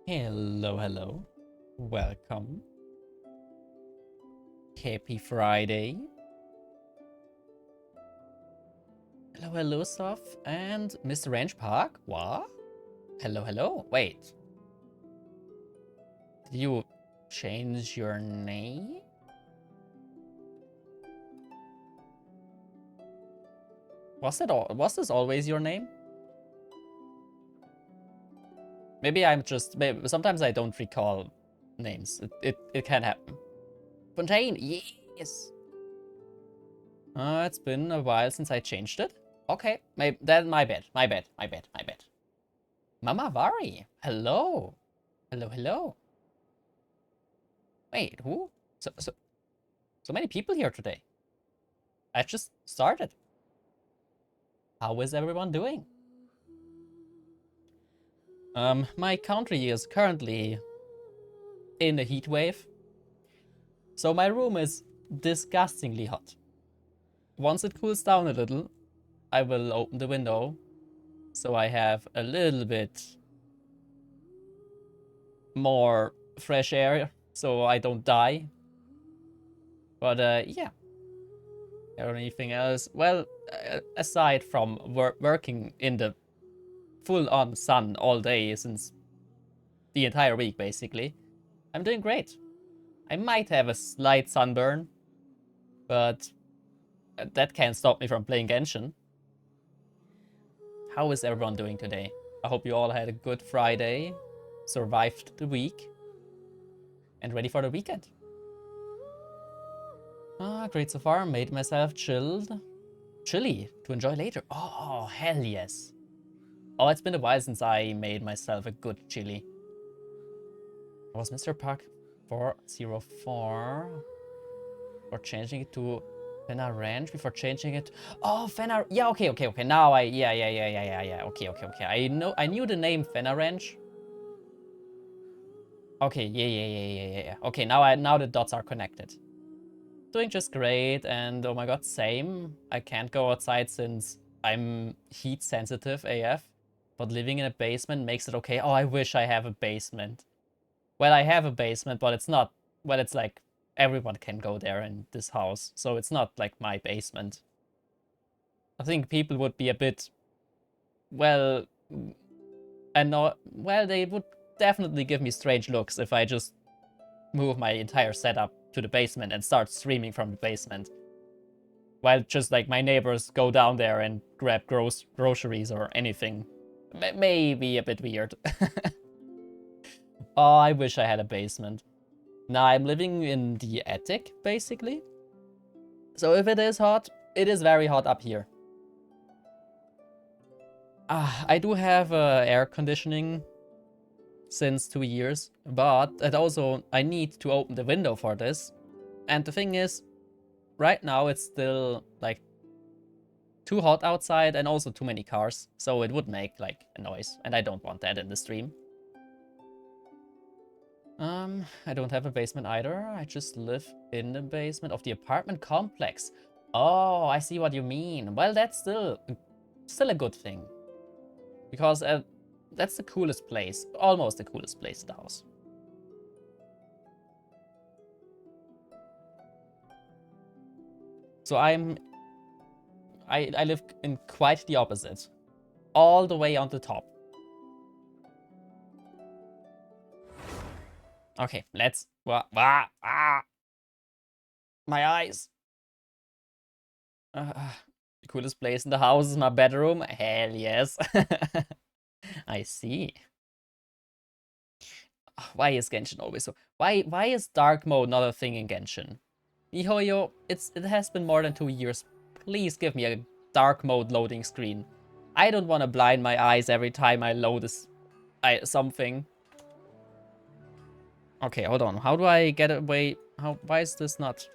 Hello, hello. Welcome. Happy Friday. Hello, hello, Soph. And Mr. Range Park? What? Hello, hello. Wait. Did you change your name? Was this always your name? Maybe sometimes I don't recall names. It can happen. Fontaine, yes. It's been a while since I changed it. Okay, then my bad. Mama Vari, hello. Hello, hello. Wait, who? So many people here today. I just started. How is everyone doing? My country is currently in a heat wave. So my room is disgustingly hot. Once it cools down a little, I will open the window so I have a little bit more fresh air so I don't die. But yeah. Anything else? Well, aside from working in the full-on sun all day since the entire week, basically, I'm doing great. I might have a slight sunburn, but that can't stop me from playing Genshin. How is everyone doing today? I hope you all had a good Friday, survived the week, and ready for the weekend. Great so far. Made myself chilly to enjoy later. Oh, hell yes. Oh, it's been a while since I made myself a good chili. Was Mr. Park 404 for changing it to Fenna Ranch before changing it? Oh, Fenna. Yeah, okay. Now yeah. Okay. I knew the name Fenna Ranch. Okay, yeah. Okay, now the dots are connected. Doing just great, and oh my god, same. I can't go outside since I'm heat sensitive AF, but living in a basement makes it okay. Oh, I wish I have a basement. Well, I have a basement, but it's not, well, it's like everyone can go there in this house, so it's not like my basement. I think people would be a bit, well, they would definitely give me strange looks if I just move my entire setup to the basement and start streaming from the basement. While just like my neighbors go down there and grab groceries or anything. Maybe a bit weird. Oh, I wish I had a basement. Now I'm living in the attic, basically. So if it is hot, it is very hot up here. I do have air conditioning since 2 years, but I need to open the window for this. And the thing is, right now it's still like too hot outside and also too many cars, so it would make like a noise, and I don't want that in the stream. I don't have a basement either. I just live in the basement of the apartment complex. Oh, I see what you mean. Well, that's still a good thing. Because that's the coolest place. Almost the coolest place in the house. So I live in quite the opposite. All the way on the top. Okay, let's... My eyes. The coolest place in the house is my bedroom. Hell yes. I see. Why is Genshin always so... Why is dark mode not a thing in Genshin? miHoYo, it has been more than 2 years. Please give me a dark mode loading screen. I don't want to blind my eyes every time I load something. Okay, hold on. How do I get away? Why is this not...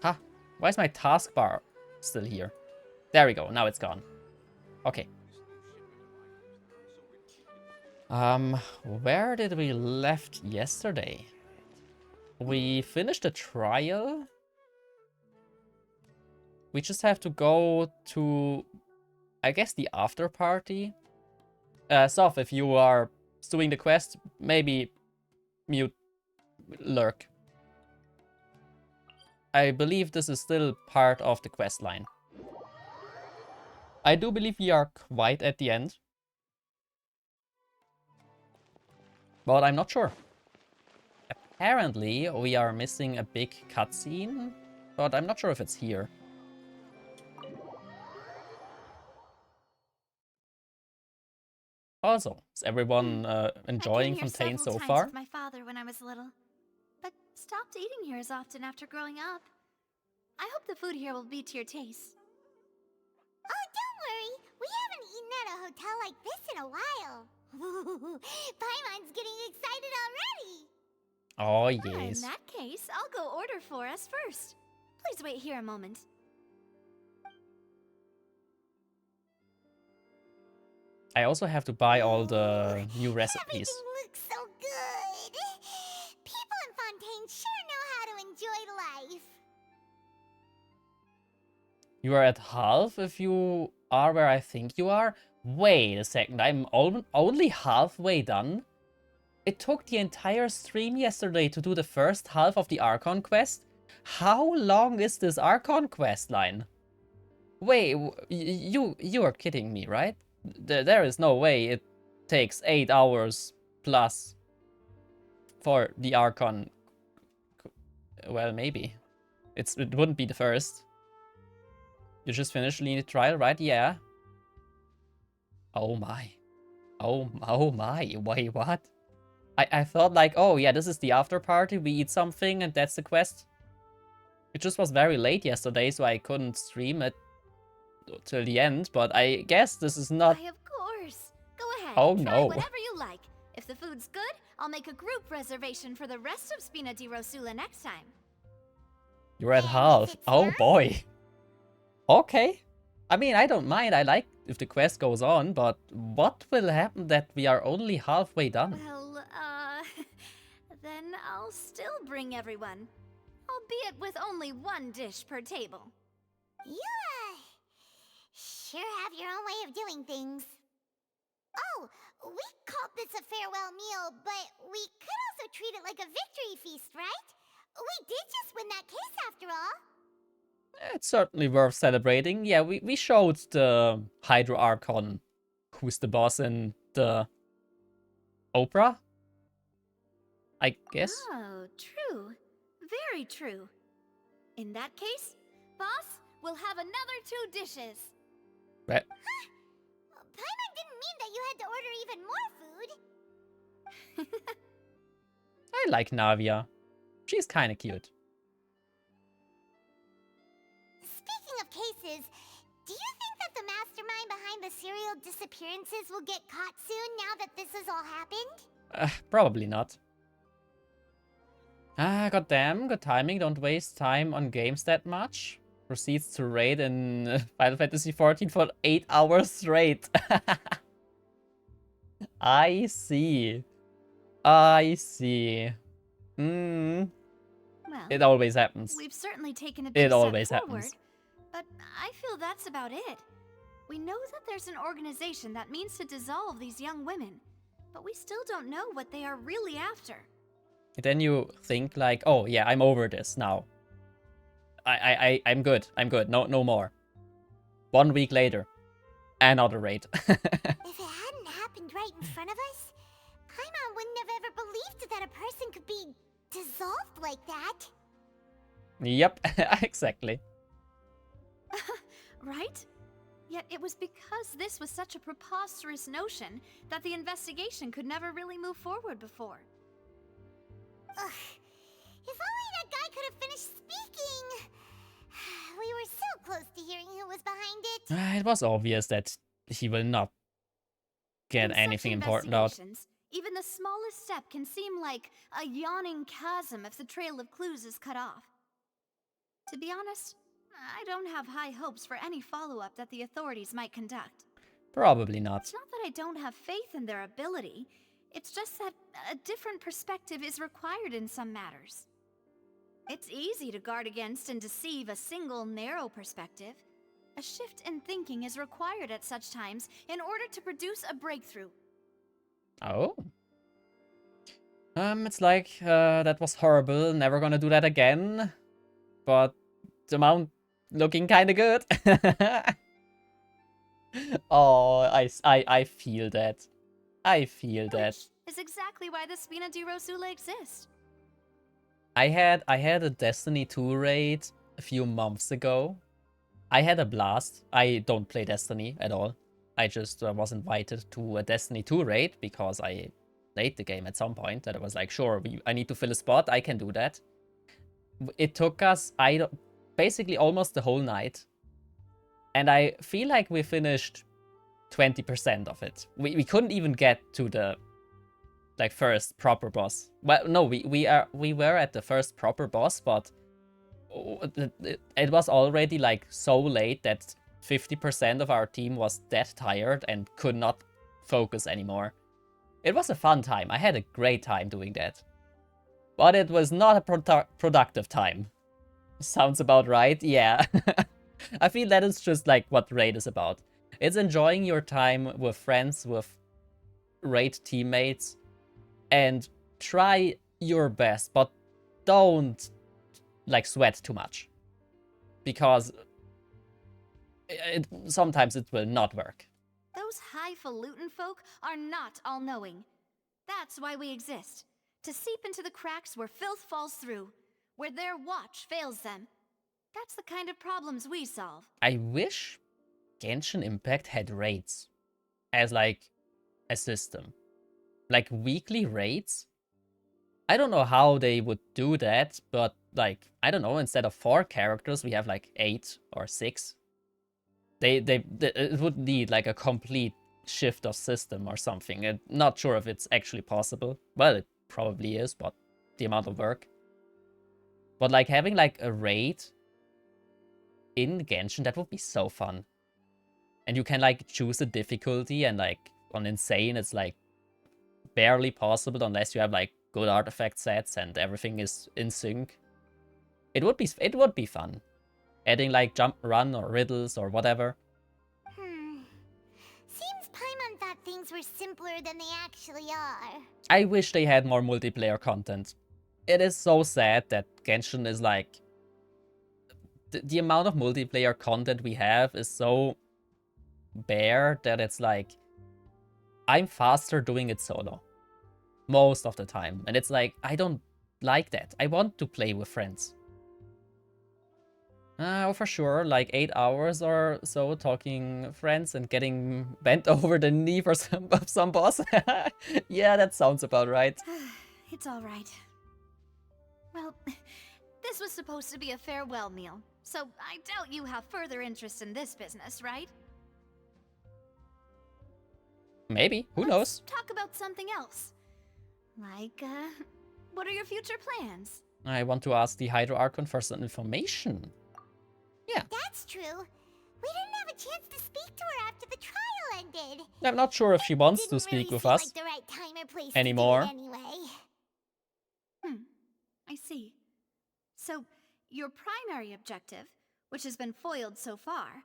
Huh? Why is my taskbar still here? There we go. Now it's gone. Okay. Where did we left yesterday? We finished the trial. We just have to go to, I guess, the after party. Soph, if you are doing the quest, maybe mute lurk. I believe this is still part of the quest line. I do believe we are quite at the end. But I'm not sure. Apparently, we are missing a big cutscene, but I'm not sure if it's here. Also, is everyone enjoying Fontaine so far? With my father when I was little, but stopped eating here as often after growing up. I hope the food here will be to your taste. Oh, don't worry. We haven't eaten at a hotel like this in a while. Paimon's getting excited already. Oh, In yes. that case, I'll go order for us first. Please wait here a moment. I also have to buy all the new recipes. Everything looks so good. People in Fontaine sure know how to enjoy life. You are at half if you are where I think you are? Wait a second, I'm only halfway done? It took the entire stream yesterday to do the first half of the Archon quest? How long is this Archon quest line? Wait, you are kidding me, right? There is no way it takes 8 hours plus for the Archon. Well, maybe. It wouldn't be the first. You just finished Linear Trial, right? Yeah. Oh my. Oh my. Wait, what? I thought like, oh yeah, this is the after party, we eat something and that's the quest. It just was very late yesterday, so I couldn't stream it till the end, but I guess this is not... Why, of course. Go ahead, Oh try no. whatever you like. If the food's good, I'll make a group reservation for the rest of Spina di Rosula next time. You're at And half. if it's Oh done? boy. Okay. I mean, I don't mind. I like if the quest goes on, but what will happen that we are only halfway done? Well, then I'll still bring everyone. Albeit with only one dish per table. You, sure have your own way of doing things. Oh, we called this a farewell meal, but we could also treat it like a victory feast, right? We did just win that case after all. It's certainly worth celebrating. Yeah, we showed the Hydro Archon, who's the boss in the opera, I guess. Oh, true. Very true. In that case, boss, we'll have another 2 dishes. Right. Paimon didn't mean that you had to order even more food. I like Navia. She's kind of cute. Speaking of cases, do you think that the mastermind behind the serial disappearances will get caught soon now that this has all happened? Probably not. Ah, goddamn, good timing. Don't waste time on games that much. Proceeds to raid in Final Fantasy XIV for 8 hours straight. I see. I see. Well, It always happens. we've certainly taken a big It always step forward, happens. but I feel that's about it. We know that there's an organization that means to dissolve these young women, but we still don't know what they are really after. Then you think like, oh yeah, I'm over this now. I'm good. I'm good. No more. 1 week later, another raid. If it hadn't happened right in front of us, Paimon wouldn't have ever believed that a person could be dissolved like that. Yep, exactly. Right? Yet it was because this was such a preposterous notion that the investigation could never really move forward before. Ugh. If only that guy could have finished speaking. We were so close to hearing who was behind it. It was obvious that he will not get In anything such important out. investigations, even the smallest step can seem like a yawning chasm if the trail of clues is cut off. To be honest, I don't have high hopes for any follow-up that the authorities might conduct. Probably not. It's not that I don't have faith in their ability. It's just that a different perspective is required in some matters. It's easy to guard against and deceive a single narrow perspective, A shift in thinking is required at such times in order to produce a breakthrough. Oh. It's like, that was horrible, never gonna do that again. But the mount looking kinda good. Oh, I feel that. I feel that. Which is exactly why the Spina di Rosula exists. I had a Destiny 2 raid a few months ago. I had a blast. I don't play Destiny at all. I just was invited to a Destiny 2 raid because I played the game at some point. And I was like, sure, I need to fill a spot. I can do that. It took us, basically almost the whole night. And I feel like we finished 20% of it. We couldn't even get to the like first proper boss. Well, no, we were at the first proper boss, but it was already like so late that 50% of our team was dead tired and could not focus anymore. It was a fun time. I had a great time doing that. But it was not a productive time. Sounds about right, yeah. I feel that is just like what raid is about. It's enjoying your time with friends, with raid teammates, and try your best, but don't like sweat too much. Because sometimes it will not work. Those highfalutin folk are not all-knowing. That's why we exist. To seep into the cracks where filth falls through, where their watch fails them. That's the kind of problems we solve. I wish Genshin Impact had raids as like a system. Like weekly raids? I don't know how they would do that, but like, I don't know, instead of 4 characters, we have like 8 or 6. It would need like a complete shift of system or something. I'm not sure if it's actually possible. Well, it probably is, but the amount of work. But like having like a raid in Genshin, that would be so fun. And you can like choose a difficulty, and like on Insane, it's like barely possible unless you have like good artifact sets and everything is in sync. It would be fun. Adding like jump, run, or riddles or whatever. Seems Paimon thought things were simpler than they actually are. I wish they had more multiplayer content. It is so sad that Genshin is like... The amount of multiplayer content we have is so bare that it's like... I'm faster doing it solo. Most of the time. And it's like, I don't like that. I want to play with friends. For sure, like 8 hours or so talking friends and getting bent over the knee for some boss. Yeah, that sounds about right. It's all right. Well, this was supposed to be a farewell meal, so I doubt you have further interest in this business, right? Maybe, who knows? Talk about something else. Like, what are your future plans? I want to ask the Hydro Archon for some information. Yeah. That's true. We didn't have a chance to speak to her after the trial ended. I'm not sure if she wants to speak with us like the right time or place anymore. To do it anyway. I see. So, your primary objective, which has been foiled so far,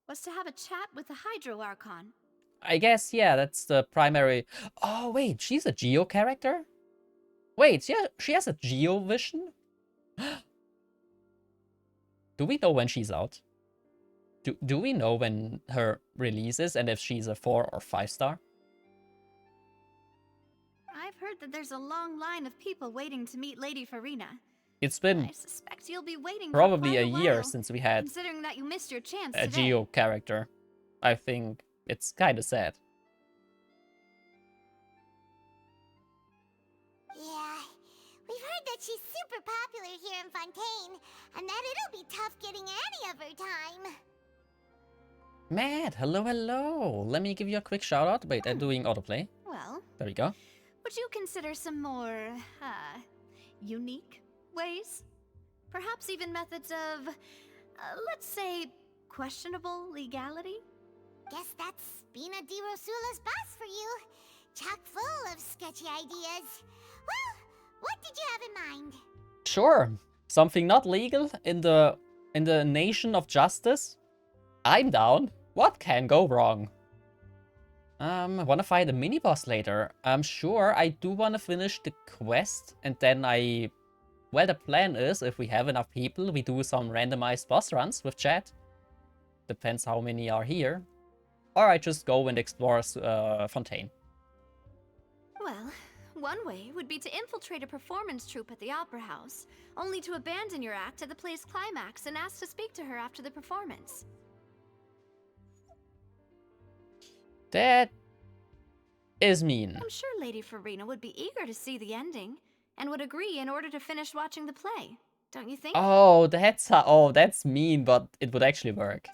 was to have a chat with the Hydro Archon. I guess, yeah, that's the primary... Oh, wait, she's a Geo character? Wait, yeah, she has a Geo vision? Do we know when she's out? Do we know when her release is and if she's a 4 or 5 star? I've heard that there's a long line of people waiting to meet Lady Farina. It's been I suspect you'll be waiting probably for a quite year while, since we had considering that you missed your chance a today. Geo character. I think it's kind of sad. Yeah, we've heard that she's super popular here in Fontaine, and that it'll be tough getting any of her time. Matt, hello, hello. Let me give you a quick shout out. Wait, I'm doing autoplay. Well, There we go. would you consider some more, unique ways? Perhaps even methods of, let's say, questionable legality? Guess that's Spina di Rosula's boss for you. Chock full of sketchy ideas. Well, what did you have in mind? Sure. Something not legal in the nation of justice. I'm down. What can go wrong? Wanna fight a mini boss later? Sure, I do wanna finish the quest, and then well, the plan is, if we have enough people, we do some randomized boss runs with chat. Depends how many are here. Or I just go and explore Fontaine. Well, one way would be to infiltrate a performance troupe at the Opera House, only to abandon your act at the play's climax and ask to speak to her after the performance. That is mean. I'm sure Lady Farina would be eager to see the ending, and would agree in order to finish watching the play. Don't you think? Oh, that's mean, but it would actually work.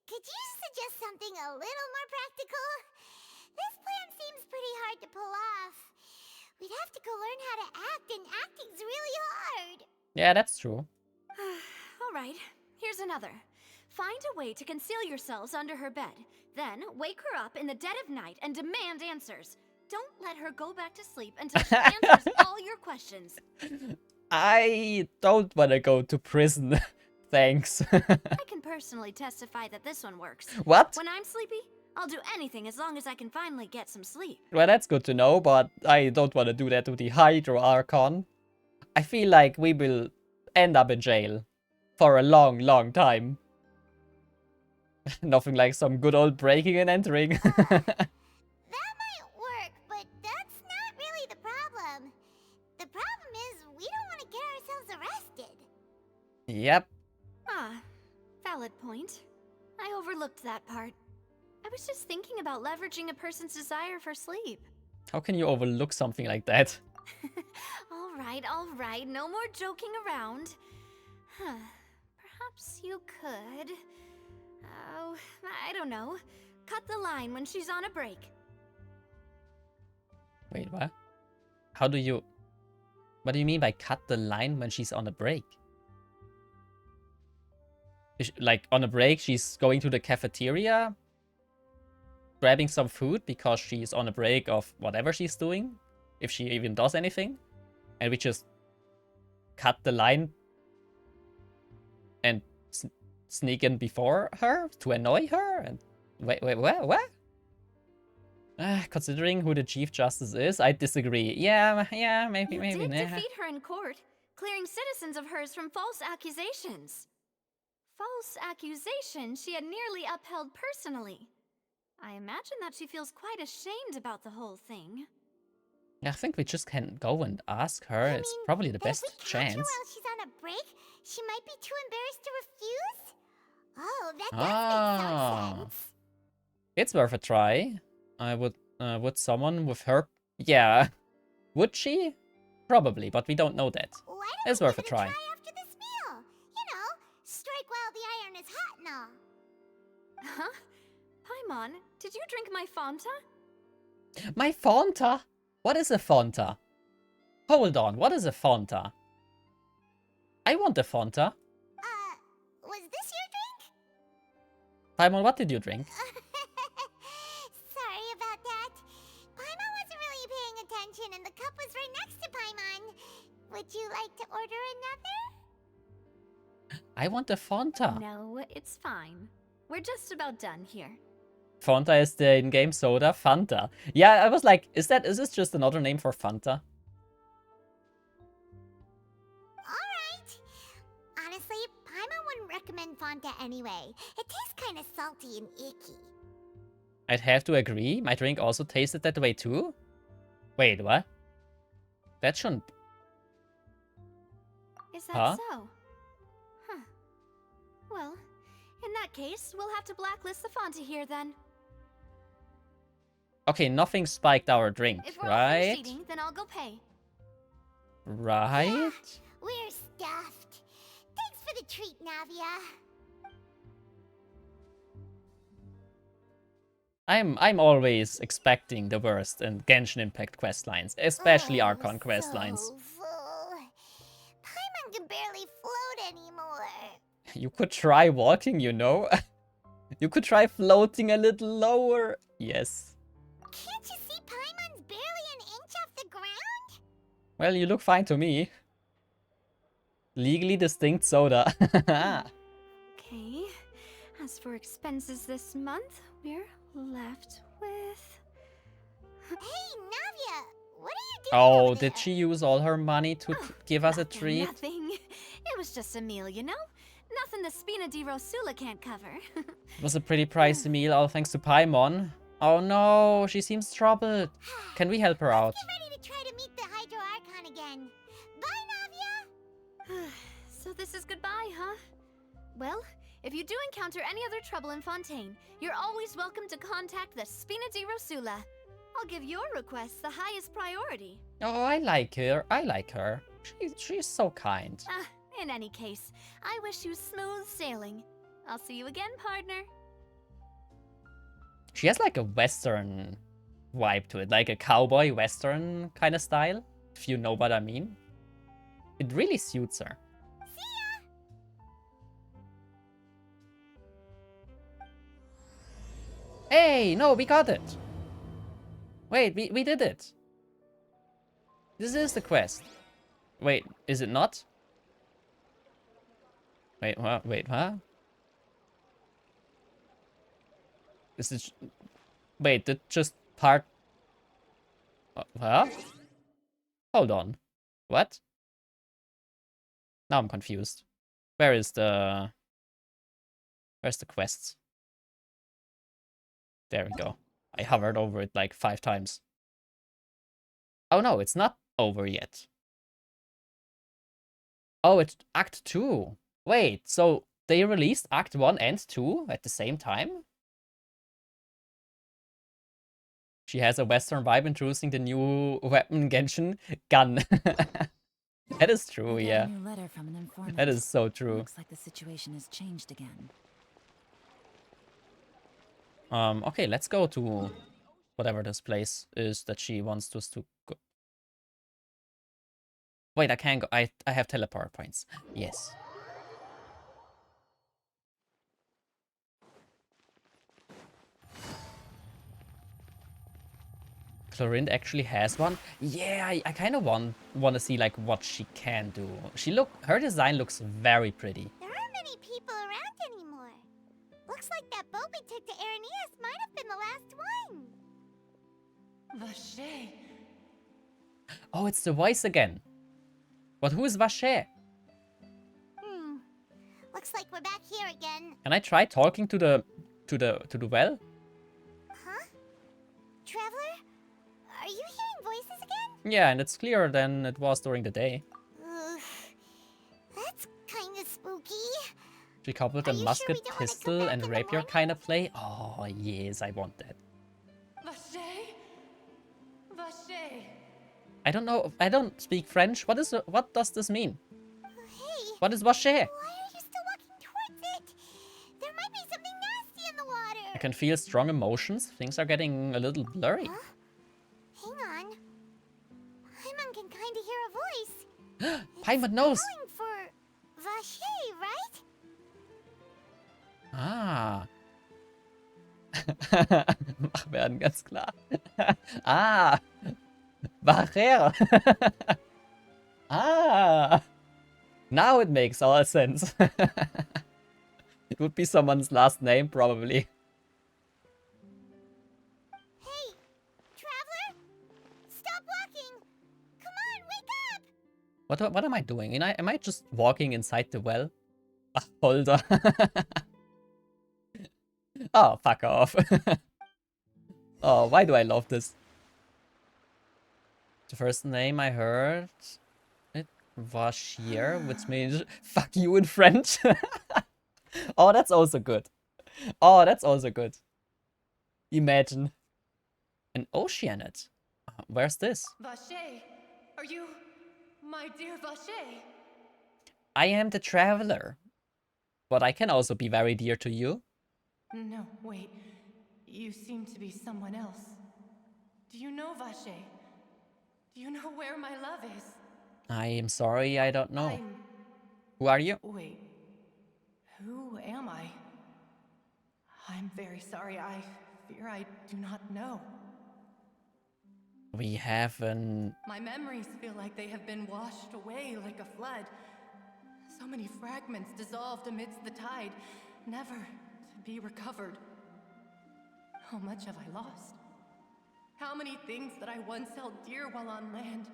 Could you suggest something a little more practical? This plan seems pretty hard to pull off. We'd have to go learn how to act, and acting's really hard. Yeah, that's true. All right, here's another. Find a way to conceal yourselves under her bed. Then wake her up in the dead of night and demand answers. Don't let her go back to sleep until she answers all your questions. I don't want to go to prison. Thanks. I can personally testify that this one works. What? When I'm sleepy, I'll do anything as long as I can finally get some sleep. Well, that's good to know, but I don't want to do that to the Hydro Archon. I feel like we will end up in jail for a long, long time. Nothing like some good old breaking and entering. That might work, but that's not really the problem. The problem is we don't want to get ourselves arrested. Yep. Ah, valid point. I overlooked that part. I was just thinking about leveraging a person's desire for sleep. How can you overlook something like that? All right, no more joking around. Perhaps you could... Oh, I don't know. Cut the line when she's on a break. Wait, what? How do you... What do you mean by cut the line when she's on a break? Like, on a break, she's going to the cafeteria, grabbing some food because she's on a break of whatever she's doing, if she even does anything, and we just cut the line and sneak in before her to annoy her? And wait, what? Considering who the Chief Justice is, I disagree. Yeah, maybe. You did defeat her in court, clearing citizens of hers from false accusations. False accusation she had nearly upheld personally. I imagine that she feels quite ashamed about the whole thing. I think we just can go and ask her. It's probably the best if we catch chance. her while she's on a break, she might be too embarrassed to refuse? Oh, that does make some sense. It's worth a try. Would someone with her... Yeah. Would she? Probably, but we don't know that. Why don't It's we worth give a it try. after this meal? You know, strike while the iron is hot and all. Huh? Paimon, did you drink my Fanta? My Fanta? What is a Fanta? Hold on, what is a Fanta? I want a Fanta. Was this your drink? Paimon, what did you drink? Sorry about that. Paimon wasn't really paying attention and the cup was right next to Paimon. Would you like to order another? I want a Fanta. No, it's fine. We're just about done here. Fanta is the in-game soda. Fanta. Yeah, I was like, is this just another name for Fanta? Alright. Honestly, Paimon wouldn't recommend Fanta anyway. It tastes kind of salty and icky. I'd have to agree. My drink also tasted that way too. Wait, what? That shouldn't... Is that so? Huh. Well, in that case, we'll have to blacklist the Fanta here then. Okay, nothing spiked our drink, If we're all right? finished eating, then I'll go pay. Right? We're stuffed. Thanks for the treat, Navia. I'm always expecting the worst in Genshin Impact questlines, especially Archon questlines. So full. Paimon can barely float anymore. You could try walking, you know? You could try floating a little lower. Yes. Can't you see Paimon's barely an inch off the ground? Well, you look fine to me. Legally distinct soda. Okay. As for expenses this month, we're left with... Hey, Navia! What are you doing Oh, over did there? she use all her money to give us a Nothing, treat? Nothing. It was just a meal, you know? Nothing the Spina di Rosula can't cover. It was a pretty pricey meal, all thanks to Paimon. Oh no, she seems troubled. Can we help her out? Get ready to try to meet the Hydro Archon again. Bye, Navia! So this is goodbye, huh? Well, if you do encounter any other trouble in Fontaine, you're always welcome to contact the Spina di Rosula. I'll give your requests the highest priority. Oh, I like her. I like her. She's so kind. In any case, I wish you smooth sailing. I'll see you again, partner. She has like a Western vibe to it, like a cowboy Western kind of style, if you know what I mean. It really suits her. Hey, no, we got it. Wait, we did it. This is the quest. Wait, is it not? Wait, what? Wait, huh? Is it... Wait, did just part... Huh? Hold on. What? Now I'm confused. Where is the... Where's the quests? There we go. I hovered over it like 5 times. Oh no, it's not over yet. Oh, it's Act 2. Wait, so they released Act 1 and 2 at the same time? She has a Western vibe introducing the new weapon Genshin gun. That is true, I got yeah. a new letter from an informant. That is so true. Looks like the situation has changed again. Okay, let's go to whatever this place is that she wants us to go. Wait, I can't go. I have teleport points. Yes. Clorinde actually has one. Yeah, I kind of want to see like what she can do. Her design looks very pretty. There aren't many people around anymore. Looks like that boat we took to Araneas might have been the last one. Vache. Oh, it's the voice again. But who is Vache? Looks like we're back here again. Can I try talking to the well? Huh? Traveler? Are you hearing voices again? Yeah, and it's clearer than it was during the day. Ugh. That's kinda spooky. She coupled Are a you sure musket, we don't wanna come pistol, back and in the rapier morning? kind of play. Oh, yes, I want that. Vache. Vache. I don't know. I don't speak French. What does this mean? Hey, What is Vache? why are you still walking towards it? There might be something nasty in the water. I can feel strong emotions. Things are getting a little blurry. Huh? Hang on. Paimon can kinda hear a voice. Paimon knows. Calling for Vache, right? Ah. Wach werden, ganz klar. Ah. Wacher. Ah. Now it makes all sense. It would be someone's last name, probably. Hey, traveler? Stop walking! Come on, wake up! What am I doing? Am I just walking inside the well? Ach, Holder. Oh, fuck off. Oh, why do I love this? The first name I heard it was here, which means fuck you in French. Oh, that's also good. Oh, that's also good. Imagine. An oceanate. Where's this? Vache. Are you my dear Vache? I am the traveler. But I can also be very dear to you. No, wait. You seem to be someone else. Do you know Vache? Do you know where my love is? I am sorry, I don't know. Who are you? Wait. Who am I? I'm very sorry. I fear I do not know. We have an... My memories feel like they have been washed away like a flood. So many fragments dissolved amidst the tide, never to be recovered. How much have I lost? How many things that I once held dear while on land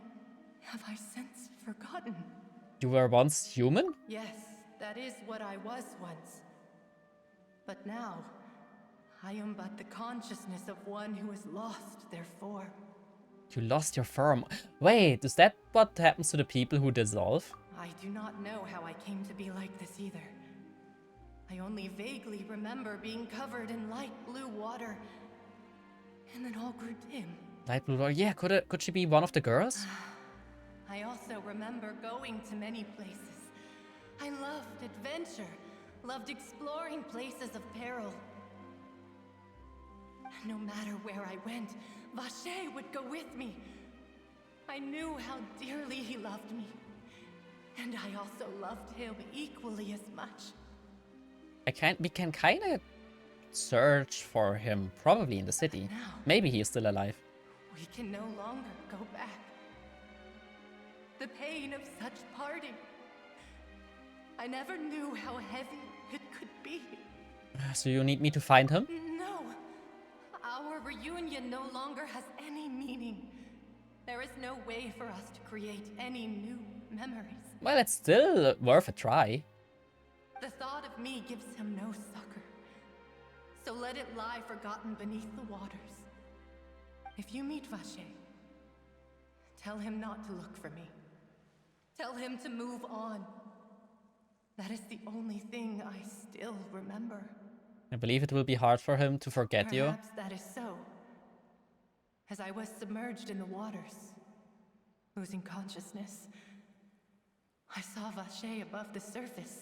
have I since forgotten? You were once human? Yes, that is what I was once. But now, I am but the consciousness of one who has lost their form. You lost your form. Wait, is that what happens to the people who dissolve? I do not know how I came to be like this either. I only vaguely remember being covered in light blue water, and then all grew dim. Light blue. Yeah, could she be one of the girls? I also remember going to many places. I loved adventure, loved exploring places of peril. No matter where I went, Vacher would go with me. I knew how dearly he loved me, and I also loved him equally as much. We can kind of search for him, probably in the city. Maybe he is still alive. We can no longer go back. The pain of such parting. I never knew how heavy it could be. So you need me to find him? No. Our reunion no longer has any meaning. There is no way for us to create any new memories. Well, it's still worth a try. The thought of me gives him no succor. So let it lie forgotten beneath the waters. If you meet Vacher, tell him not to look for me. Tell him to move on. That is the only thing I still remember. I believe it will be hard for him to forget you. Perhaps that is so. As I was submerged in the waters, losing consciousness, I saw Vacher above the surface.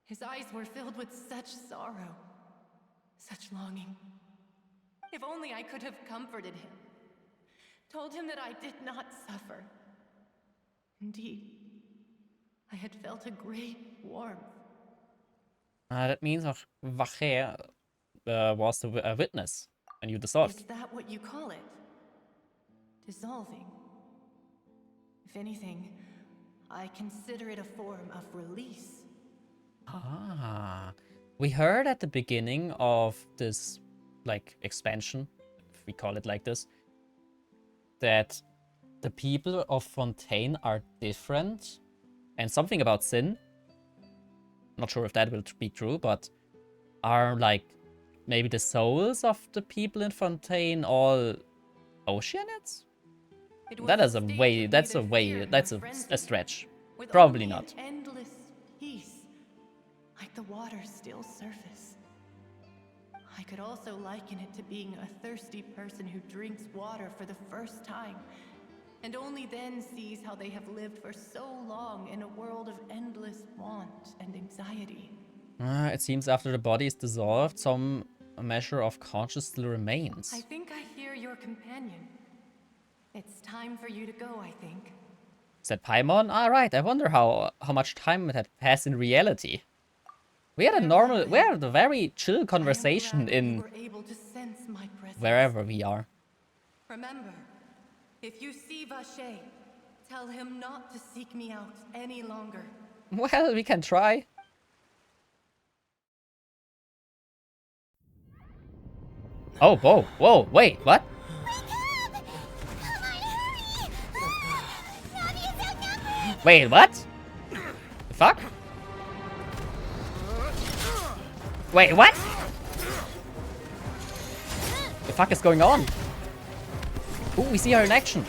His eyes were filled with such sorrow, such longing. If only I could have comforted him, told him that I did not suffer. Indeed, I had felt a great warmth. That means Vacher was a witness when you dissolved. Is that what you call it? Dissolving? If anything, I consider it a form of release. Ah, we heard at the beginning of this, like, expansion, if we call it like this, that the people of Fontaine are different, and something about sin. Not sure if that will be true, but are, like, maybe the souls of the people in Fontaine all Oceanids? That's a stretch. Probably not. Endless peace, like the water's still surface. I could also liken it to being a thirsty person who drinks water for the first time, and only then sees how they have lived for so long in a world of endless want and anxiety. It seems after the body is dissolved, some measure of conscience still remains. I think I hear your companion. It's time for you to go, I think. Is that Paimon? Ah, right. I wonder how much time had passed in reality. We had a very chill conversation in were able to sense my presence. wherever we are. Remember, if you see Vacher, tell him not to seek me out any longer. Well, we can try. Oh, whoa, wait, what? Wait, what? The fuck? Wait, what? The fuck is going on? Ooh, we see her in action.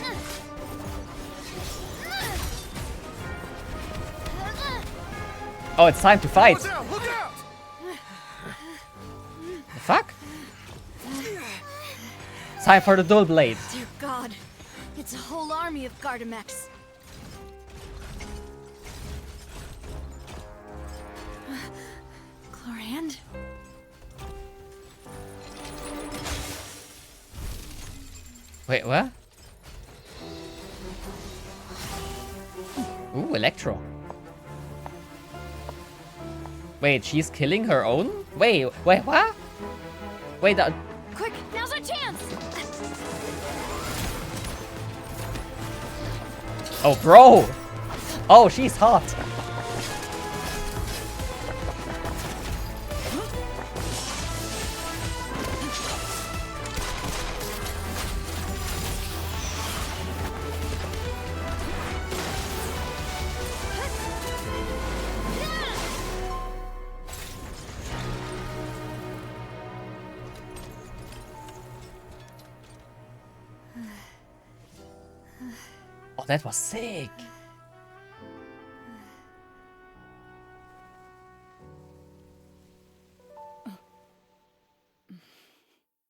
Oh, it's time to fight. Look out! The fuck? Time for the dual blade. Dear God, it's a whole army of Gardamex. Chlorand? Wait, what? Ooh, Electro. Wait, she's killing her own? Wait, what? Wait, Quick, now's our chance! oh, bro! Oh, she's hot. Oh, that was sick.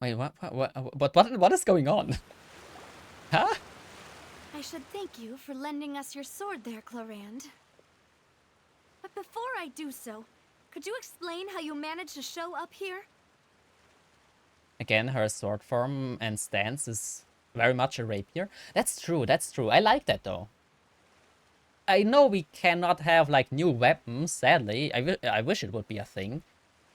Wait, what is going on? Huh? I should thank you for lending us your sword there, Clorand. But before I do so, could you explain how you managed to show up here? Again, her sword form and stance is very much a rapier. That's true, that's true. I like that though. I know we cannot have like new weapons, sadly. I wish it would be a thing.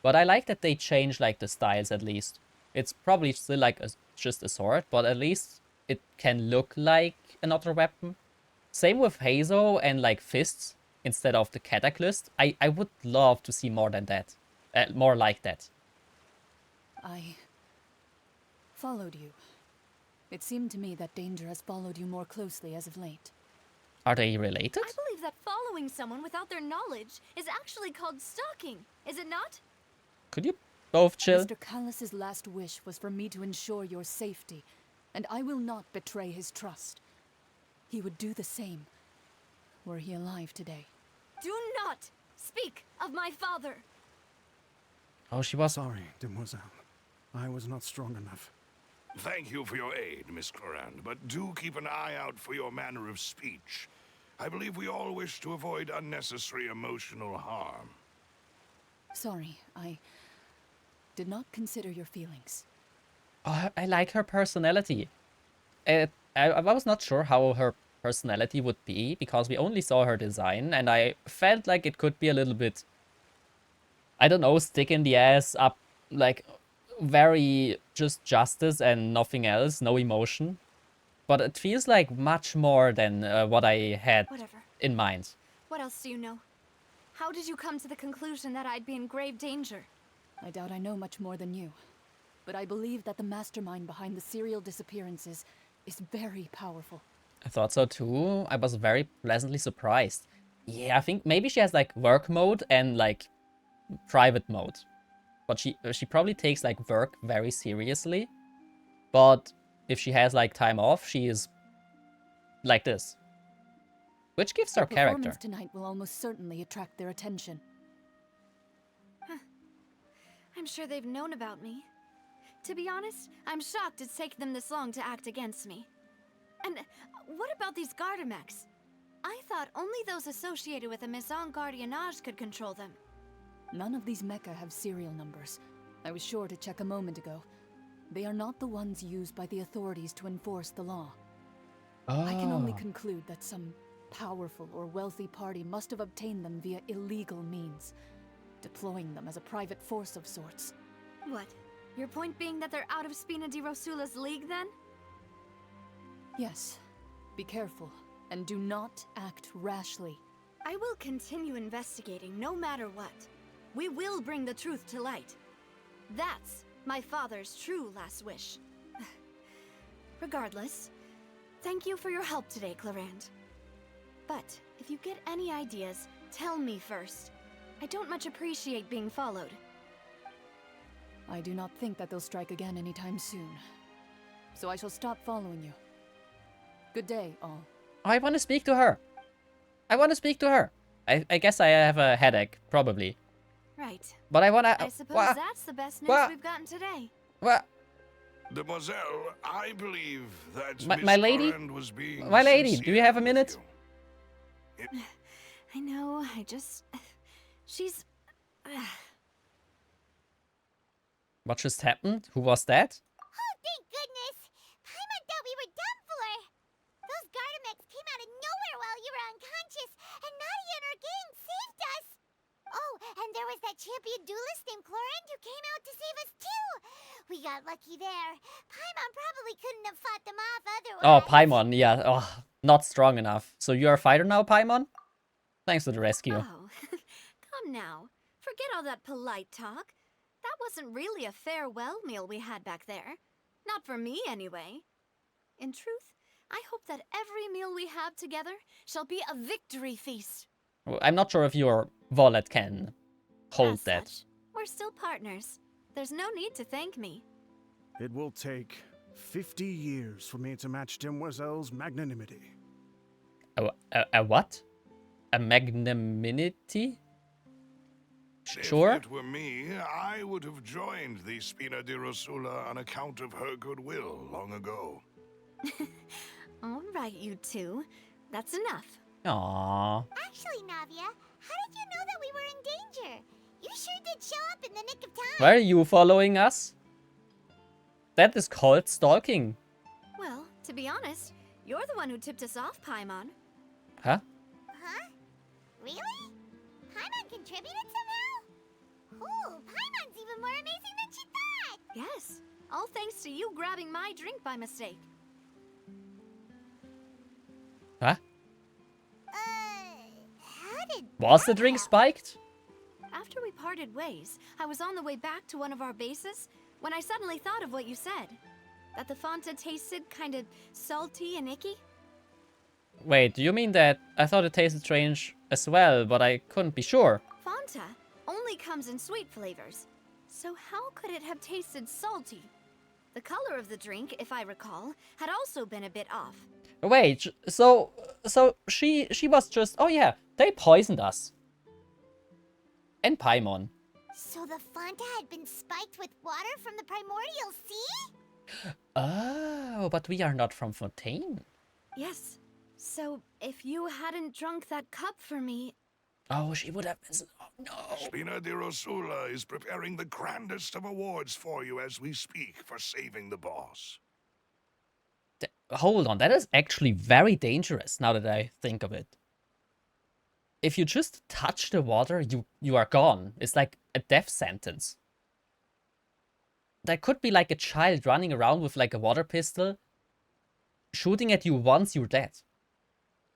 But I like that they change like the styles at least. It's probably still like just a sword, but at least it can look like another weapon. Same with Hazo and like fists instead of the Cataclysm. I would love to see more than that. More like that. I followed you. It seemed to me that danger has followed you more closely as of late. Are they related? I believe that following someone without their knowledge is actually called stalking, is it not? Could you both chill? Mr. Callus's last wish was for me to ensure your safety, and I will not betray his trust. He would do the same, were he alive today. Do not speak of my father. Oh, she was... Sorry, demoiselle. I was not strong enough. Thank you for your aid, Miss Clorand, but do keep an eye out for your manner of speech. I believe we all wish to avoid unnecessary emotional harm. Sorry, I did not consider your feelings. Oh, I like her personality. I was not sure how her personality would be, because we only saw her design, and I felt like it could be a little bit, I don't know, stick in the ass, up, like, very just justice and nothing else, no emotion. But it feels like much more than what I had in mind. What else do you know? How did you come to the conclusion that I'd be in grave danger? I doubt I know much more than you, but I believe that the mastermind behind the serial disappearances is very powerful. I thought so too. I was very pleasantly surprised. Yeah, I think maybe she has like work mode and like private mode. But she probably takes like work very seriously. But if she has like time off, she is like this. Which gives her character. Performance tonight will almost certainly attract their attention. I'm sure they've known about me. To be honest, I'm shocked it's taken them this long to act against me. And what about these Gardamex? I thought only those associated with a Maison Gardiennage could control them. None of these mecha have serial numbers. I was sure to check a moment ago. They are not the ones used by the authorities to enforce the law. Oh. I can only conclude that some powerful or wealthy party must have obtained them via illegal means, deploying them as a private force of sorts. What? Your point being that they're out of Spina di Rosula's league, then? Yes. Be careful, and do not act rashly. I will continue investigating no matter what. We will bring the truth to light. That's my father's true last wish. Regardless, thank you for your help today, Clorand. But if you get any ideas, tell me first. I don't much appreciate being followed. I do not think that they'll strike again anytime soon. So I shall stop following you. Good day, all. I want to speak to her. I want to speak to her. I guess I have a headache, probably. Right. But I want to... I suppose that's the best news we've gotten today. What? Demoiselle, I believe that my lady? Clorand was being My lady, do sincere you have a with minute? you. I know, I just... She's... What just happened? Who was that? Oh, thank goodness! Paimon thought we were done for. Those Gardamex came out of nowhere while you were unconscious, and Nadia and her gang saved us! Oh, and there was that champion duelist named Clorand who came out to save us too! We got lucky there. Paimon probably couldn't have fought them off otherwise. Oh, Paimon, yeah. Oh, not strong enough. So you're a fighter now, Paimon? Thanks for the rescue. Oh, come now. Forget all that polite talk. That wasn't really a farewell meal we had back there. Not for me, anyway. In truth, I hope that every meal we have together shall be a victory feast. Well, I'm not sure if your wallet can hold As that. such, we're still partners. There's no need to thank me. It will take 50 years for me to match Demoiselle's magnanimity. A what? A magnanimity? If Sure. it were me, I would have joined the Spina di Rosula on account of her goodwill long ago. All right, you two. That's enough. Aww. Actually, Navia, how did you know that we were in danger? You sure did show up in the nick of time. Why are you following us? That is called stalking. Well, to be honest, you're the one who tipped us off, Paimon. Huh? Huh? Really? Paimon contributed somehow? Ooh, Paimon's even more amazing than she thought! Yes, all thanks to you grabbing my drink by mistake. Huh? How did Was the that drink happen? spiked? After we parted ways, I was on the way back to one of our bases when I suddenly thought of what you said. That the Fanta tasted kind of salty and icky. Wait, do you mean that? I thought it tasted strange as well, but I couldn't be sure. Fanta only comes in sweet flavors. So how could it have tasted salty? The color of the drink, if I recall, had also been a bit off. Wait, so she was just, oh yeah, they poisoned us. And Paimon. So the Fanta had been spiked with water from the primordial sea? Oh, but we are not from Fontaine. Yes. So if you hadn't drunk that cup for me... Oh, she would have been, oh no. Spina di Rosula is preparing the grandest of awards for you as we speak for saving the boss. Hold on, that is actually very dangerous now that I think of it. If you just touch the water, you are gone. It's like a death sentence. There could be like a child running around with like a water pistol, shooting at you once you're dead.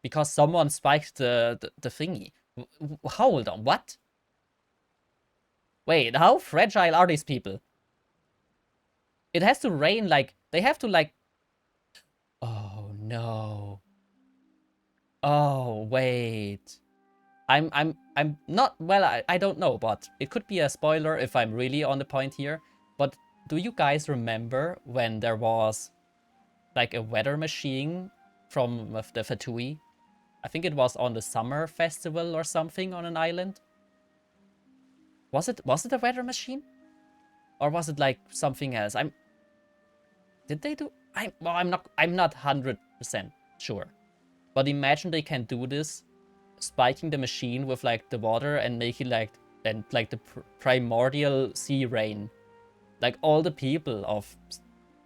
Because someone spiked the thingy. Hold on, what? Wait, how fragile are these people? It has to rain like, they have to like... Oh no. Oh, wait. I'm not, well, I don't know, but it could be a spoiler if I'm really on the point here. But do you guys remember when there was like a weather machine from the Fatui? I think it was on the summer festival or something on an island. Was it a weather machine? Or was it like something else? Did they do? Well, I'm not 100% sure. But imagine they can do this, spiking the machine with like the water and making like the primordial sea rain. Like all the people of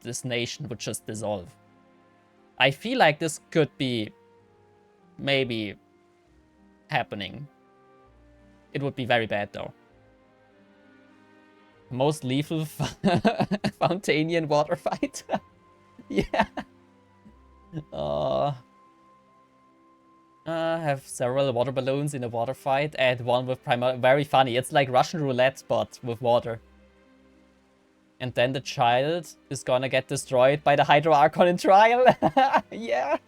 this nation would just dissolve. I feel like this could be maybe happening. It would be very bad though. Most lethal Fountainian water fight. Yeah. Have several water balloons in a water fight. Add one with very funny. It's like Russian roulette, but with water. And then the child is gonna get destroyed by the Hydro Archon in trial. Yeah.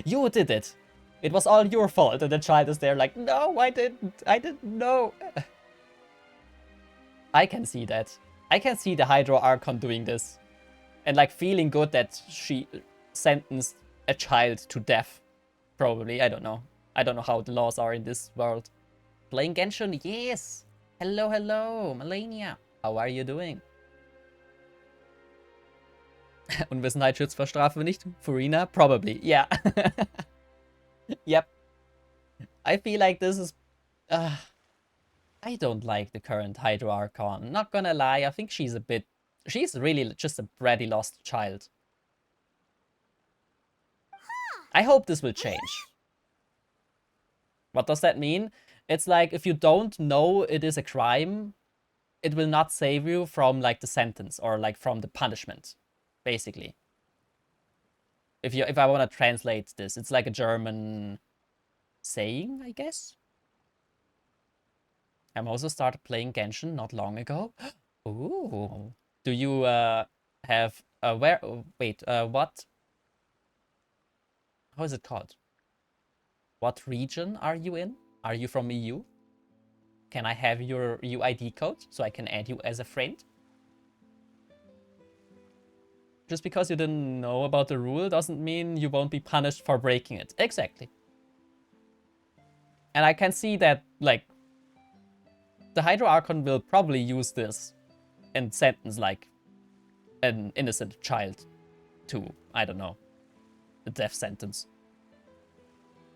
You did it. It was all your fault. And the child is there like, no, I didn't know. I can see that. I can see the Hydro Archon doing this. And like feeling good that she sentenced a child to death. Probably, I don't know. I don't know how the laws are in this world. Playing Genshin? Yes! Hello, hello, Melania. How are you doing? Unwissenheit schützt vor Strafe nicht? Furina? Probably, yeah. Yep. I feel like this is... I don't like the current Hydro Archon. Not gonna lie, I think she's a bit... She's really just a bratty lost child. I hope this will change. What does that mean? It's like if you don't know it is a crime, it will not save you from like the sentence or like from the punishment, basically. If I want to translate this, it's like a German saying, I guess. I'm also started playing Genshin not long ago. Ooh. Do you have what? How is it called? What region are you in? Are you from EU? Can I have your UID code so I can add you as a friend? Just because you didn't know about the rule doesn't mean you won't be punished for breaking it. Exactly. And I can see that, like, the Hydro Archon will probably use this and sentence, like, an innocent child to, I don't know, a death sentence.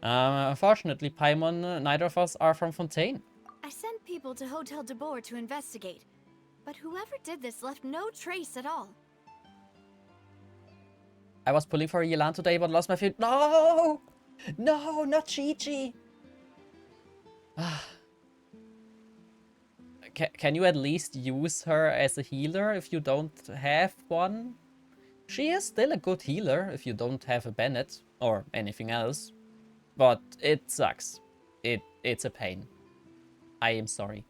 Unfortunately, Paimon, neither of us are from Fontaine. I sent people to Hotel de Boer to investigate, but whoever did this left no trace at all. I was pulling for Yelan today, but lost my feet. No! No, not Chi-Chi! Can you at least use her as a healer if you don't have one? She is still a good healer if you don't have a Bennett or anything else. But it sucks. It's a pain. I am sorry.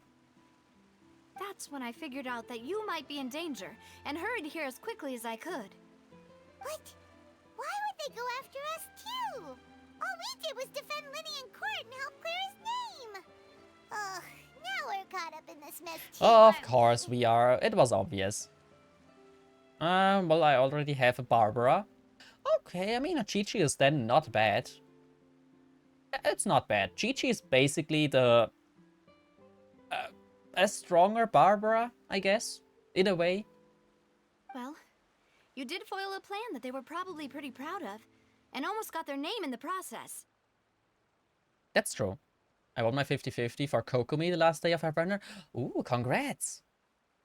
That's when I figured out that you might be in danger and hurried here as quickly as I could. What? Why would they go after us too? All we did was defend Linny in court and help clear his name. Ugh, now we're caught up in this mess too. Of course we are. It was obvious. Well, I already have a Barbara. Okay, I mean, a Chi-Chi is then not bad. It's not bad. Chi-Chi is basically the... a stronger Barbara, I guess, in a way. Well, you did foil a plan that they were probably pretty proud of, and almost got their name in the process. That's true. I won my 50-50 for Kokomi the last day of our burner. Ooh, congrats.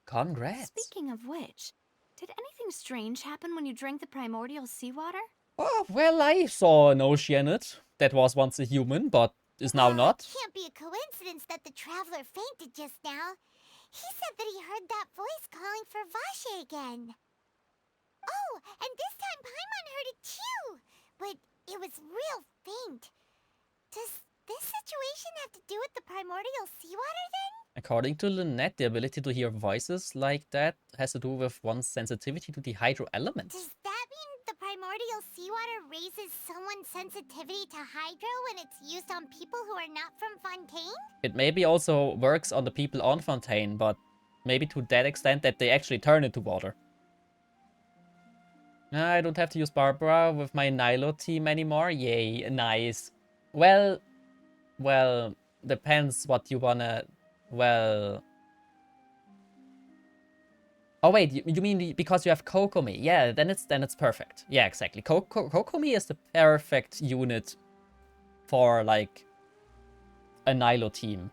Congrats. Speaking of which, did anything strange happen when you drank the primordial seawater? Oh, well, I saw an Oceanid that was once a human, but is now not. It can't be a coincidence that the traveler fainted just now. He said that he heard that voice calling for Vache again. Oh, and this time Paimon heard it too, but it was real faint. Does this situation have to do with the primordial seawater then? According to Lynette, the ability to hear voices like that has to do with one's sensitivity to the hydro element. Does that mean the primordial seawater raises someone's sensitivity to hydro when it's used on people who are not from Fontaine? It maybe also works on the people on Fontaine, but maybe to that extent that they actually turn into water. I don't have to use Barbara with my Nilo team anymore. Yay, nice. Well, depends what you wanna... Well... Oh wait, you mean because you have Kokomi? Yeah, then it's perfect. Yeah, exactly. Kokomi is the perfect unit for like a Nilo team.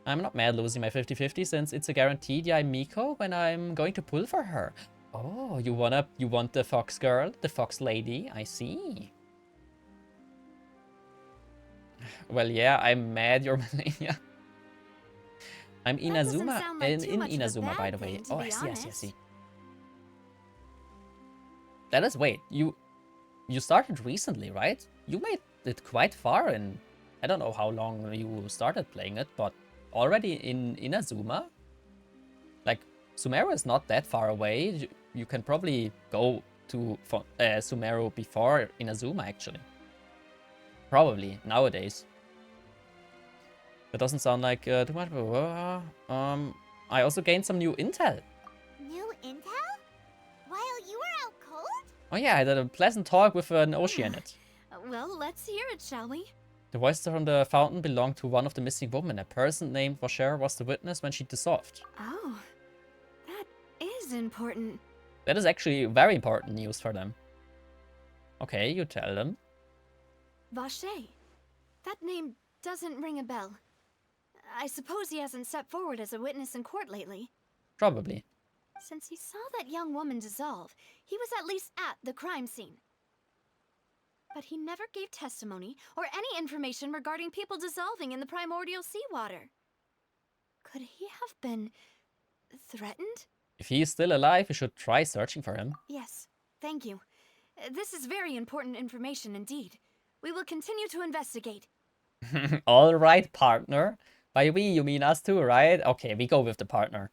I'm not mad losing my 50-50 since it's a guaranteed Yai Miko when I'm going to pull for her. Oh, you want the fox girl, the fox lady? I see. Well, yeah, I'm mad you're Malenia. I'm Inazuma, in Inazuma, by the way. Oh, I see. That is, wait, you started recently, right? You made it quite far in, I don't know how long you started playing it, but already in Inazuma? Like, Sumeru is not that far away. You can probably go to Sumeru before Inazuma, actually. Probably, nowadays. That doesn't sound like too much. I also gained some new intel. New intel? While you were out cold? Oh yeah, I had a pleasant talk with an Oceanid. Well, let's hear it, shall we? The voice from the fountain belonged to one of the missing women. A person named Vasher was the witness when she dissolved. Oh, that is important. That is actually very important news for them. Okay, you tell them. Vache. That name doesn't ring a bell. I suppose he hasn't stepped forward as a witness in court lately. Probably. Since he saw that young woman dissolve, he was at least at the crime scene. But he never gave testimony or any information regarding people dissolving in the primordial seawater. Could he have been threatened? If he is still alive, we should try searching for him. Yes, thank you. This is very important information indeed. We will continue to investigate. All right, partner. By we, you mean us too, right? Okay, we go with the partner.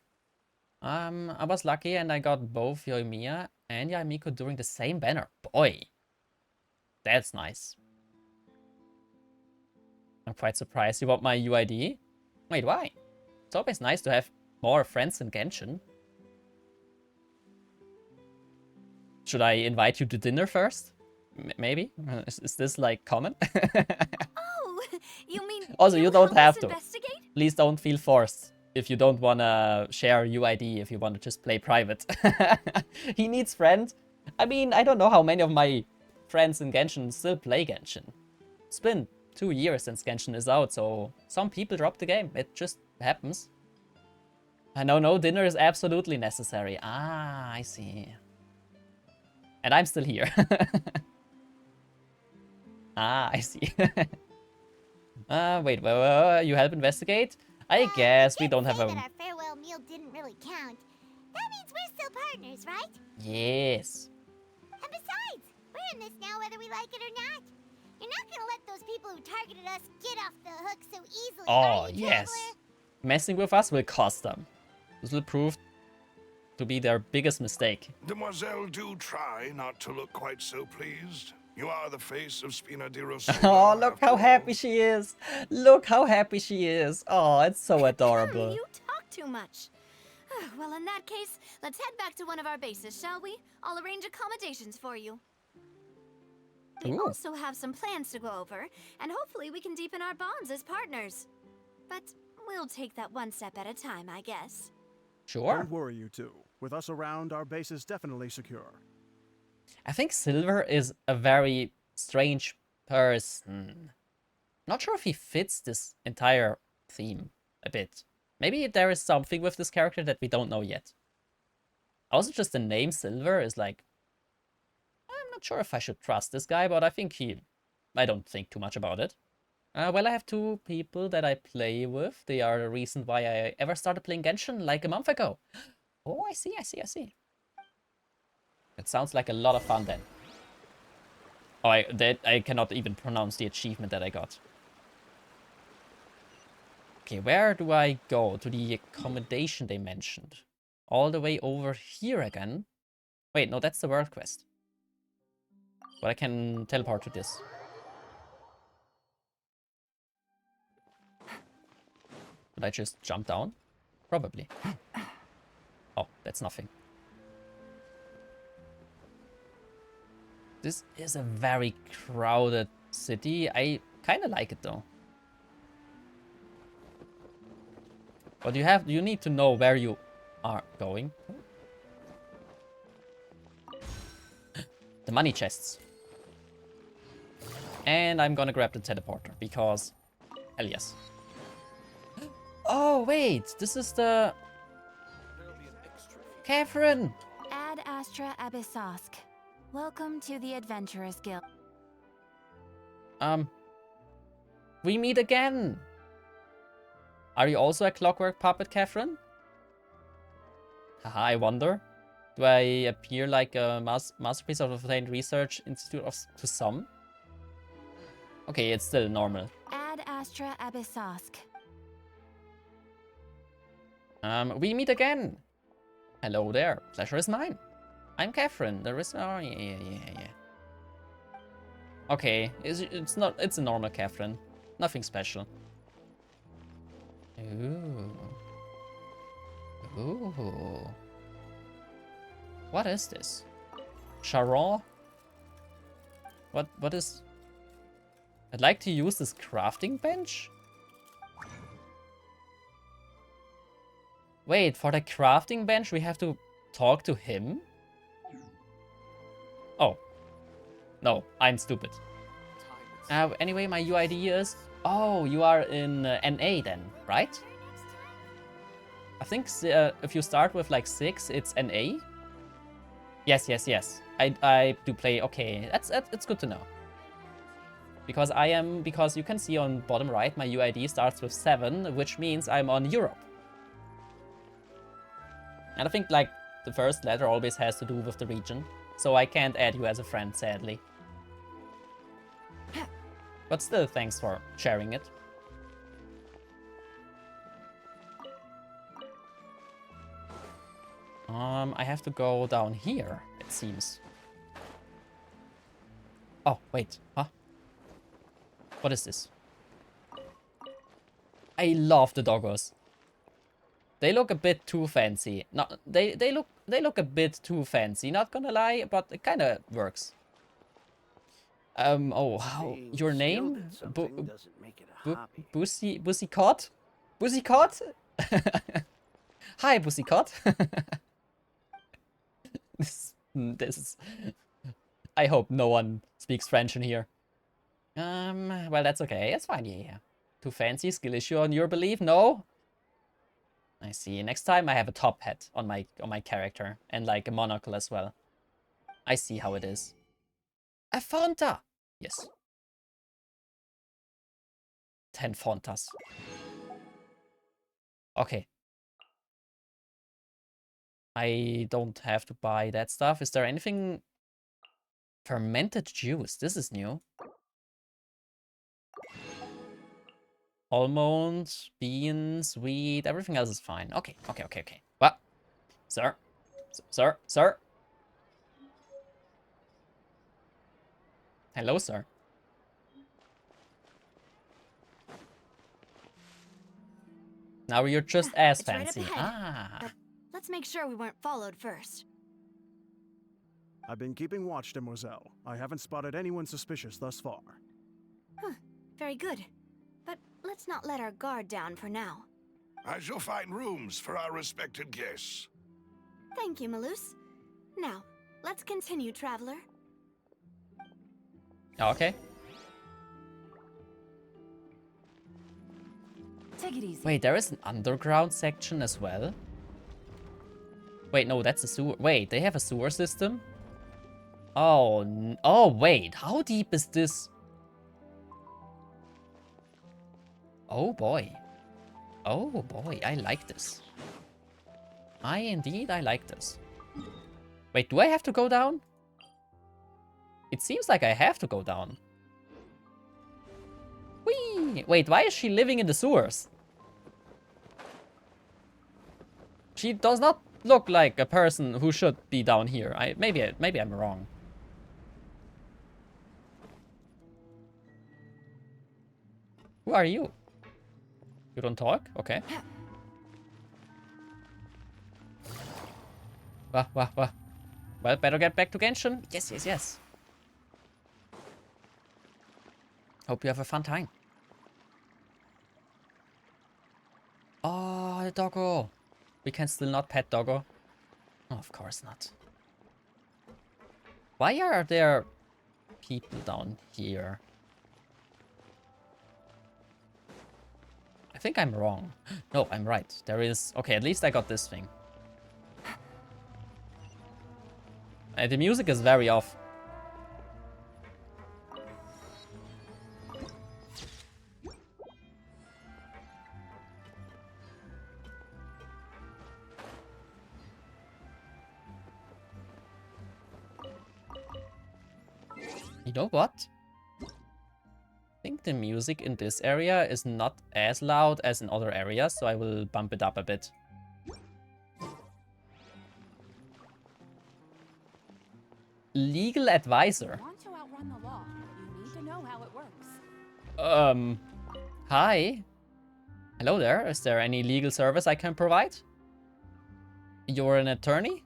I was lucky and I got both Yoimiya and Yaimiko during the same banner. Boy, that's nice. I'm quite surprised you want my UID. Wait, why? It's always nice to have more friends in Genshin. Should I invite you to dinner first? Maybe? Is this like common? Oh, you mean Also, you don't help us have to. investigate? Please don't feel forced if you don't wanna share UID, if you wanna just play private. He needs friends. I mean, I don't know how many of my friends in Genshin still play Genshin. It's been 2 years since Genshin is out, so some people drop the game. It just happens. I know, no, dinner is absolutely necessary. Ah, I see. And I'm still here. Ah, I see. Wait, you help investigate? I guess we don't have Say a... that our farewell meal didn't really count. That means we're still partners, right? Yes. And besides, we're in this now whether we like it or not. You're not gonna let those people who targeted us get off the hook so easily, Oh, are you, yes. Traveler? Messing with us will cost them. This will prove to be their biggest mistake. Demoiselle, do try not to look quite so pleased. You are the face of Spina di Rosso. Oh, look how happy she is. Look how happy she is. Oh, it's so adorable. You talk too much. Well, in that case, let's head back to one of our bases, shall we? I'll arrange accommodations for you. We Ooh. also have some plans to go over, and hopefully we can deepen our bonds as partners. But we'll take that one step at a time, I guess. Sure. Don't worry, you two. With us around, our base is definitely secure. I think Silver is a very strange person. Not sure if he fits this entire theme a bit. Maybe there is something with this character that we don't know yet. Also, just the name Silver is like... I'm not sure if I should trust this guy, but I don't think too much about it. Well, I have 2 people that I play with. They are the reason why I ever started playing Genshin like a month ago. Oh, I see. It sounds like a lot of fun then. Oh, I cannot even pronounce the achievement that I got. Okay, where do I go? To the accommodation they mentioned. All the way over here again. Wait, no, that's the world quest. But I can teleport to this. Did I just jump down? Probably. Oh, that's nothing. This is a very crowded city. I kind of like it though. But you need to know where you are going. The money chests. And I'm gonna grab the teleporter because hell yes. Oh wait, this is the Catherine. Ad Astra Abyssosk. Welcome to the Adventurers Guild. We meet again. Are you also a clockwork puppet, Catherine? Haha, I wonder. Do I appear like a masterpiece of the Fontaine Research Institute to some? Okay, it's still normal. Ad Astra Abyssosk. We meet again. Hello there. Pleasure is mine. I'm Catherine. There is... Oh, yeah. Okay, it's a normal Catherine. Nothing special. Ooh. What is this? Charon? What is... I'd like to use this crafting bench? Wait, for the crafting bench we have to talk to him? Oh. No, I'm stupid. Anyway, my UID is... Oh, you are in NA then, right? I think if you start with like 6, it's NA. Yes. I do play... Okay, it's good to know. Because you can see on bottom right, my UID starts with 7, which means I'm on Europe. And I think like the first letter always has to do with the region. So I can't add you as a friend, sadly. But still, thanks for sharing it. I have to go down here, it seems. Oh, wait, huh? What is this? I love the doggos. They look a bit too fancy. No, they look a bit too fancy. Not gonna lie, but it kind of works. Oh, how Being your skilled name? at something doesn't make it a hobby. Bussy Cot? Bussy Cot? Hi, Bussy Cot. This is. I hope no one speaks French in here. Well, that's okay. It's fine. Yeah. Too fancy? Skill issue on your belief? No. I see. Next time I have a top hat on my character and like a monocle as well. I see how it is. A Fonta. Yes. 10 Fontas. Okay. I don't have to buy that stuff. Is there anything? Fermented juice. This is new. Almonds, beans, wheat, everything else is fine. Okay. What? Sir? Sir? Hello, sir. Now you're just as It's right up fancy. ahead. But let's make sure we weren't followed first. I've been keeping watch, Demoiselle. I haven't spotted anyone suspicious thus far. Huh. Very good. But let's not let our guard down for now. I shall find rooms for our respected guests. Thank you, Malus. Now, let's continue, traveler. Okay. Take it easy. Wait, there is an underground section as well? Wait, no, that's a sewer. Wait, they have a sewer system? Oh, oh, wait. How deep is this? Oh, boy. Oh, boy. I like this. I like this. Wait, do I have to go down? It seems like I have to go down. Whee! Wait, why is she living in the sewers? She does not look like a person who should be down here. Maybe I'm wrong. Who are you? You don't talk? Okay. Wah. Well, better get back to Genshin. Yes. Hope you have a fun time. Oh, the doggo. We can still not pet doggo. Oh, of course not. Why are there people down here? I think I'm wrong. No, I'm right. There is... Okay, at least I got this thing. The music is very off. You know what? I think the music in this area is not as loud as in other areas, so I will bump it up a bit. Legal advisor. Want to outrun the law, you need to know how it works. Hi. Hello there. Is there any legal service I can provide? You're an attorney?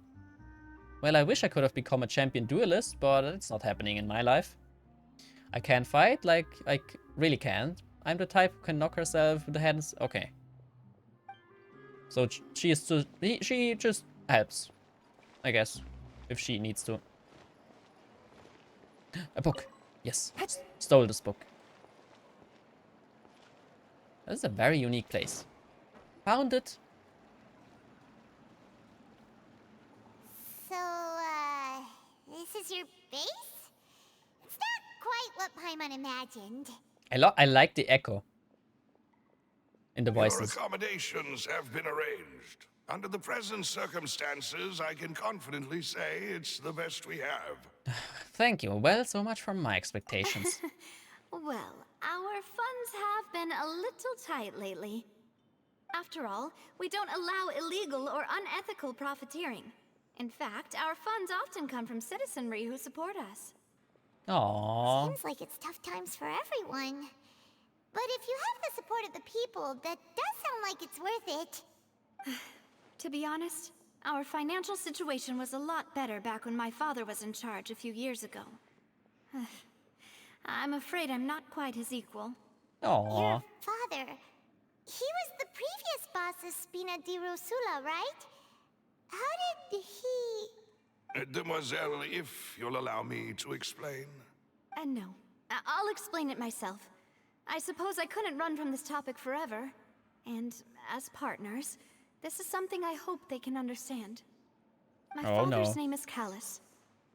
Well, I wish I could have become a champion duelist, but it's not happening in my life. I can't fight, like, really can't. I'm the type who can knock herself with the hands. Okay. So she just helps, I guess, if she needs to. A book. Yes. Stole this book. This is a very unique place. Found it. So, this is your base? It's not quite what Paimon imagined. I like the echo in the Your voices. accommodations have been arranged. Under the present circumstances, I can confidently say it's the best we have. Thank you. Well, so much from my expectations. Well, our funds have been a little tight lately. After all, we don't allow illegal or unethical profiteering. In fact, our funds often come from citizenry who support us. Aww. Seems like it's tough times for everyone. But if you have the support of the people, that does sound like it's worth it. To be honest, our financial situation was a lot better back when my father was in charge a few years ago. I'm afraid I'm not quite his equal. Aww. Your father, he was the previous boss of Spina di Rosula, right? How did he... Demoiselle, if you'll allow me to explain. No. I'll explain it myself. I suppose I couldn't run from this topic forever. And as partners, this is something I hope they can understand. My father's name is Callus.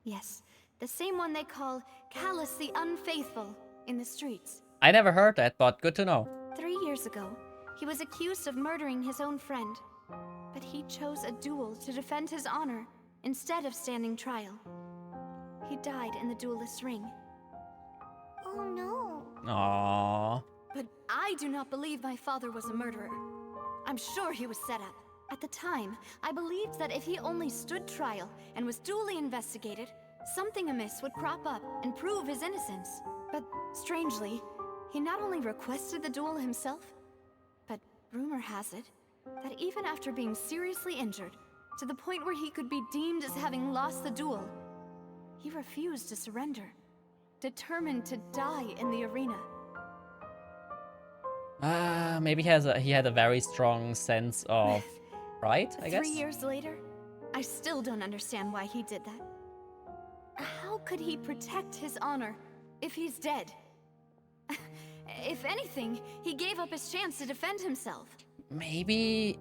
Yes, the same one they call Callus the Unfaithful in the streets. I never heard that, but good to know. 3 years ago, he was accused of murdering his own friend. But he chose a duel to defend his honor instead of standing trial. He died in the duelist's ring. Oh no. Aww. But I do not believe my father was a murderer. I'm sure he was set up. At the time, I believed that if he only stood trial and was duly investigated, something amiss would crop up and prove his innocence. But strangely, he not only requested the duel himself, but rumor has it that even after being seriously injured, to the point where he could be deemed as having lost the duel, he refused to surrender, determined to die in the arena. Maybe he had a very strong sense of pride, I guess. 3 years later, I still don't understand why he did that. How could he protect his honor if he's dead? If anything, he gave up his chance to defend himself. Maybe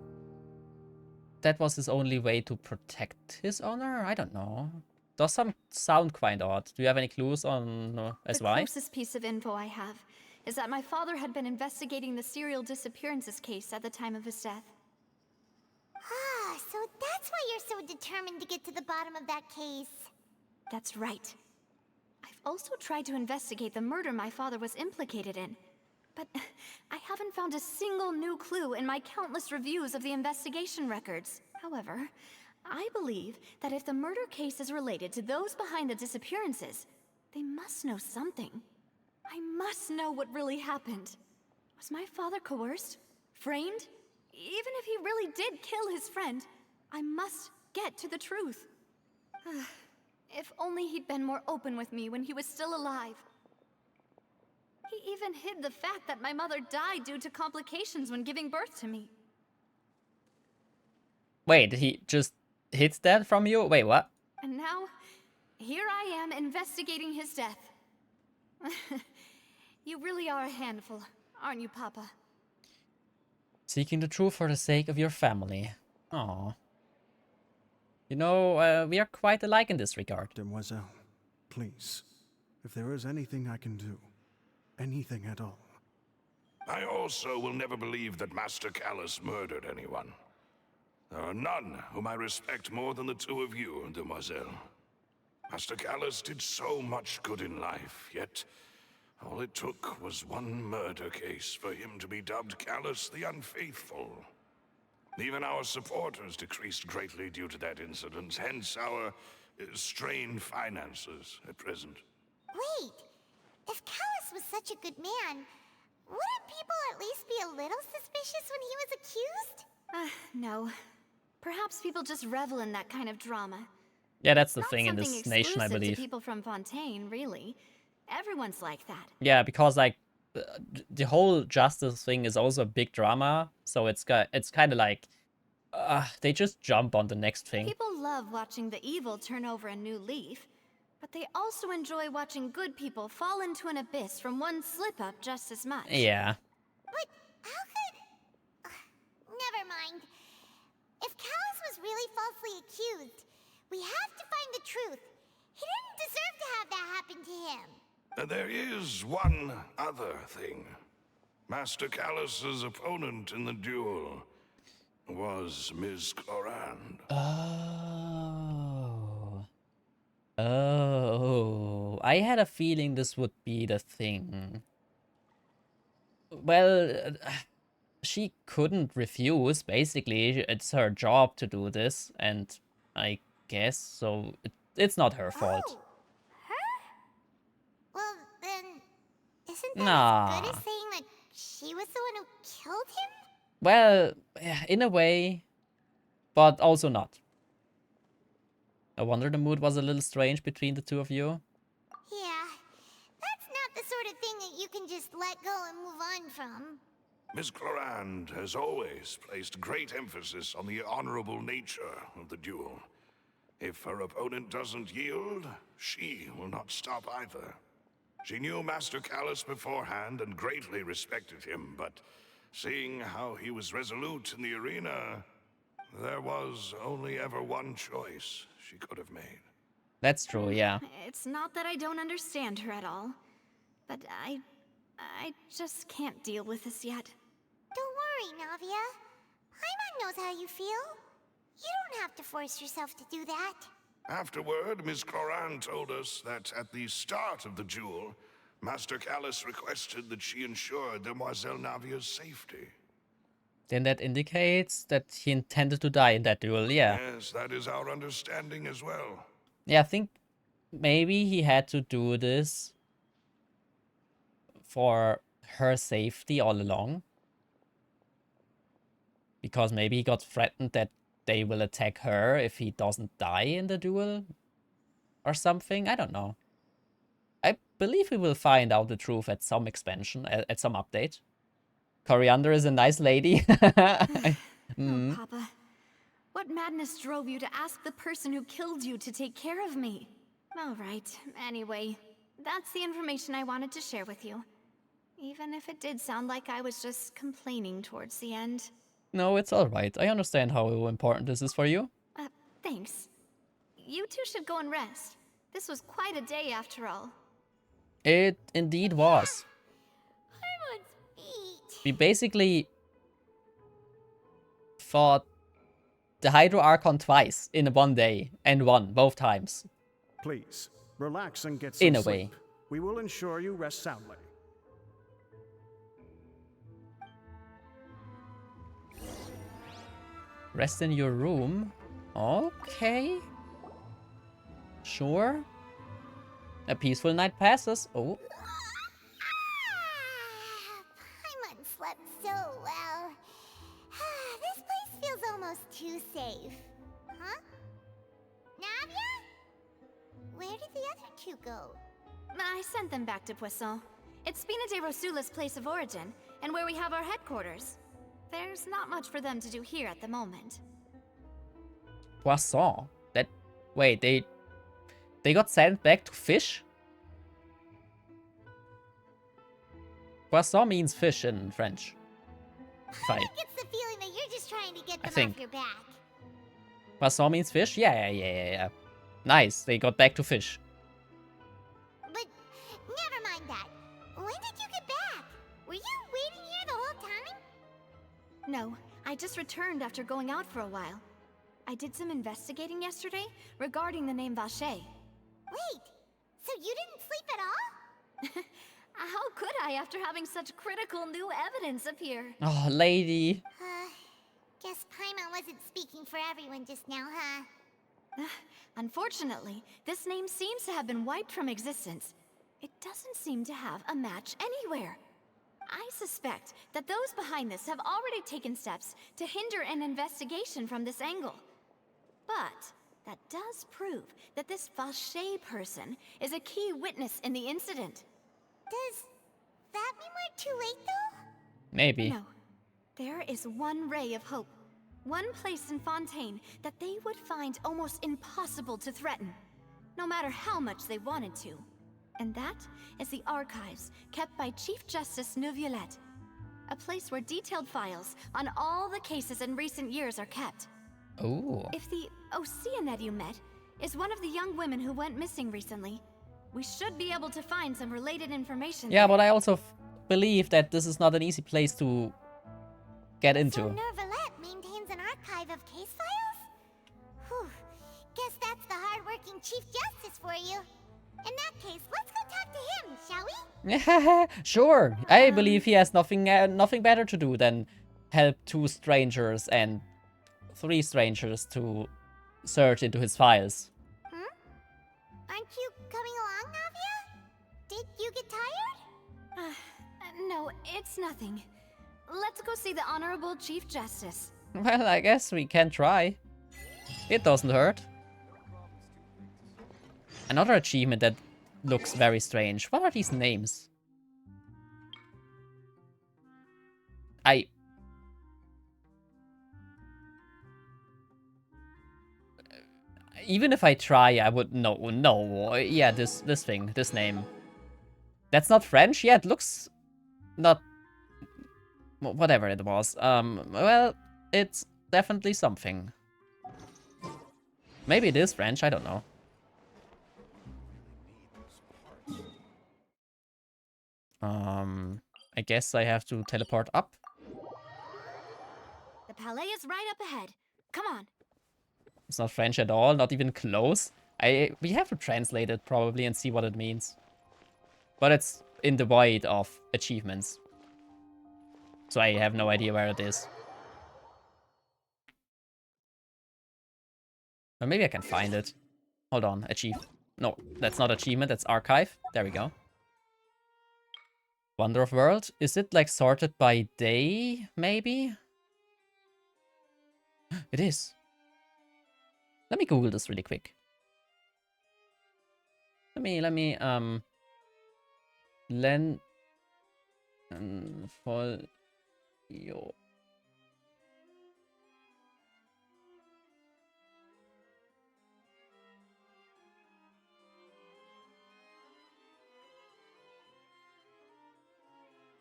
that was his only way to protect his honor? I don't know. Does sound quite odd. Do you have any clues on as why? The closest piece of info I have is that my father had been investigating the serial disappearances case at the time of his death. Ah, so that's why you're so determined to get to the bottom of that case. That's right. I've also tried to investigate the murder my father was implicated in, but I haven't found a single new clue in my countless reviews of the investigation records. However, I believe that if the murder case is related to those behind the disappearances, they must know something. I must know what really happened. Was my father coerced? Framed? Even if he really did kill his friend, I must get to the truth. If only he'd been more open with me when he was still alive. He even hid the fact that my mother died due to complications when giving birth to me. Wait, he just hid that from you? Wait, what? And now, here I am investigating his death. You really are a handful, aren't you, Papa? Seeking the truth for the sake of your family. Aww. You know, we are quite alike in this regard. Demoiselle, please, if there is anything I can do, anything at all. I also will never believe that Master Callus murdered anyone. There are none whom I respect more than the two of you, Demoiselle. Master Callus did so much good in life, yet all it took was one murder case for him to be dubbed Callus the Unfaithful. Even our supporters decreased greatly due to that incident, hence our strained finances at present. Wait, if Callus was such a good man, wouldn't people at least be a little suspicious when he was accused? No. Perhaps people just revel in that kind of drama. Yeah, that's the Not thing in something this nation, I exclusive believe. to people from Fontaine, really. Everyone's like that. Yeah, because like the whole justice thing is also a big drama, so it's kind of like they just jump on the next thing. People love watching the evil turn over a new leaf, but they also enjoy watching good people fall into an abyss from one slip-up just as much. Yeah. But how could... never mind. If Callus was really falsely accused, we have to find the truth. He didn't deserve to have that happen to him. There is one other thing. Master Callus's opponent in the duel was Ms. Clorand. Oh. Oh. I had a feeling this would be the thing. Well, she couldn't refuse, basically. It's her job to do this, and I guess so. It's not her fault. Oh, her? Well, then, isn't that Nah. as good as saying that she was the one who killed him? Well, in a way, but also not. No wonder the mood was a little strange between the two of you. Yeah, that's not the sort of thing that you can just let go and move on from. Miss Clorand has always placed great emphasis on the honorable nature of the duel. If her opponent doesn't yield, she will not stop either. She knew Master Callus beforehand and greatly respected him, but seeing how he was resolute in the arena, there was only ever one choice she could have made. That's true, yeah. It's not that I don't understand her at all, but I just can't deal with this yet. Don't worry, Navia. Paimon knows how you feel. You don't have to force yourself to do that. Afterward, Miss Clorand told us that at the start of the duel, Master Callus requested that she ensure Demoiselle Navia's safety. Then that indicates that he intended to die in that duel, yeah. Yes, that is our understanding as well. Yeah, I think maybe he had to do this for her safety all along. Because maybe he got threatened that they will attack her if he doesn't die in the duel or something. I don't know. I believe we will find out the truth at some expansion, at some update. Coriander is a nice lady. Oh, Papa. What madness drove you to ask the person who killed you to take care of me? All right, anyway, that's the information I wanted to share with you. Even if it did sound like I was just complaining towards the end. No, it's alright. I understand how important this is for you. Thanks. You two should go and rest. This was quite a day after all. It indeed was. Paimon's feet. We basically fought the Hydro Archon twice in one day and won both times. Please, relax and get some In a sleep. way. We will ensure you rest soundly. Rest in your room? Okay. Sure. A peaceful night passes. Oh. Paimon slept so well. This place feels almost too safe. Huh? Navia? Where did the other two go? I sent them back to Poisson. It's Spina de Rosula's place of origin, and where we have our headquarters. There's not much for them to do here at the moment. Poisson. That. Wait, they got sent back to fish? Poisson means fish in French. I get the feeling that you're just trying to get them think. off your back. Poisson means fish? Yeah. Nice, they got back to fish. But never mind that. When did you get back? Were you waiting here the whole time? No, I just returned after going out for a while. I did some investigating yesterday regarding the name Vache. Wait, so you didn't sleep at all? How could I after having such critical new evidence appear? Oh, lady. Guess Paimon wasn't speaking for everyone just now, huh? Unfortunately, this name seems to have been wiped from existence. It doesn't seem to have a match anywhere. I suspect that those behind this have already taken steps to hinder an investigation from this angle. But that does prove that this Vache person is a key witness in the incident. Does that mean we're too late, though? Maybe. No. There is one ray of hope. One place in Fontaine that they would find almost impossible to threaten, no matter how much they wanted to. And that is the archives kept by Chief Justice Neuvillette. A place where detailed files on all the cases in recent years are kept. Oh. If the Oceanette you met is one of the young women who went missing recently, we should be able to find some related information. Yeah, there. but I also believe that this is not an easy place to get into. So Neuvillette maintains an archive of case files? Whew. Guess that's the hard-working Chief Justice for you. In that case, let's go talk to him, shall we? Sure. I believe he has nothing better to do than help 2 strangers and 3 strangers to search into his files. Aren't you coming along, Navia? Did you get tired? No, it's nothing. Let's go see the Honorable Chief Justice. Well, I guess we can try. It doesn't hurt. Another achievement that looks very strange. What are these names? Even if I try, I would... No. Yeah, this thing. This name. That's not French? Yeah, it looks... not... whatever it was. Well, it's definitely something. Maybe it is French, I don't know. I guess I have to teleport up. The palais is right up ahead. Come on. It's not French at all, not even close. We have to translate it probably and see what it means. But it's in the void of achievements. So I have no idea where it is. Or maybe I can find it. Hold on, achieve. No, that's not achievement, that's archive. There we go. Wonder of World. Is it like sorted by day, maybe? It is. Let me Google this really quick. Folio.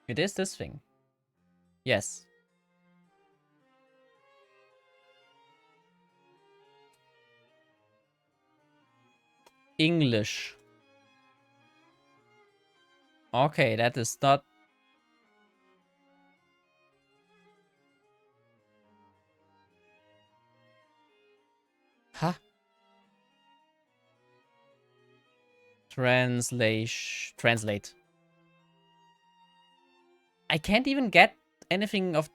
It is this thing. Yes. English. Okay, that is not... Huh? Translate. I can't even get anything of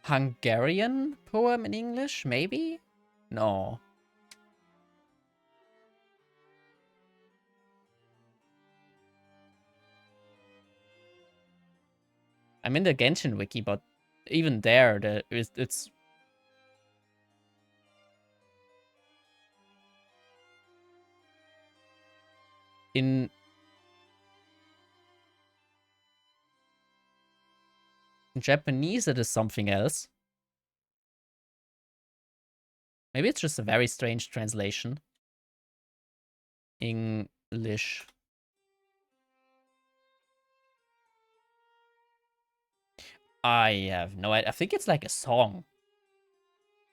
Hungarian poem in English, maybe? No. I'm in the Genshin wiki, but even there, it's... In Japanese, it is something else. Maybe it's just a very strange translation. English. I have no idea. I think it's like a song.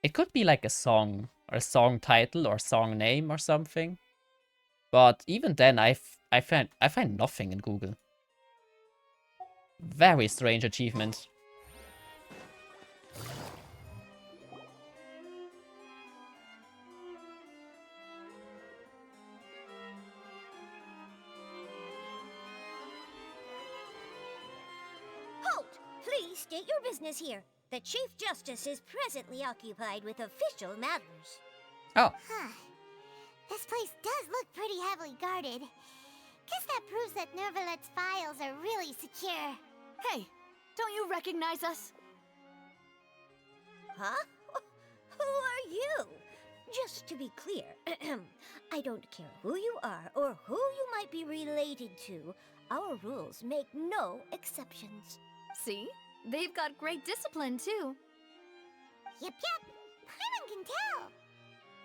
It could be like a song, or a song title, or song name, or something. But even then, I find nothing in Google. Very strange achievement. Halt! Please state your business here. The Chief Justice is presently occupied with official matters. Oh. Huh. This place does look pretty heavily guarded. Guess that proves that Nervalet's files are really secure. Hey, don't you recognize us? Huh? Who are you? Just to be clear, I don't care who you are or who you might be related to. Our rules make no exceptions. See? They've got great discipline, too. Yep. Paimon can tell.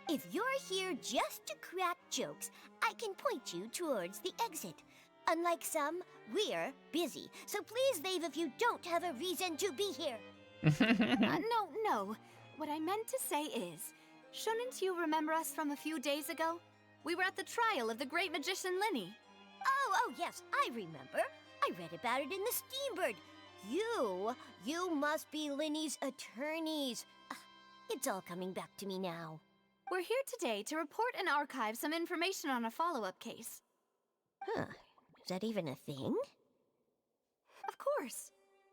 If you're here just to crack jokes, I can point you towards the exit. Unlike some, we're busy, so please leave if you don't have a reason to be here. No. What I meant to say is, shouldn't you remember us from a few days ago? We were at the trial of the great magician Linny. Oh, yes, I remember. I read about it in the Steambird. You must be Linny's attorneys. It's all coming back to me now. We're here today to report and archive some information on a follow-up case. Huh. Is that even a thing? Of course.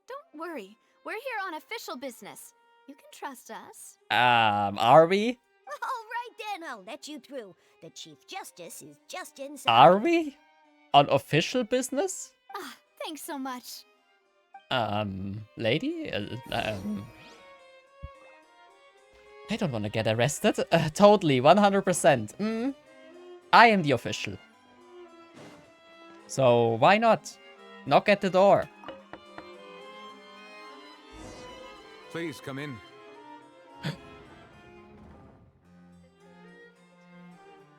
Don't worry. We're here on official business. You can trust us. Are we? All right then, I'll let you through. The Chief Justice is just inside. Are we? On official business? Thanks so much. Lady? I don't want to get arrested. Totally, 100%. I am the official. So why not? Knock at the door. Please come in.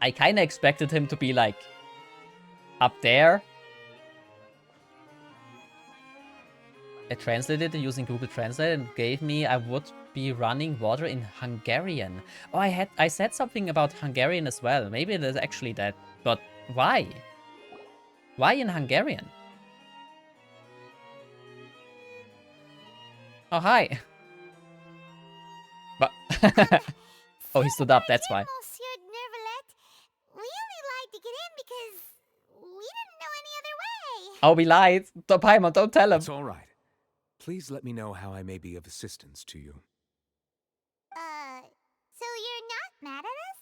I kinda expected him to be like up there. I translated it using Google Translate and gave me I would be running water in Hungarian. Oh, I said something about Hungarian as well. Maybe it is actually that. But why? Why in Hungarian? Oh, hi. But oh, he stood up, that's why. Monsieur Nervalet. We only lied to get in because we didn't know any other way. Oh, we lied. Paimon, don't tell him. It's all right. Please let me know how I may be of assistance to you. So you're not mad at us?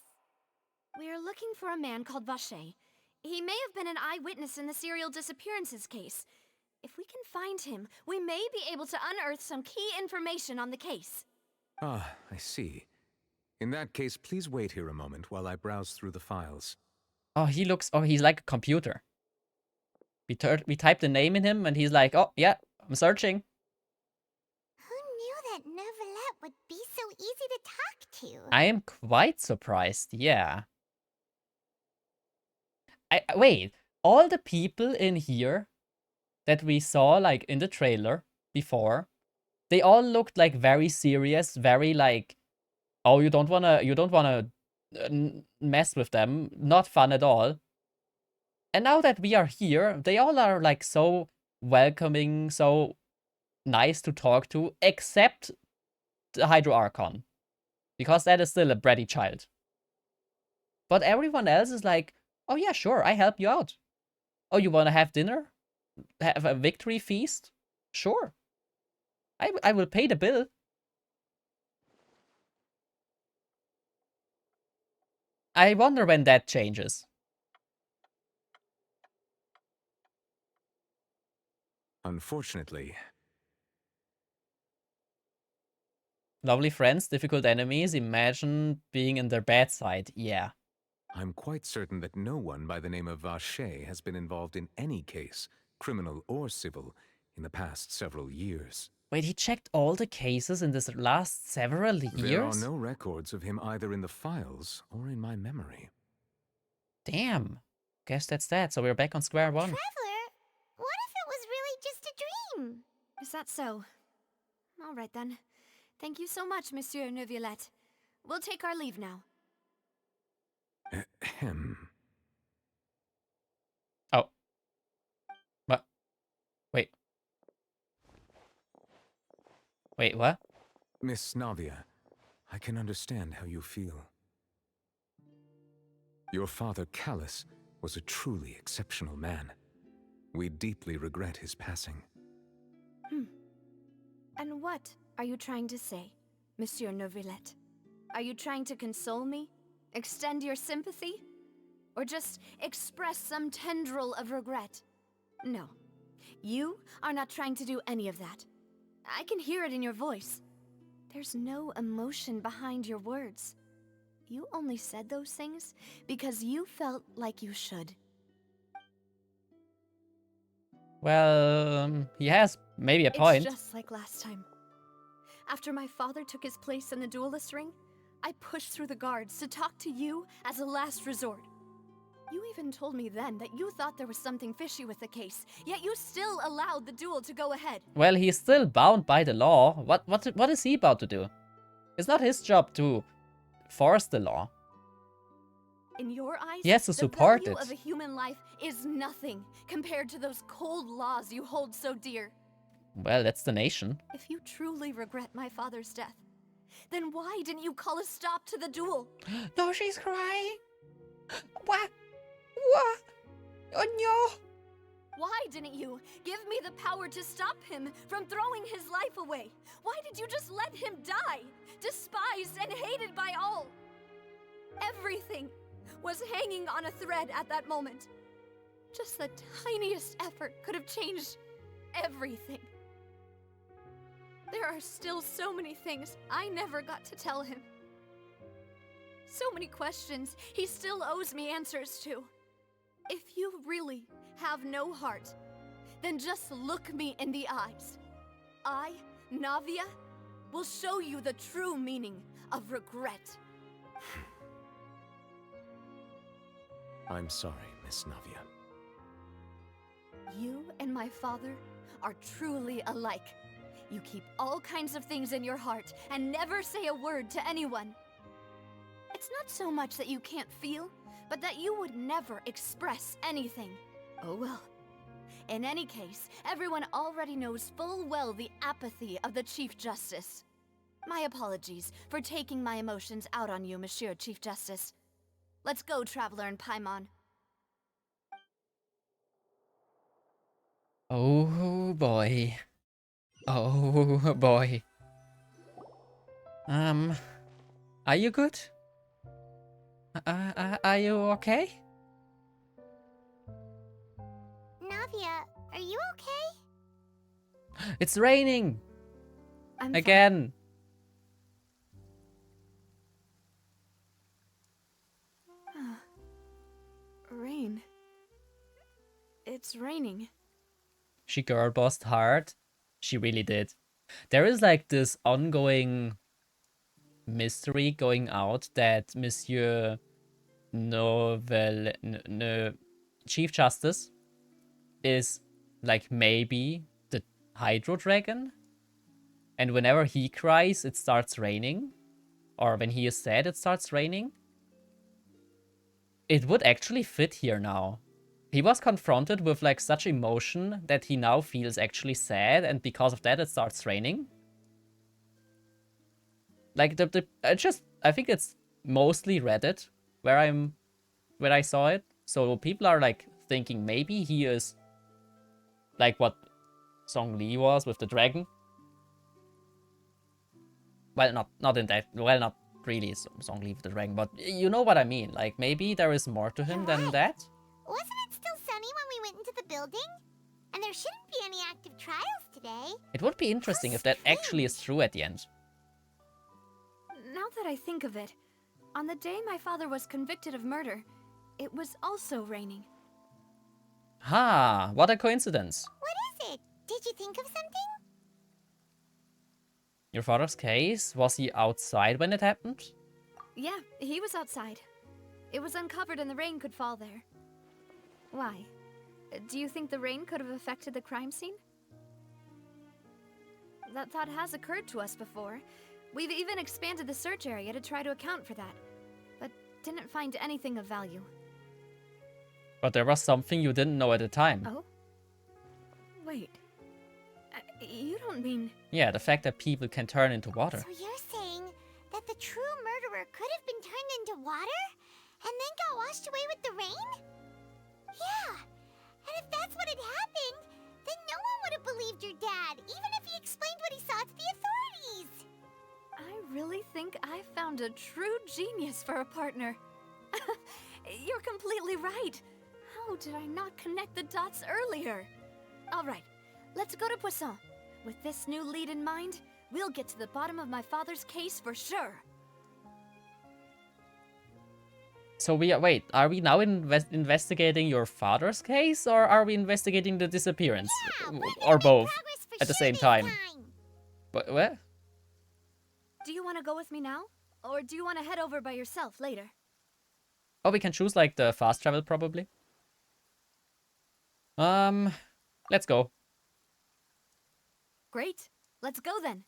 We're looking for a man called Vache. He may have been an eyewitness in the serial disappearances case. If we can find him, we may be able to unearth some key information on the case. Ah, I see. In that case, please wait here a moment while I browse through the files. Oh, he's like a computer. We typed the name in him and he's like, oh, yeah, I'm searching. Who knew that Nervalet would be so easy to talk to? I am quite surprised, yeah. Wait, all the people in here that we saw like in the trailer before, they all looked like very serious, very like, oh, you don't wanna mess with them, not fun at all. And now that we are here, they all are like so welcoming, so nice to talk to, except the Hydro Archon, because that is still a bratty child. But everyone else is like, oh yeah, sure, I help you out. Oh, you wanna have dinner? Have a victory feast? Sure. I will pay the bill. I wonder when that changes. Unfortunately. Lovely friends, difficult enemies. Imagine being in their bad side. Yeah. I'm quite certain that no one by the name of Vache has been involved in any case, criminal or civil, in the past several years. Wait, he checked all the cases in this last several years? There are no records of him either in the files or in my memory. Damn. Guess that's that. So we're back on square one. Traveler, what if it was really just a dream? Is that so? All right then. Thank you so much, Monsieur Neuvillette. We'll take our leave now. Ahem. Oh. What? Wait. Wait, what? Miss Navia, I can understand how you feel. Your father, Callus, was a truly exceptional man. We deeply regret his passing. And what are you trying to say, Monsieur Neuvillette? Are you trying to console me? Extend your sympathy? Or just express some tendril of regret? No. You are not trying to do any of that. I can hear it in your voice. There's no emotion behind your words. You only said those things because you felt like you should. Well, he has maybe a point. It's just like last time. After my father took his place in the duelist ring, I pushed through the guards to talk to you as a last resort. You even told me then that you thought there was something fishy with the case, yet you still allowed the duel to go ahead. Well, he's still bound by the law. What is he about to do? It's not his job to force the law. In your eyes, He has to support the value it. of a human life is nothing compared to those cold laws you hold so dear. Well, that's the nation. If you truly regret my father's death, then why didn't you call a stop to the duel? No, she's crying. What? What? Oh no. Why didn't you give me the power to stop him from throwing his life away? Why did you just let him die, despised and hated by all? Everything was hanging on a thread at that moment. Just the tiniest effort could have changed everything. There are still so many things I never got to tell him. So many questions he still owes me answers to. If you really have no heart, then just look me in the eyes. I, Navia, will show you the true meaning of regret. I'm sorry, Miss Navia. You and my father are truly alike. You keep all kinds of things in your heart and never say a word to anyone. It's not so much that you can't feel, but that you would never express anything. Oh well. In any case, everyone already knows full well the apathy of the Chief Justice. My apologies for taking my emotions out on you, Monsieur Chief Justice. Let's go, Traveler and Paimon. Oh boy. Oh boy. Are you good? Are you okay? Navia, are you okay? It's raining! I'm Again! Rain. It's raining. She girl bossed hard. She really did. There is like this ongoing mystery going out that Monsieur Chief Justice is like maybe the Hydro Dragon. And whenever he cries, it starts raining. Or when he is sad, it starts raining. It would actually fit here now. He was confronted with like such emotion that he now feels actually sad, and because of that it starts raining. Like I think it's mostly Reddit where I saw it. So people are like thinking maybe he is like what Song Li was with the dragon. Well, not in that. Well, not really Song Li with the dragon, but you know what I mean. Like maybe there is more to him than that. Wasn't it still sunny when we went into the building? And there shouldn't be any active trials today. It would be interesting if that actually is true at the end. Now that I think of it, on the day my father was convicted of murder, it was also raining. Ha! What a coincidence. What is it? Did you think of something? Your father's case? Was he outside when it happened? Yeah, he was outside. It was uncovered and the rain could fall there. Why? Do you think the rain could have affected the crime scene? That thought has occurred to us before. We've even expanded the search area to try to account for that, but didn't find anything of value. But there was something you didn't know at the time. Oh? Wait. You don't mean... Yeah, the fact that people can turn into water. So you're saying that the true murderer could have been turned into water? And then got washed away with the rain? Yeah. And if that's what had happened, then no one would have believed your dad, even if he explained what he saw to the authorities. I really think I found a true genius for a partner. You're completely right. How did I not connect the dots earlier? All right, let's go to Poisson. With this new lead in mind, we'll get to the bottom of my father's case for sure. So wait, are we now investigating your father's case, or are we investigating the disappearance? Yeah, or both at the sure same this time? But what? Do you want to go with me now? Or do you want to head over by yourself later? Oh, we can choose like the fast travel probably. Let's go. Great. Let's go then.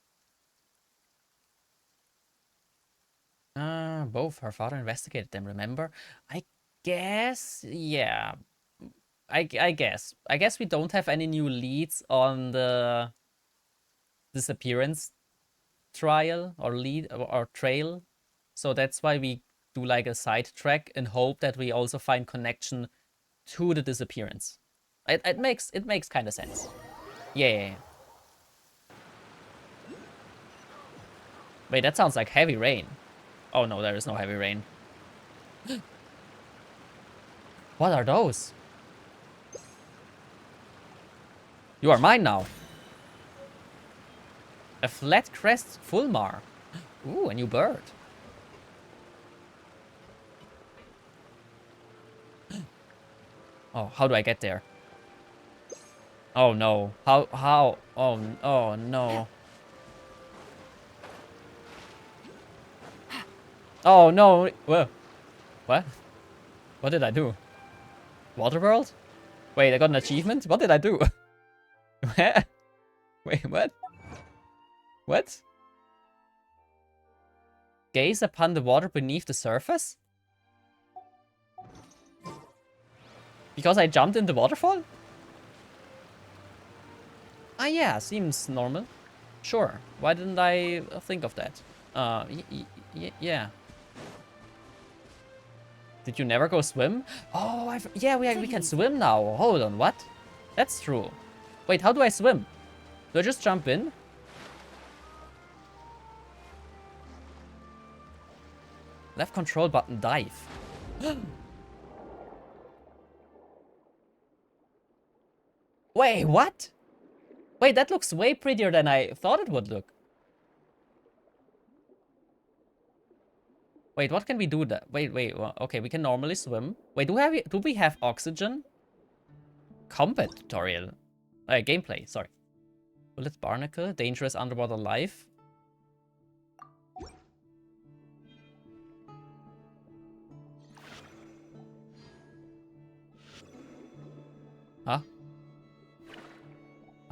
Both. Her father investigated them, remember? I guess, yeah. I guess. I guess we don't have any new leads on the disappearance trial or lead or trail. So that's why we do like a side track and hope that we also find connection to the disappearance. It makes kind of sense. Yeah. Wait, that sounds like heavy rain. Oh no, there is no heavy rain. What are those? You are mine now. A flat crest fulmar. Ooh, a new bird. Oh, how do I get there? Oh no. How? Oh no. Oh no. Whoa. What? What did I do? Waterworld? Wait, I got an achievement? What did I do? Wait, what? What? Gaze upon the water beneath the surface? Because I jumped in the waterfall? Ah, yeah, seems normal. Sure. Why didn't I think of that? Yeah. Did you never go swim? Oh, yeah, we can swim now. Hold on, what? That's true. Wait, how do I swim? Do I just jump in? Left control button, dive. Wait, what? Wait, that looks way prettier than I thought it would look. Wait, what can we do that? Wait, well, okay, we can normally swim. Wait, do we have oxygen? Combat tutorial. Gameplay, sorry. Bullet barnacle, dangerous underwater life. Huh?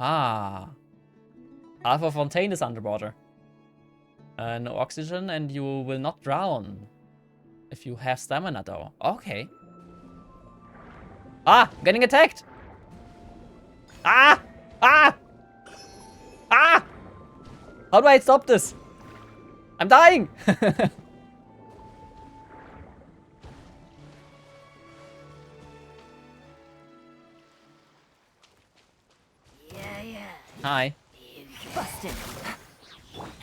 Ah. MOOAR Fontaine is underwater. No oxygen and you will not drown. If you have stamina though. Okay. Ah! I'm getting attacked! Ah! Ah! Ah! How do I stop this? I'm dying! Yeah. Hi. Busted.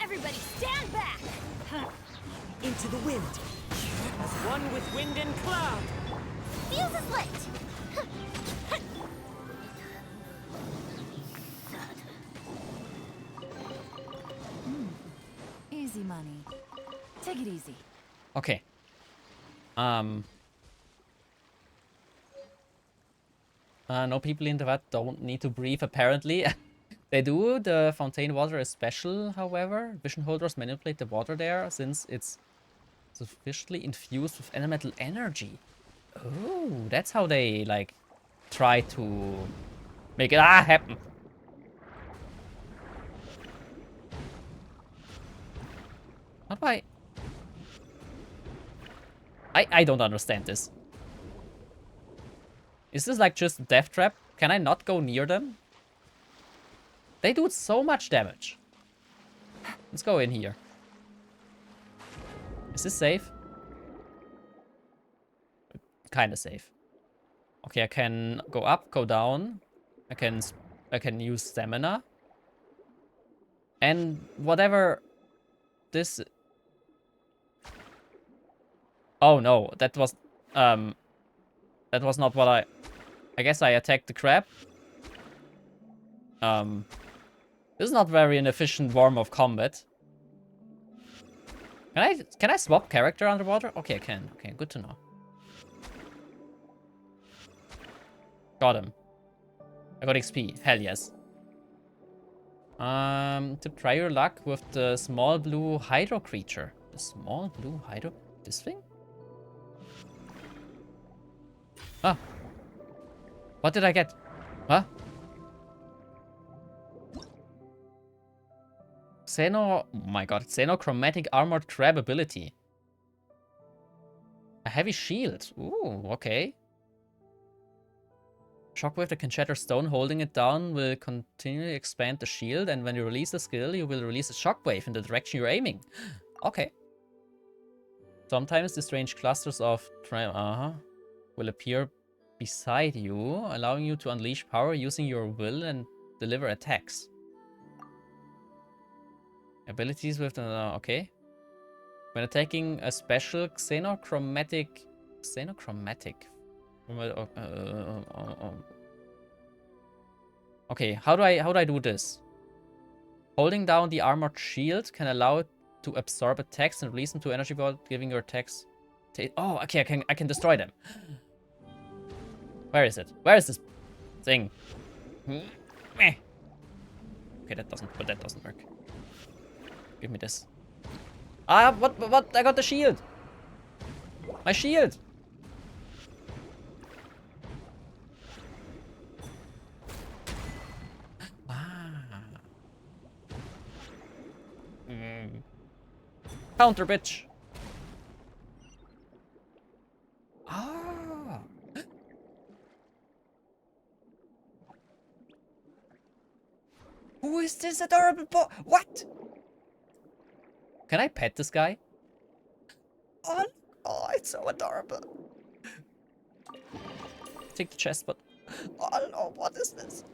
Everybody stand back! Into the wind. As one with wind and cloud. Fuse is lit! Easy money. Take it easy. Okay. No people in the vat don't need to breathe, apparently. They do. The fontaine water is special, however. Vision holders manipulate the water there since it's sufficiently infused with elemental energy. Oh, that's how they, like, try to make it happen. How do I don't understand this. Is this like just death trap? Can I not go near them? They do so much damage. Let's go in here. Is this safe? Kinda safe. Okay, I can go up, go down. I can use stamina. And whatever this... Oh no, that was not what I guess I attacked the crab. This is not very an efficient form of combat. Can I swap character underwater? Okay, I can. Okay, good to know. Got him. I got XP. Hell yes. To try your luck with the small blue hydro creature. The small blue hydro... This thing? Ah. What did I get? Huh? Oh my god, xenochromatic armored crab ability. A heavy shield. Ooh, okay. Shockwave that can shatter stone. Holding it down will continually expand the shield, and when you release the skill, you will release a shockwave in the direction you're aiming. Okay. Sometimes the strange clusters of will appear beside you, allowing you to unleash power using your will and deliver attacks. Abilities with okay. When attacking a special xenochromatic. Okay, how do I do this? Holding down the armored shield can allow it to absorb attacks and release them to energy vault, giving your attacks. Oh, okay, I can destroy them. Where is it? Where is this thing? Meh. Okay, that doesn't work. Give me this. Ah, what? I got the shield. My shield. Counter, bitch. Ah. Who is this adorable boy? What? Can I pet this guy? Oh, it's so adorable. Take the chest, but oh no, what is this?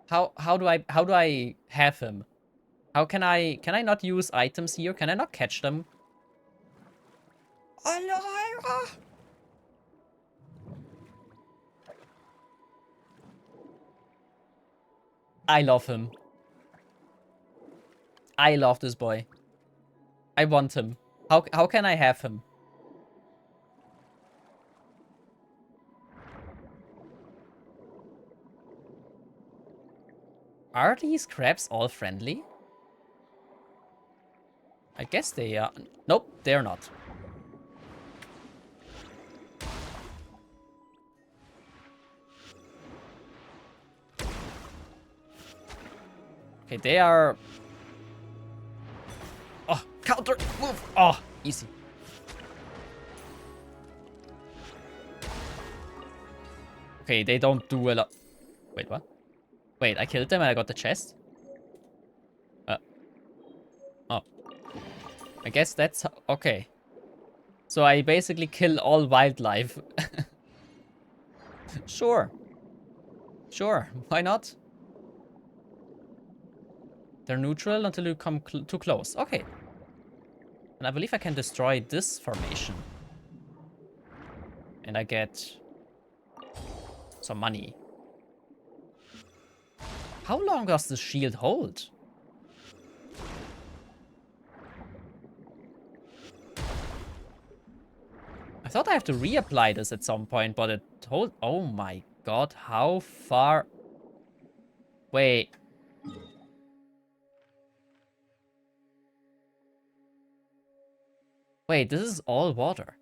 How do I have him? How can I not use items here? Can I not catch them? Oh no! I love him. I love this boy. I want him. How can I have him? Are these crabs all friendly? I guess they are. Nope, they're not. Okay, they are... Oh, counter! Move! Oh, easy. Okay, they don't do a lot. Wait, what? Wait, I killed them and I got the chest? Oh. I guess that's... Okay. So I basically kill all wildlife. Sure. Sure, why not? They're neutral until you come too close. Okay. And I believe I can destroy this formation. And I get some money. How long does the shield hold? I thought I have to reapply this at some point, but it hold... Oh my god, how far... Wait. Wait, this is all water.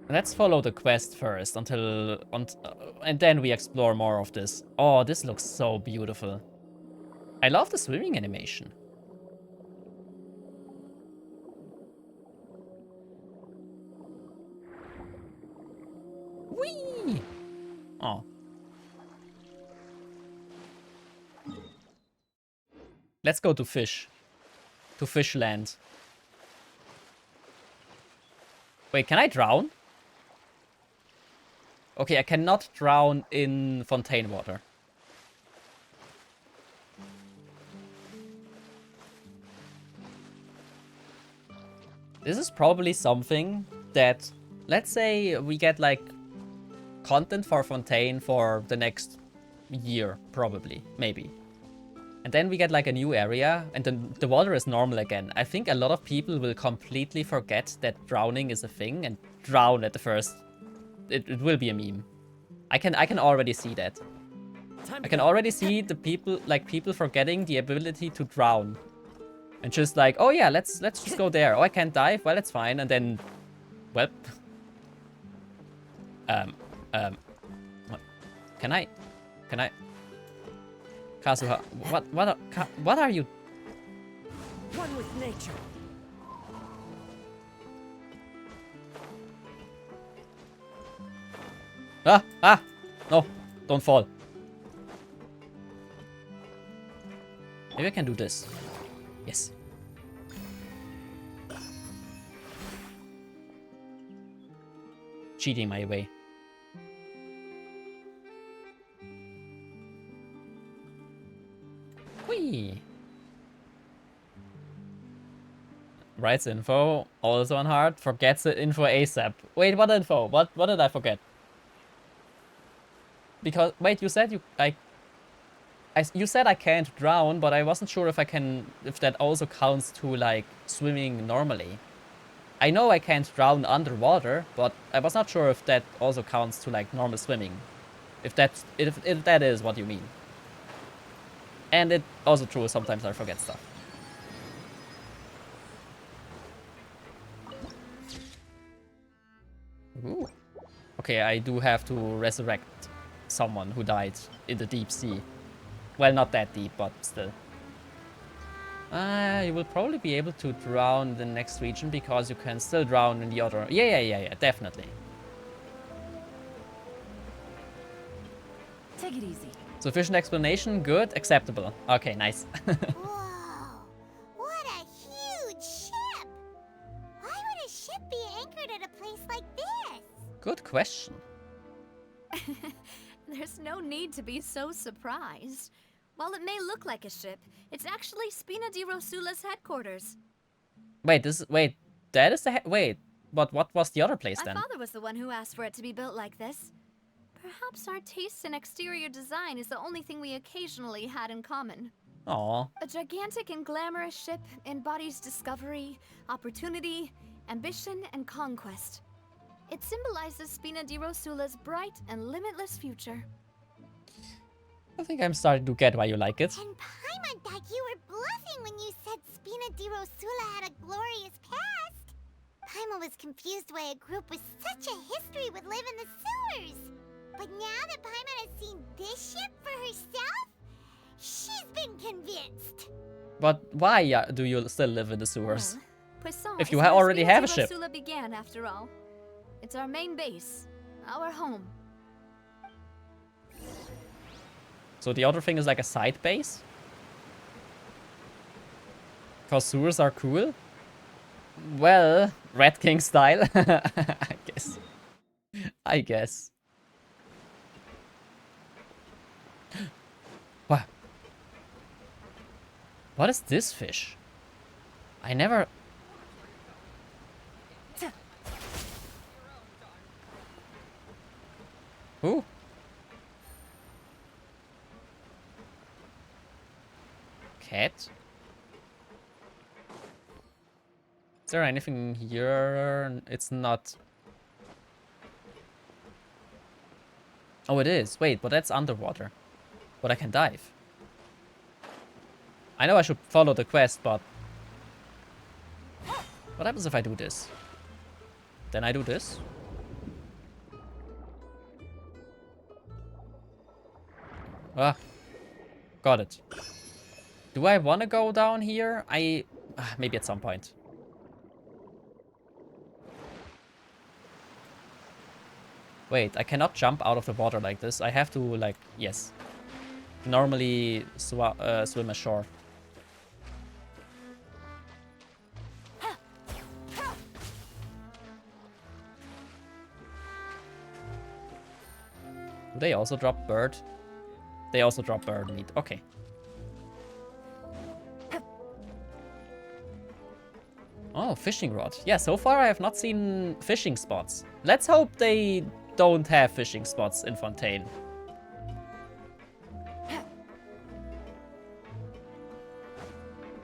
Let's follow the quest first and then we explore more of this. Oh, this looks so beautiful. I love the swimming animation. Whee! Oh. Let's go to fish. To Fishland. Wait, can I drown? Okay, I cannot drown in fontaine water. This is probably something that, let's say we get like content for Fontaine for the next year, probably, maybe. And then we get like a new area and then the water is normal again. I think a lot of people will completely forget that drowning is a thing and drown at the first. It will be a meme. I can already see that. I can already see the people forgetting the ability to drown. And just like, oh yeah, let's just go there. Oh, I can't dive? Well, it's fine. And then, well, can I, Kazuha, what are you? One with nature. No, don't fall. Maybe I can do this. Yes. Cheating my way. Writes info, also on hard, forgets the info ASAP. Wait, what info? What did I forget? Because, wait, you said you said I can't drown, but I wasn't sure if if that also counts to, like, swimming normally. I know I can't drown underwater, but I was not sure if that also counts to, like, normal swimming. If that is what you mean. And it also true, sometimes I forget stuff. Ooh. Okay, I do have to resurrect someone who died in the deep sea. Well, not that deep, but still. You will probably be able to drown in the next region because you can still drown in the other. Yeah, definitely. Take it easy. Sufficient explanation, good, acceptable. Okay, nice. Whoa! What a huge ship! Why would a ship be anchored at a place like this? Good question. There's no need to be so surprised. While it may look like a ship, it's actually Spina di Rosula's headquarters. Wait, that is the wait, but what was the other place then? My father was the one who asked for it to be built like this. Perhaps our taste in exterior design is the only thing we occasionally had in common. Aww. A gigantic and glamorous ship embodies discovery, opportunity, ambition, and conquest. It symbolizes Spina di Rosula's bright and limitless future. I think I'm starting to get why you like it. And Paimon thought you were bluffing when you said Spina di Rosula had a glorious past. Paimon was confused why a group with such a history would live in the sewers. But now that Paimon has seen this ship for herself, she's been convinced. But why do you still live in the sewers? Well, Poisson If you is where already Spina have a di ship. Rosula began, after all. It's our main base, our home. So the other thing is like a side base? Because sewers are cool? Well, Red King style, I guess. What? What is this fish? I never... Who? Cat? Is there anything here? It's not. Oh, it is. Wait, but that's underwater. But I can dive. I know I should follow the quest, but... What happens if I do this? Then I do this. Ah. Got it. Do I want to go down here? Maybe at some point. Wait, I cannot jump out of the water like this. I have to, like, yes. Normally swim ashore. Do they also drop bird? They also drop bird meat. Okay. Oh, fishing rod. Yeah, so far I have not seen fishing spots. Let's hope they don't have fishing spots in Fontaine.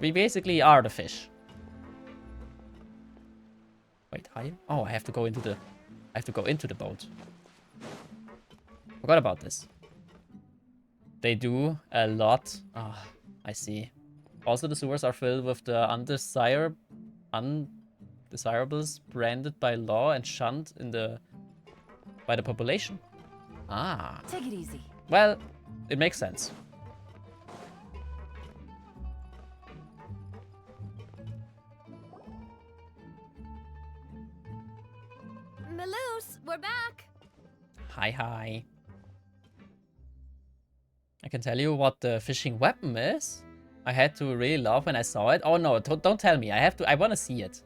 We basically are the fish. Wait, higher? Oh, I have to go into the boat. Forgot about this. They do a lot. Ah, I see. Also, the sewers are filled with the undesirables branded by law and shunned by the population. Ah. Take it easy. Well, it makes sense. Maloose, we're back. Hi. I can tell you what the fishing weapon is. I had to really laugh when I saw it. Oh no, don't tell me. I want to see it.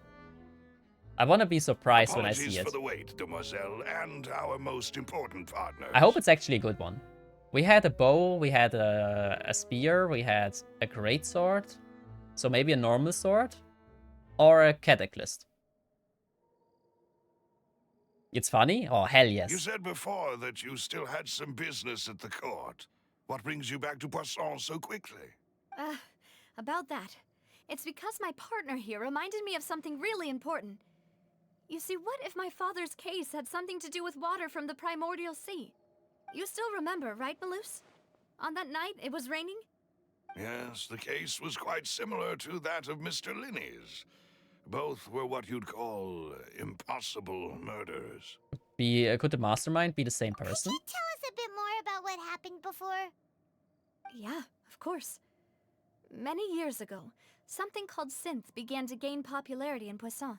I want to be surprised when I see it. Apologies for the wait, demoiselle, and our most important partners. I hope it's actually a good one. We had a bow, we had a spear, we had a great sword. So maybe a normal sword. or a cataclysm? It's funny? Oh, hell yes. You said before that you still had some business at the court. What brings you back to Poisson so quickly? About that. It's because my partner here reminded me of something really important. You see, what if my father's case had something to do with water from the primordial sea? You still remember, right, Malus? On that night, it was raining? Yes, the case was quite similar to that of Mr. Linney's. Both were what you'd call impossible murders. Could the mastermind be the same person? Could you tell us a bit more about what happened before? Yeah, of course. Many years ago, something called synth began to gain popularity in Poisson.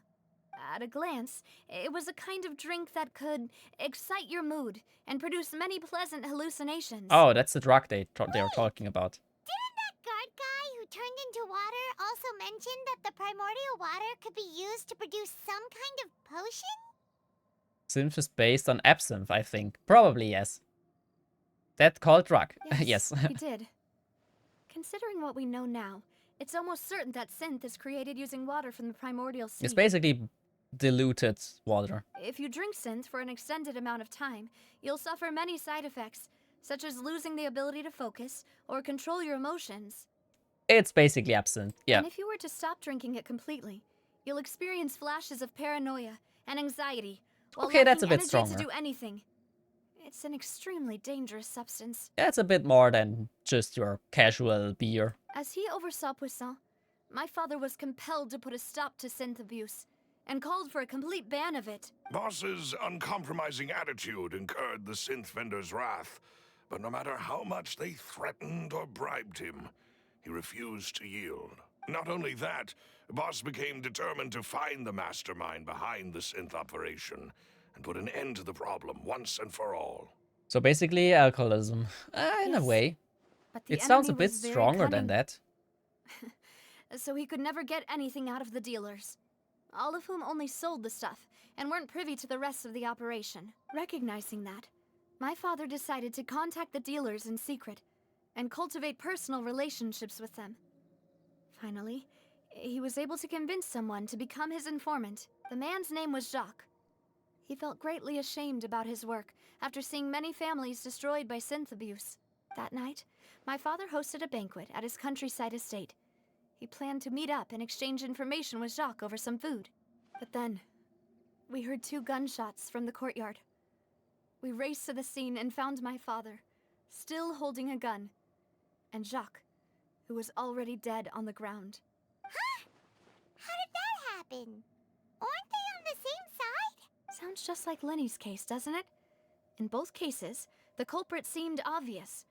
At a glance, it was a kind of drink that could excite your mood and produce many pleasant hallucinations. Oh, that's the drug they are talking about. Didn't that guard guy who turned into water also mention that the primordial water could be used to produce some kind of potion? Synth is based on absinthe, I think. Probably, yes. That called drug. Yes. He did. Considering what we know now, it's almost certain that synth is created using water from the primordial sea. It's basically diluted water. If you drink synth for an extended amount of time, you'll suffer many side effects, such as losing the ability to focus or control your emotions. It's basically absinthe, yeah. And if you were to stop drinking it completely, you'll experience flashes of paranoia and anxiety, while Okay, that's a bit energy stronger. to do anything. It's an extremely dangerous substance. Yeah, it's a bit more than just your casual beer. As he oversaw Poisson, my father was compelled to put a stop to synth abuse, and called for a complete ban of it. Boss's uncompromising attitude incurred the synth vendor's wrath, but no matter how much they threatened or bribed him, he refused to yield. Not only that, Boss became determined to find the mastermind behind the synth operation and put an end to the problem once and for all. So basically alcoholism. In a way. But the It sounds a enemy bit was very stronger than cunning. that. So he could never get anything out of the dealers, all of whom only sold the stuff and weren't privy to the rest of the operation. Recognizing that, my father decided to contact the dealers in secret and cultivate personal relationships with them. Finally, he was able to convince someone to become his informant. The man's name was Jacques. He felt greatly ashamed about his work after seeing many families destroyed by synth abuse. That night, my father hosted a banquet at his countryside estate. He planned to meet up and exchange information with Jacques over some food. But then, we heard 2 gunshots from the courtyard. We raced to the scene and found my father, still holding a gun, and Jacques, who was already dead on the ground. Huh? How did that happen? Aren't they on the same side? Sounds just like Lenny's case, doesn't it? In both cases, the culprit seemed obvious,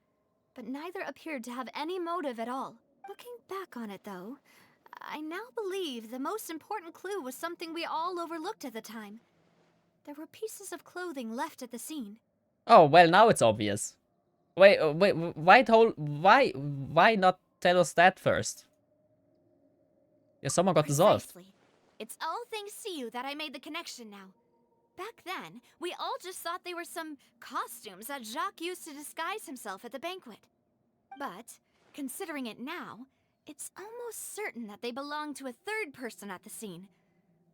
but neither appeared to have any motive at all. Looking back on it, though, I now believe the most important clue was something we all overlooked at the time. There were pieces of clothing left at the scene. Oh, well, now it's obvious. Wait, why not tell us that first? Yeah, someone got dissolved. Precisely. It's all thanks to you that I made the connection now. Back then, we all just thought they were some costumes that Jacques used to disguise himself at the banquet. But, considering it now, it's almost certain that they belong to a third person at the scene.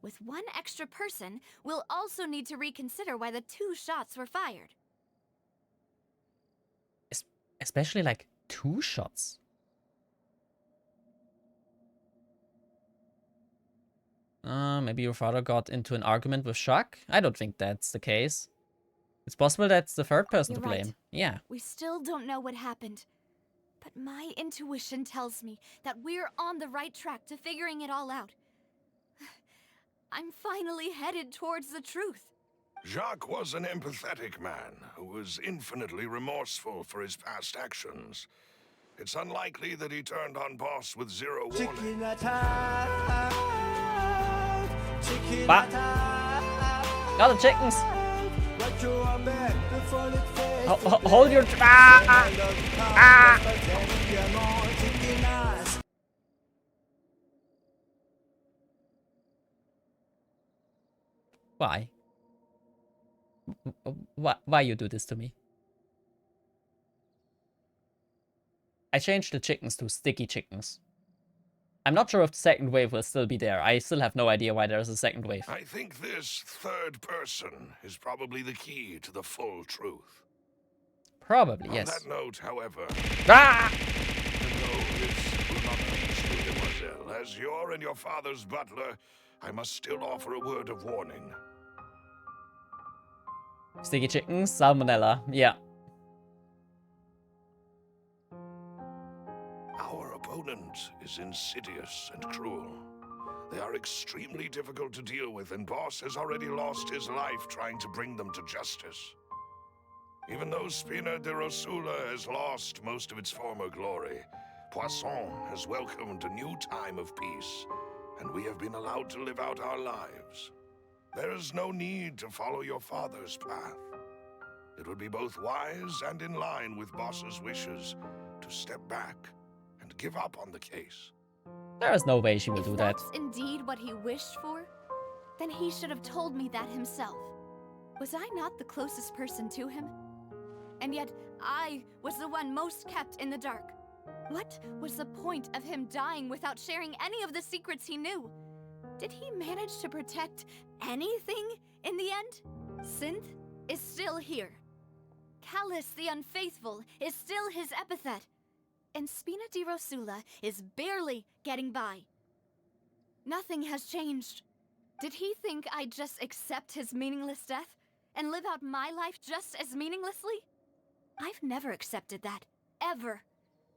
With one extra person, we'll also need to reconsider why the 2 shots were fired. Especially like 2 shots. Maybe your father got into an argument with Jacques? I don't think that's the case. It's possible that's the third person You're to blame. right. Yeah. We still don't know what happened. But my intuition tells me that we're on the right track to figuring it all out. I'm finally headed towards the truth. Jacques was an empathetic man who was infinitely remorseful for his past actions. It's unlikely that he turned on Boss with zero warning. Got the chickens. Hold your. Why? Why you do this to me? I changed the chickens to sticky chickens. I'm not sure if the second wave will still be there. I still have no idea why there's a second wave. I think this third person is probably the key to the full truth. Probably, On yes. that note, however, Ah! no, this will not reach you, mademoiselle. As your and your father's butler, I must still offer a word of warning. Sticky chicken, salmonella. Yeah. Our opponent is insidious and cruel. They are extremely difficult to deal with, and Boss has already lost his life trying to bring them to justice. Even though Spina de Rosula has lost most of its former glory, Poisson has welcomed a new time of peace, and we have been allowed to live out our lives. There is no need to follow your father's path. It would be both wise and in line with Boss's wishes to step back and give up on the case. There is no way she will do If that. that's indeed what he wished for, then he should have told me that himself. Was I not the closest person to him? And yet, I was the one most kept in the dark. What was the point of him dying without sharing any of the secrets he knew? Did he manage to protect anything in the end? Synth is still here. Callus the Unfaithful is still his epithet. And Spina di Rosula is barely getting by. Nothing has changed. Did he think I'd just accept his meaningless death and live out my life just as meaninglessly? I've never accepted that. Ever.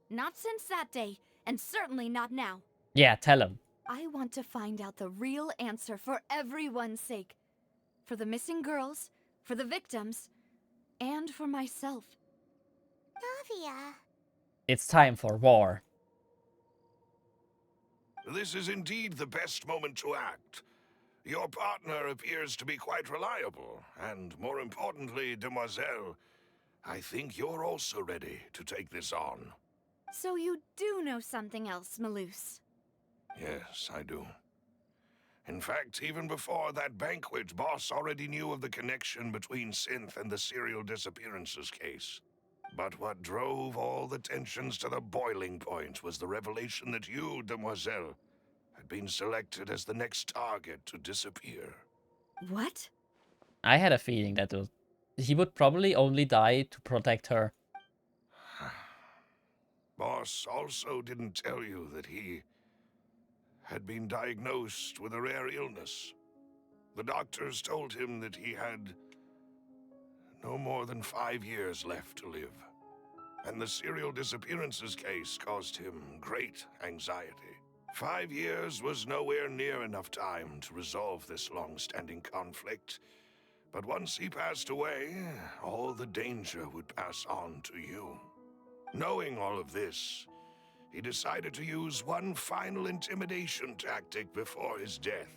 Not since that day, and certainly not now. Yeah, tell him. I want to find out the real answer for everyone's sake. For the missing girls, for the victims, and for myself. Navia. It's time for war. This is indeed the best moment to act. Your partner appears to be quite reliable, and more importantly, demoiselle, I think you're also ready to take this on. So you do know something else, Maloose? Yes, I do. In fact, even before that banquet, Boss already knew of the connection between Synth and the serial disappearances case. But what drove all the tensions to the boiling point was the revelation that you, demoiselle, had been selected as the next target to disappear. What? I had a feeling that he would probably only die to protect her. Boss also didn't tell you that he had been diagnosed with a rare illness. The doctors told him that he had no more than 5 years left to live. And the serial disappearances case caused him great anxiety. 5 years was nowhere near enough time to resolve this long-standing conflict. But once he passed away, all the danger would pass on to you. Knowing all of this, he decided to use one final intimidation tactic before his death.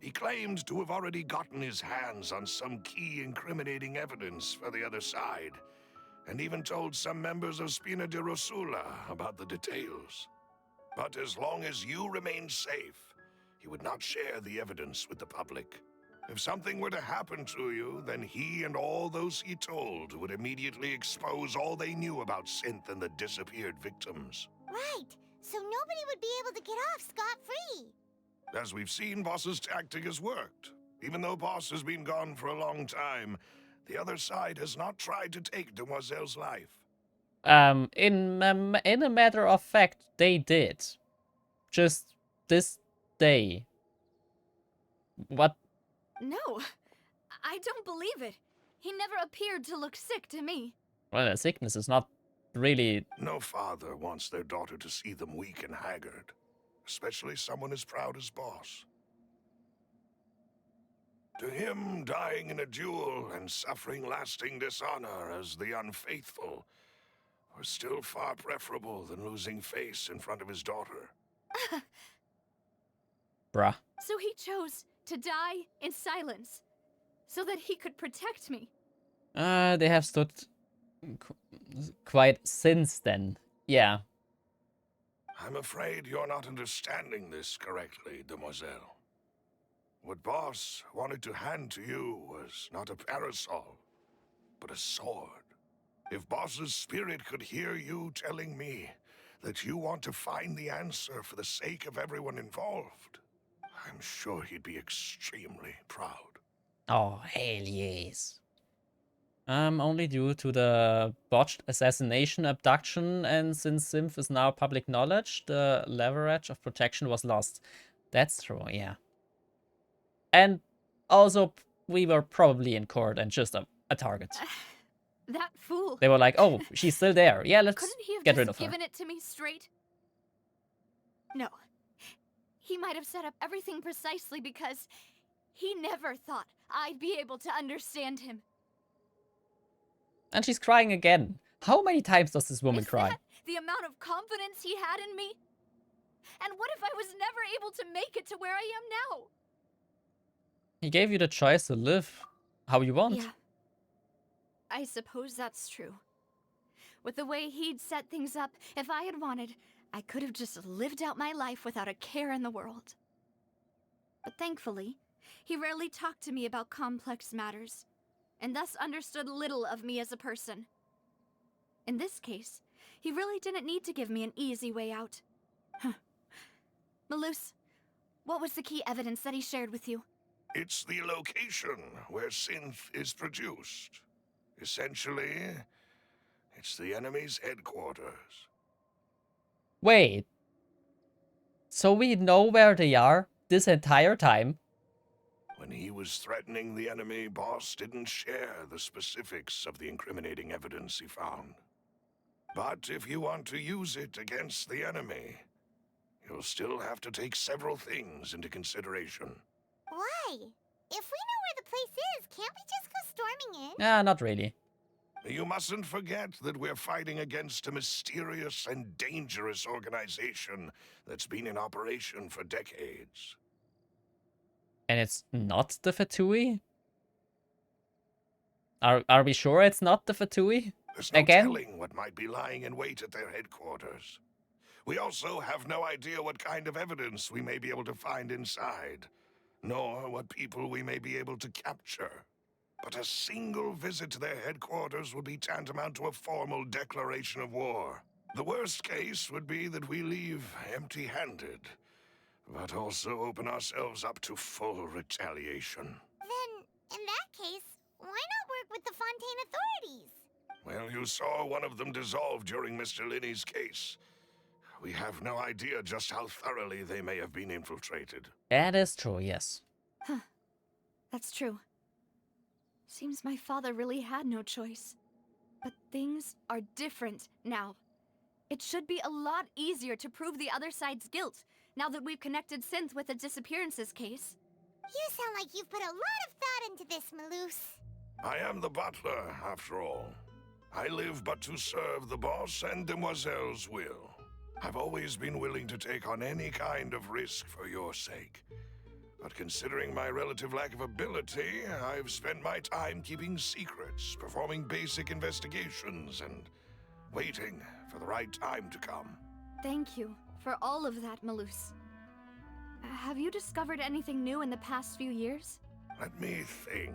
He claimed to have already gotten his hands on some key incriminating evidence for the other side, and even told some members of Spina de Rosula about the details. But as long as you remained safe, he would not share the evidence with the public. If something were to happen to you, then he and all those he told would immediately expose all they knew about Synth and the disappeared victims. Right, so nobody would be able to get off scot-free. As we've seen, Boss's tactic has worked. Even though Boss has been gone for a long time, the other side has not tried to take Demoiselle's life. In a matter of fact, they did. Just this day. What? No, I don't believe it. He never appeared to look sick to me. Well, sickness is not really... No father wants their daughter to see them weak and haggard, especially someone as proud as Boss. To him, dying in a duel and suffering lasting dishonor as the unfaithful were still far preferable than losing face in front of his daughter. Bruh. So he chose to die in silence, so that he could protect me. They have stood quite since then. Yeah. I'm afraid you're not understanding this correctly, demoiselle. What Boss wanted to hand to you was not a parasol, but a sword. If Boss's spirit could hear you telling me that you want to find the answer for the sake of everyone involved. I'm sure he'd be extremely proud. Oh, hell yes. Only due to the botched assassination abduction, and since Symph is now public knowledge, the leverage of protection was lost. That's true, yeah. And also, we were probably in court and just a target. That fool. They were like, oh, she's still there. Yeah, let's Couldn't he have get just rid of her. given it to me straight? No. He might have set up everything precisely because he never thought I'd be able to understand him. And she's crying again. How many times does this woman cry? Is that the amount of confidence he had in me? And what if I was never able to make it to where I am now? He gave you the choice to live how you want. Yeah. I suppose that's true. With the way he'd set things up, if I had wanted, I could have just lived out my life without a care in the world. But thankfully, he rarely talked to me about complex matters, and thus understood little of me as a person. In this case, he really didn't need to give me an easy way out. Huh. Malus, what was the key evidence that he shared with you? It's the location where synth is produced. Essentially, it's the enemy's headquarters. Wait. So we know where they are this entire time? When he was threatening the enemy, Boss didn't share the specifics of the incriminating evidence he found. But if you want to use it against the enemy, you'll still have to take several things into consideration. Why? If we know where the place is, can't we just go storming in? Yeah, not really. You mustn't forget that we're fighting against a mysterious and dangerous organization that's been in operation for decades. And it's not the Fatui? Are we sure it's not the Fatui? There's no Again? telling what might be lying in wait at their headquarters. We also have no idea what kind of evidence we may be able to find inside, nor what people we may be able to capture. But a single visit to their headquarters would be tantamount to a formal declaration of war. The worst case would be that we leave empty-handed, but also open ourselves up to full retaliation. Then, in that case, why not work with the Fontaine authorities? Well, you saw one of them dissolve during Mr. Linney's case. We have no idea just how thoroughly they may have been infiltrated. That is true, yes. Huh. That's true. Seems my father really had no choice. But things are different now. It should be a lot easier to prove the other side's guilt, now that we've connected Synth with the disappearances case. You sound like you've put a lot of thought into this, Malus. I am the butler, after all. I live but to serve the boss and Demoiselle's will. I've always been willing to take on any kind of risk for your sake. But considering my relative lack of ability, I've spent my time keeping secrets, performing basic investigations, and waiting for the right time to come. Thank you for all of that, Malus. Have you discovered anything new in the past few years? Let me think.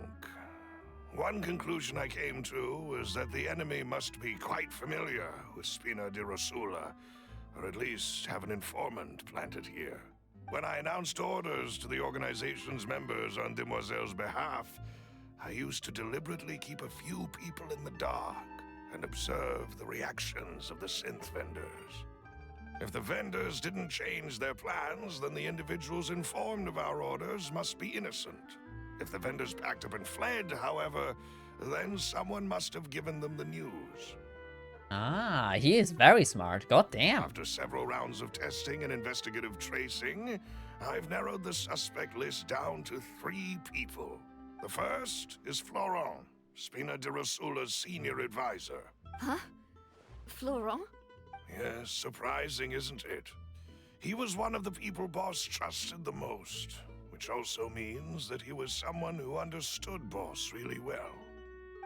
One conclusion I came to was that the enemy must be quite familiar with Spina di Rosula, or at least have an informant planted here. When I announced orders to the organization's members on Demoiselle's behalf, I used to deliberately keep a few people in the dark and observe the reactions of the synth vendors. If the vendors didn't change their plans, then the individuals informed of our orders must be innocent. If the vendors packed up and fled, however, then someone must have given them the news. Ah, he is very smart. God damn. After several rounds of testing and investigative tracing, I've narrowed the suspect list down to 3 people. The first is Florent, Spina di Rosula's senior advisor. Huh? Florent? Yes, surprising, isn't it? He was one of the people Boss trusted the most, which also means that he was someone who understood Boss really well.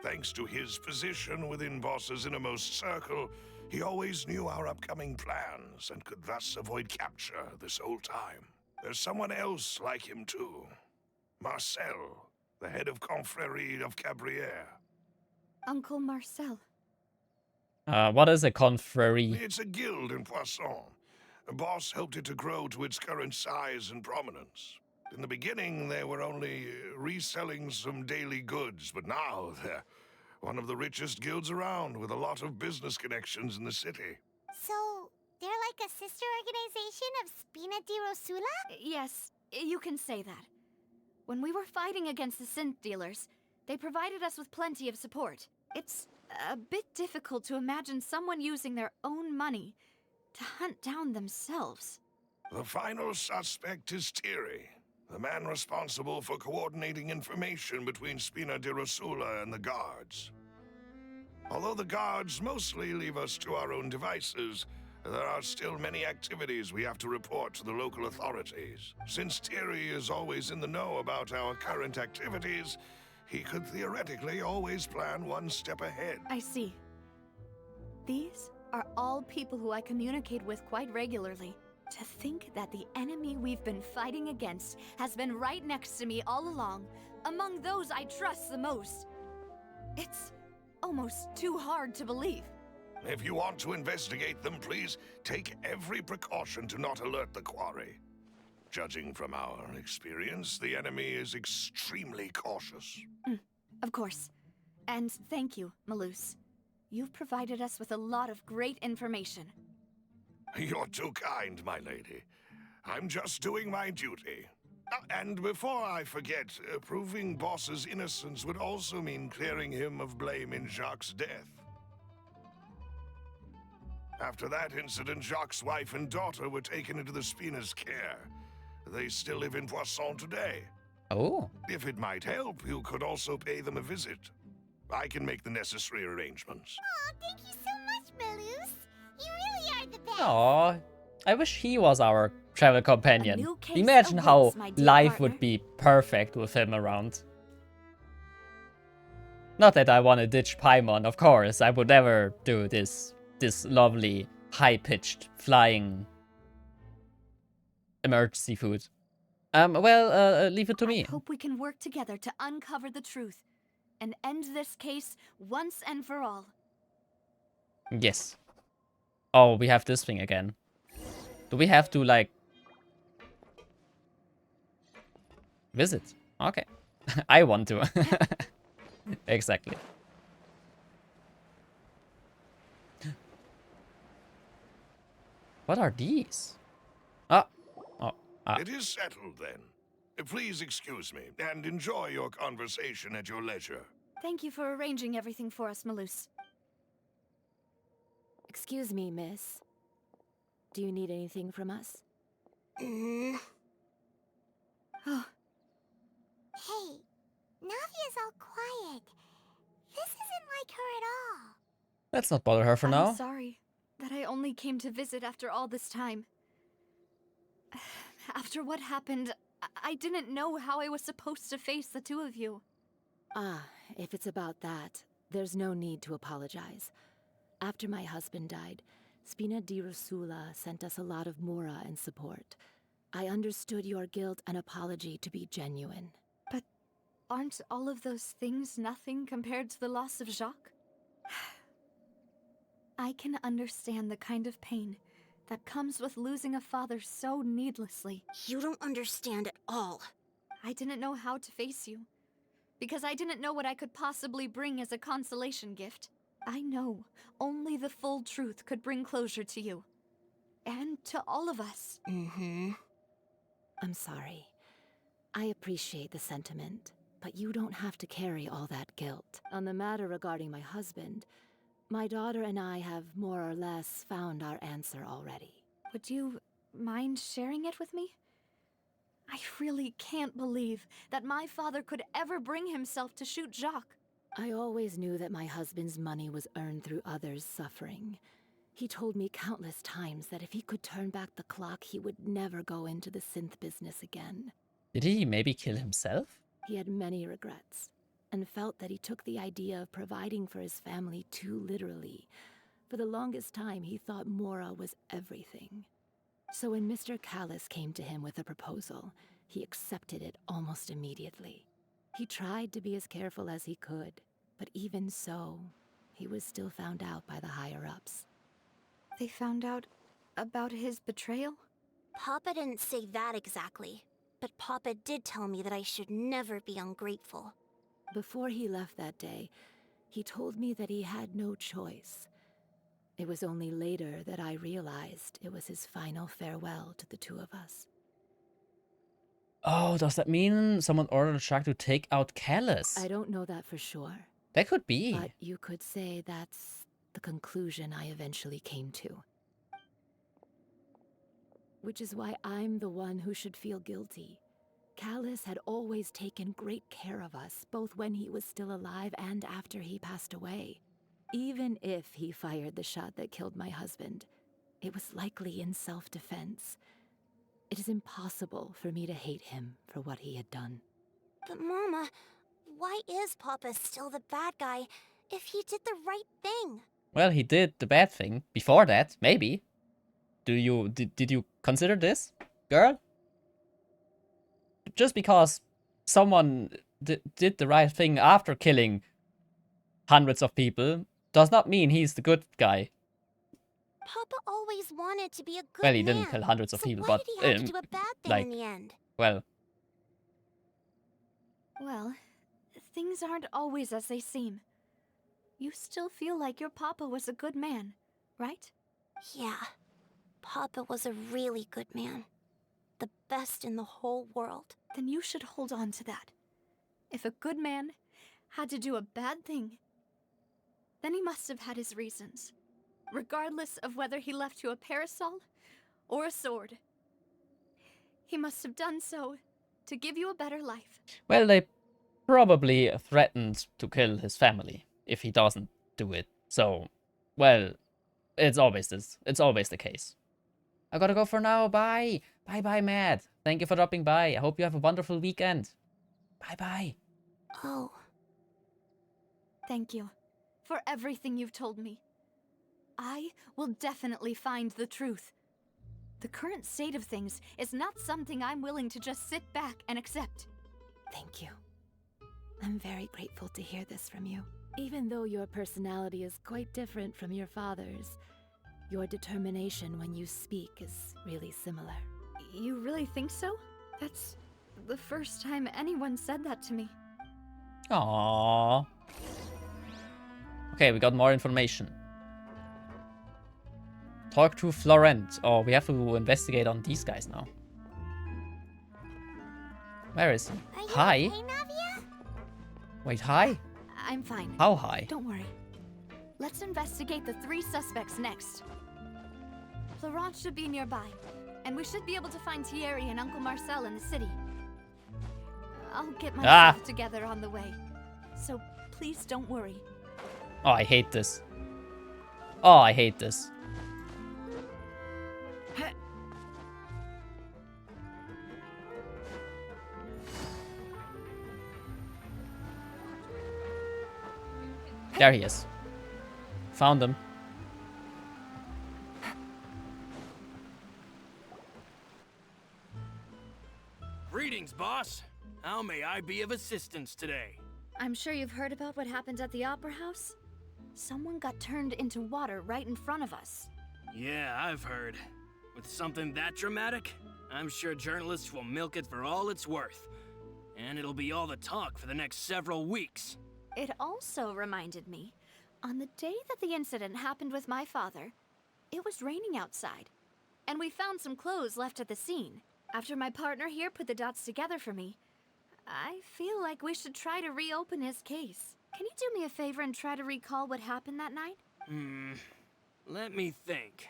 Thanks to his position within Boss's innermost circle, he always knew our upcoming plans and could thus avoid capture this whole time. There's someone else like him too. Marcel, the head of Confrérie of Cabrières. Uncle Marcel. What is a confrérie? It's a guild in Poisson. A boss helped it to grow to its current size and prominence. In the beginning, they were only reselling some daily goods, but now they're one of the richest guilds around, with a lot of business connections in the city. So, they're like a sister organization of Spina di Rosula? Yes, you can say that. When we were fighting against the synth dealers, they provided us with plenty of support. It's a bit difficult to imagine someone using their own money to hunt down themselves. The final suspect is Thierry, the man responsible for coordinating information between Spina di Rosula and the guards. Although the guards mostly leave us to our own devices, there are still many activities we have to report to the local authorities. Since Thierry is always in the know about our current activities, he could theoretically always plan one step ahead. I see. These are all people who I communicate with quite regularly. To think that the enemy we've been fighting against has been right next to me all along, among those I trust the most. It's almost too hard to believe. If you want to investigate them, please take every precaution to not alert the quarry. Judging from our experience, the enemy is extremely cautious. Of course. And thank you, Malus. You've provided us with a lot of great information. You're too kind, my lady. I'm just doing my duty. And before I forget, proving Boss's innocence would also mean clearing him of blame in Jacques' death. After that incident, Jacques' wife and daughter were taken into the Spina's care. They still live in Poisson today. Oh. If it might help, you could also pay them a visit. I can make the necessary arrangements. Aw, thank you so much, Malus. You really are the best. Aw, I wish he was our travel companion. new case Imagine how awaits, my dear life partner. would be perfect with him around. Not that I want to ditch Paimon, of course. I would never do this lovely, high-pitched, flying emergency food. Leave it to me. I hope we can work together to uncover the truth and end this case once and for all. Yes. Oh, we have this thing again. Do we have to, like... visit? Okay. I want to. Exactly. What are these? It is settled, then. Please excuse me, and enjoy your conversation at your leisure. Thank you for arranging everything for us, Malus. Excuse me, miss. Do you need anything from us? Oh, Hey, Navia's all quiet. This isn't like her at all. Let's not bother her for I'm now. sorry that I only came to visit after all this time. After what happened, I didn't know how I was supposed to face the two of you. Ah, if it's about that, there's no need to apologize. After my husband died, Spina di Rosula sent us a lot of MOOAR and support. I understood your guilt and apology to be genuine. But aren't all of those things nothing compared to the loss of Jacques? I can understand the kind of pain that comes with losing a father so needlessly. You don't understand at all. I didn't know how to face you, because I didn't know what I could possibly bring as a consolation gift. I know only the full truth could bring closure to you. And to all of us. I'm sorry. I appreciate the sentiment, but you don't have to carry all that guilt. On the matter regarding my husband, my daughter and I have more or less found our answer already. Would you mind sharing it with me? I really can't believe that my father could ever bring himself to shoot Jacques. I always knew that my husband's money was earned through others' suffering. He told me countless times that if he could turn back the clock, he would never go into the synth business again. Did he maybe kill himself? He had many regrets, and felt that he took the idea of providing for his family too literally. For the longest time, he thought MOOAR was everything. So when Mr. Callis came to him with a proposal, he accepted it almost immediately. He tried to be as careful as he could, but even so, he was still found out by the higher-ups. They found out about his betrayal? Papa didn't say that exactly, but Papa did tell me that I should never be ungrateful. Before he left that day, he told me that he had no choice. It was only later that I realized it was his final farewell to the two of us. Oh, does that mean someone ordered the shark to take out Callus? I don't know that for sure. That could be. But you could say that's the conclusion I eventually came to. Which is why I'm the one who should feel guilty. Callus had always taken great care of us, both when he was still alive and after he passed away. Even if he fired the shot that killed my husband, it was likely in self-defense. It is impossible for me to hate him for what he had done. But Mama, why is Papa still the bad guy if he did the right thing? Well, he did the bad thing before that, maybe. Did you consider this, girl? Just because someone did the right thing after killing hundreds of people does not mean he's the good guy. Papa always wanted to be a good Well, he man. didn't kill hundreds of So people, why but did he have to do a bad thing like, in the end? well, Well, things aren't always as they seem. You still feel like your papa was a good man, right? Yeah. Papa was a really good man. The best in the whole world. Then you should hold on to that. If a good man had to do a bad thing, then he must have had his reasons. Regardless of whether he left you a parasol or a sword. He must have done so to give you a better life. well, they probably threatened to kill his family if he doesn't do it. So, well, it's always the case. I gotta go for now. Bye. Bye, Matt. Thank you for dropping by. I hope you have a wonderful weekend. Bye. Oh. Thank you for everything you've told me. I will definitely find the truth. The current state of things is not something I'm willing to just sit back and accept. Thank you. I'm very grateful to hear this from you. Even though your personality is quite different from your father's, your determination when you speak is really similar. You really think so? That's the first time anyone said that to me. Aww. Okay, we got more information. Talk to Florent. Oh, we have to investigate on these guys now. Where is he? Hi? Okay, Navia? Wait, hi? I'm fine. How high? Don't worry. Let's investigate the 3 suspects next. Florent should be nearby, and we should be able to find Thierry and Uncle Marcel in the city. I'll get myself together on the way, so please don't worry. Oh, I hate this. Oh, I hate this. There he is. Found him. Greetings, boss. How may I be of assistance today? I'm sure you've heard about what happened at the Opera House. Someone got turned into water right in front of us. Yeah, I've heard. With something that dramatic, I'm sure journalists will milk it for all it's worth. And it'll be all the talk for the next several weeks. It also reminded me, on the day that the incident happened with my father, it was raining outside, and we found some clothes left at the scene. After my partner here put the dots together for me, I feel like we should try to reopen his case. Can you do me a favor and try to recall what happened that night? Let me think.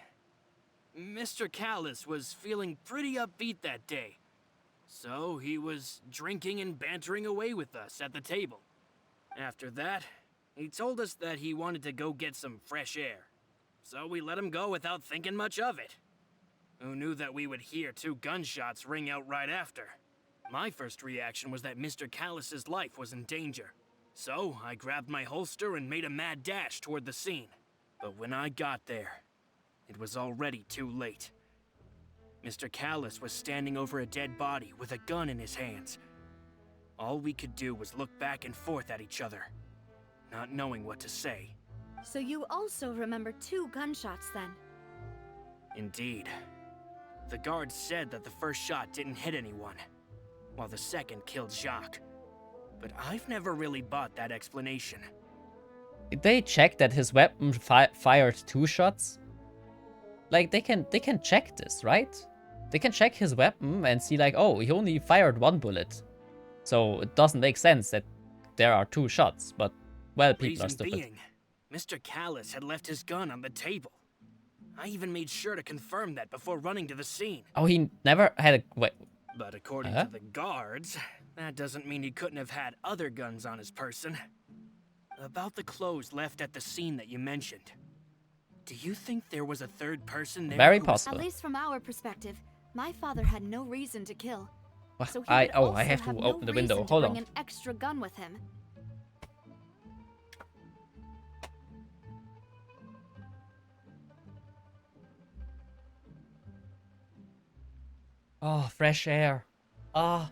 Mr. Callus was feeling pretty upbeat that day. So he was drinking and bantering away with us at the table. After that, he told us that he wanted to go get some fresh air. So we let him go without thinking much of it. Who knew that we would hear 2 gunshots ring out right after? My first reaction was that Mr. Callus's life was in danger. So I grabbed my holster and made a mad dash toward the scene. But when I got there, it was already too late. Mr. Callus was standing over a dead body with a gun in his hands. All we could do was look back and forth at each other, not knowing what to say. So you also remember 2 gunshots then? Indeed. The guards said that the first shot didn't hit anyone, while the second killed Jacques. But I've never really bought that explanation. Did they check that his weapon fired 2 shots? Like, they can check this, right? They can check his weapon and see like, oh, he only fired 1 bullet. So it doesn't make sense that there are 2 shots, but, well, people are stupid. Reason being, Mr. Callus had left his gun on the table. I even made sure to confirm that before running to the scene. Oh, he never had a... Wait. But according to the guards, that doesn't mean he couldn't have had other guns on his person. About the clothes left at the scene that you mentioned. Do you think there was a third person there? Very possible. At least from our perspective, my father had no reason to kill. What? So he would also I have to no open the window. reason to Hold bring on. an extra gun with him. Oh, fresh air. Ah,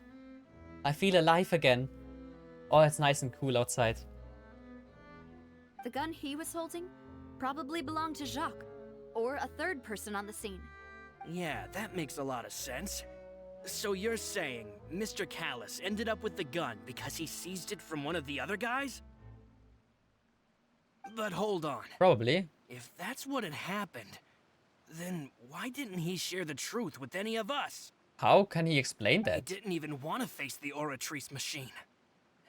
I feel alive again. Oh, it's nice and cool outside. The gun he was holding probably belonged to Jacques, or a third person on the scene. Yeah, that makes a lot of sense. So you're saying Mr. Callus ended up with the gun because he seized it from one of the other guys? But hold on. Probably. If that's what had happened, then why didn't he share the truth with any of us? How can he explain that? He didn't even want to face the Oratrice machine,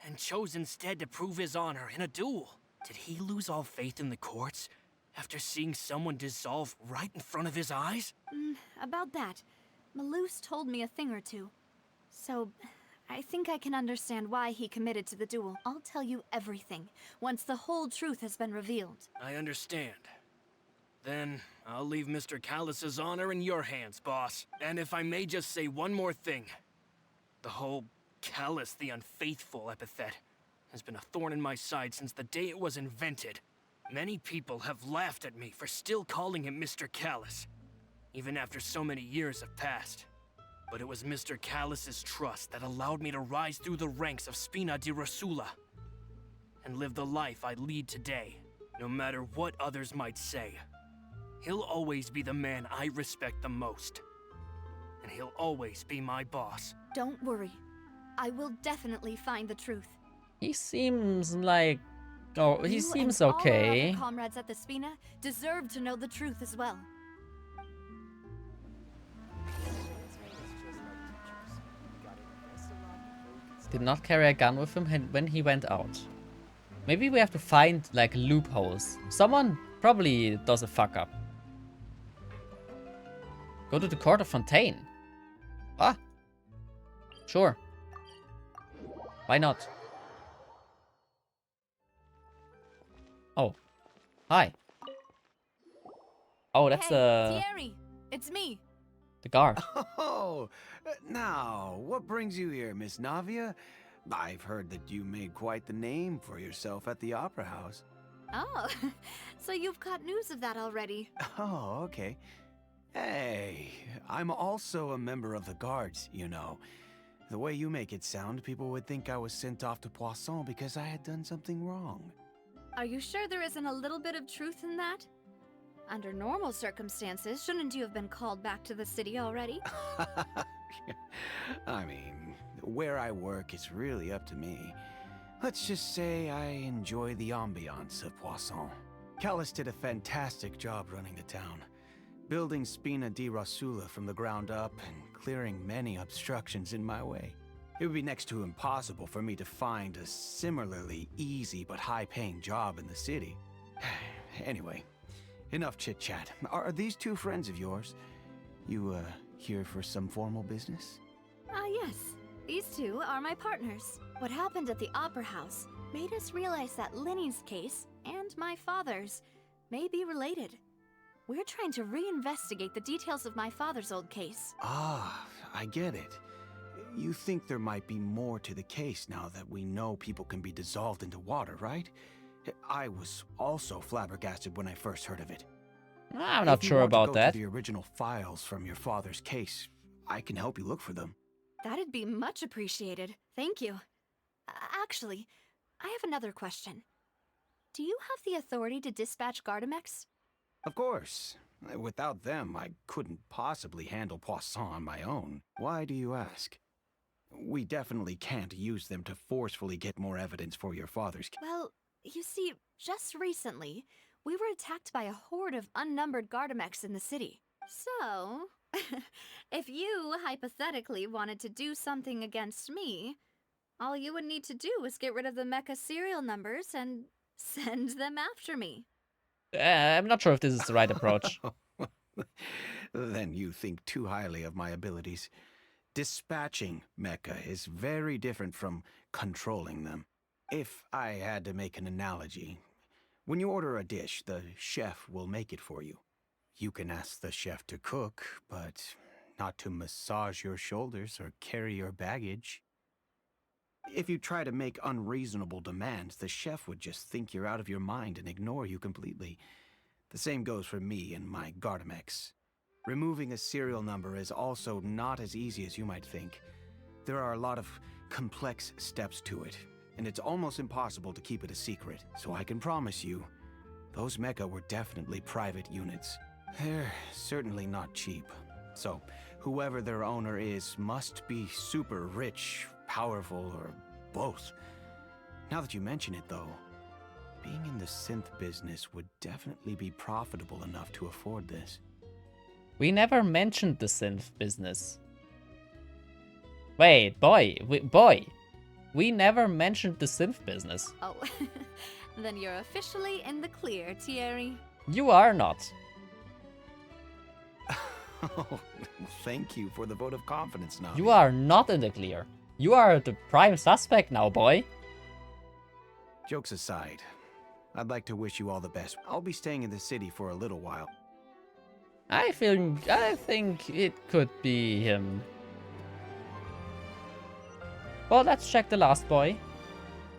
and chose instead to prove his honor in a duel. Did he lose all faith in the courts after seeing someone dissolve right in front of his eyes? About that, Malus told me a thing or two. So, I think I can understand why he committed to the duel. I'll tell you everything, once the whole truth has been revealed. I understand. Then, I'll leave Mr. Callus's honor in your hands, boss. And if I may just say one more thing. The whole Callus the Unfaithful epithet has been a thorn in my side since the day it was invented. Many people have laughed at me for still calling him Mr. Callus, even after so many years have passed. But it was Mr. Callus's trust that allowed me to rise through the ranks of Spina di Rosula and live the life I lead today, no matter what others might say. He'll always be the man I respect the most. And he'll always be my boss. Don't worry. I will definitely find the truth. He seems like... Oh, he You seems and all our okay. other comrades at the Spina deserve to know the truth as well. Did not carry a gun with him when he went out. Maybe we have to find, like, loopholes. Someone probably does a fuck up. Go to the court of Fontaine. Ah. Sure. Why not? Oh. Hi. Oh, that's Hey, Thierry, it's me. the guard. Oh, now, what brings you here, Miss Navia? I've heard that you made quite the name for yourself at the Opera House. Oh, so you've caught news of that already. Oh, okay. Hey, I'm also a member of the guards, you know. The way you make it sound, people would think I was sent off to Poisson because I had done something wrong. Are you sure there isn't a little bit of truth in that? Under normal circumstances, shouldn't you have been called back to the city already? I mean, where I work is really up to me. Let's just say I enjoy the ambiance of Poisson. Callus did a fantastic job running the town, building Spina di Rosula from the ground up and clearing many obstructions in my way. It would be next to impossible for me to find a similarly easy but high-paying job in the city. Anyway, enough chit-chat. Are these two friends of yours? You, here for some formal business? Yes. These two are my partners. What happened at the Opera House made us realize that Linny's case and my father's may be related. We're trying to reinvestigate the details of my father's old case. Ah, I get it. You think there might be more to the case now that we know people can be dissolved into water, right? I was also flabbergasted when I first heard of it. I'm not sure about that. If you want to go to the original files from your father's case, I can help you look for them. That'd be much appreciated. Thank you. Actually, I have another question. do you have the authority to dispatch Gardamex? Of course. Without them, I couldn't possibly handle Poisson on my own. Why do you ask? We definitely can't use them to forcefully get more evidence for your father's case. Well, you see, just recently, we were attacked by a horde of unnumbered Gardamex in the city. So, if you hypothetically wanted to do something against me, all you would need to do is get rid of the mecha serial numbers and send them after me. I'm not sure if this is the right approach. Then you think too highly of my abilities. Dispatching mecha is very different from controlling them. If I had to make an analogy, when you order a dish, the chef will make it for you. You can ask the chef to cook, but not to massage your shoulders or carry your baggage. If you try to make unreasonable demands, the chef would just think you're out of your mind and ignore you completely. The same goes for me and my Gardamex. Removing a serial number is also not as easy as you might think. There are a lot of complex steps to it, and it's almost impossible to keep it a secret. So I can promise you, those mecha were definitely private units. They're certainly not cheap. So, whoever their owner is must be super rich, powerful, or both. Now that you mention it, though, being in the synth business would definitely be profitable enough to afford this. We never mentioned the synth business. Wait, boy, we never mentioned the synth business. Oh, then you're officially in the clear, Thierry. You are not. Oh, thank you for the vote of confidence, now. You are not in the clear. You are the prime suspect now, boy. Jokes aside, I'd like to wish you all the best. I'll be staying in the city for a little while. I think it could be him. Well, let's check the last boy.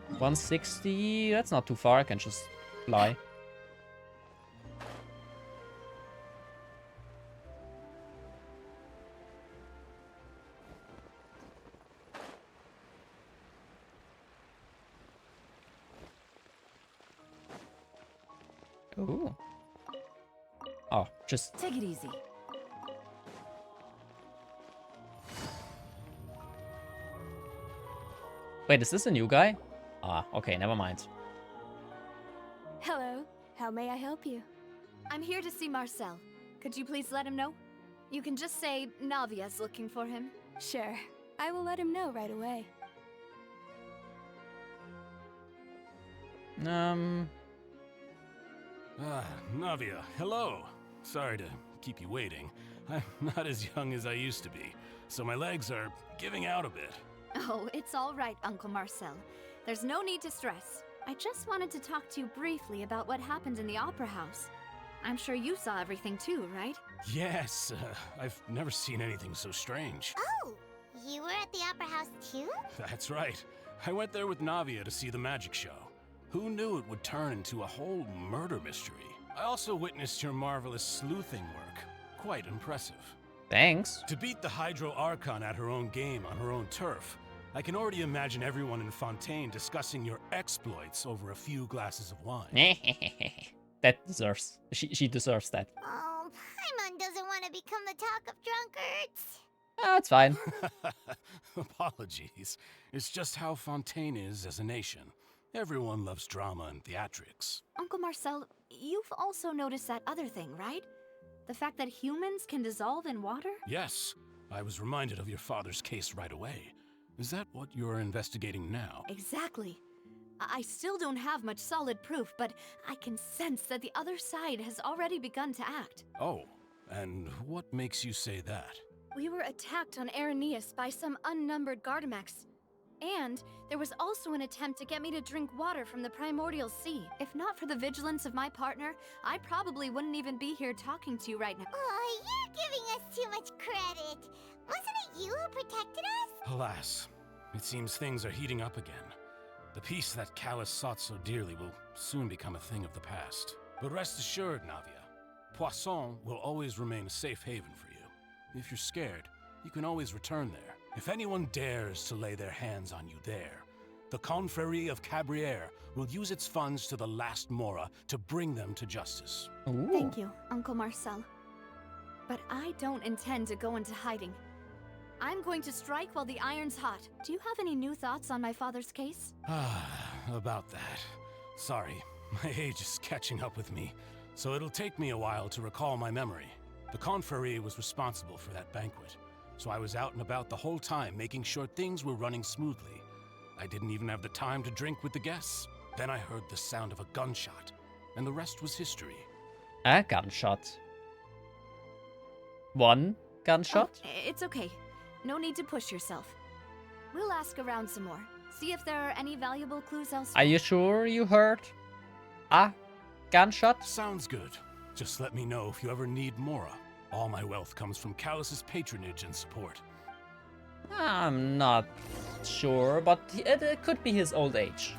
160, that's not too far, I can just fly. Ooh. Oh, just take it easy. Wait, is this a new guy? Ah, okay, never mind. Hello, how may I help you? I'm here to see Marcel. Could you please let him know? You can just say Navia's looking for him. Sure, I will let him know right away. Navia, hello. Sorry to keep you waiting. I'm not as young as I used to be, so my legs are giving out a bit. Oh, it's all right, Uncle Marcel. There's no need to stress. I just wanted to talk to you briefly about what happened in the Opera House. I'm sure you saw everything too, right? Yes, I've never seen anything so strange. Oh, you were at the Opera House too? That's right. I went there with Navia to see the magic show. Who knew it would turn into a whole murder mystery? I also witnessed your marvelous sleuthing work. Quite impressive. Thanks. To beat the Hydro Archon at her own game on her own turf, I can already imagine everyone in Fontaine discussing your exploits over a few glasses of wine. That deserves... She deserves that. Oh, Paimon doesn't want to become the talk of drunkards. Oh, it's fine. Apologies. It's just how Fontaine is as a nation. Everyone loves drama and theatrics. Uncle Marcel, you've also noticed that other thing, right? The fact that humans can dissolve in water? Yes. I was reminded of your father's case right away. Is that what you're investigating now? Exactly. I still don't have much solid proof, but I can sense that the other side has already begun to act. Oh, and what makes you say that? We were attacked on Araneus by some unnumbered Gardamex. And there was also an attempt to get me to drink water from the primordial sea. If not for the vigilance of my partner, I probably wouldn't even be here talking to you right now. Oh, you're giving us too much credit. Wasn't it you who protected us? Alas, it seems things are heating up again. The peace that Callus sought so dearly will soon become a thing of the past. But rest assured, Navia, Poisson will always remain a safe haven for you. If you're scared, you can always return there. If anyone dares to lay their hands on you there, The Confrérie of Cabriere will use its funds to the last Mora to bring them to justice. Ooh. Thank you, Uncle Marcel. But I don't intend to go into hiding. I'm going to strike while the iron's hot. Do you have any new thoughts on my father's case? About that. Sorry, my age is catching up with me, so it'll take me a while to recall my memory. The Confrérie was responsible for that banquet, so I was out and about the whole time making sure things were running smoothly. I didn't even have the time to drink with the guests. Then I heard the sound of a gunshot, and the rest was history. A gunshot. One gunshot? Oh, it's okay. No need to push yourself. We'll ask around some more. See if there are any valuable clues elsewhere. Are you sure you heard a gunshot? Sounds good. Just let me know if you ever need Mora. All my wealth comes from Callus's patronage and support. I'm not sure, but it could be his old age.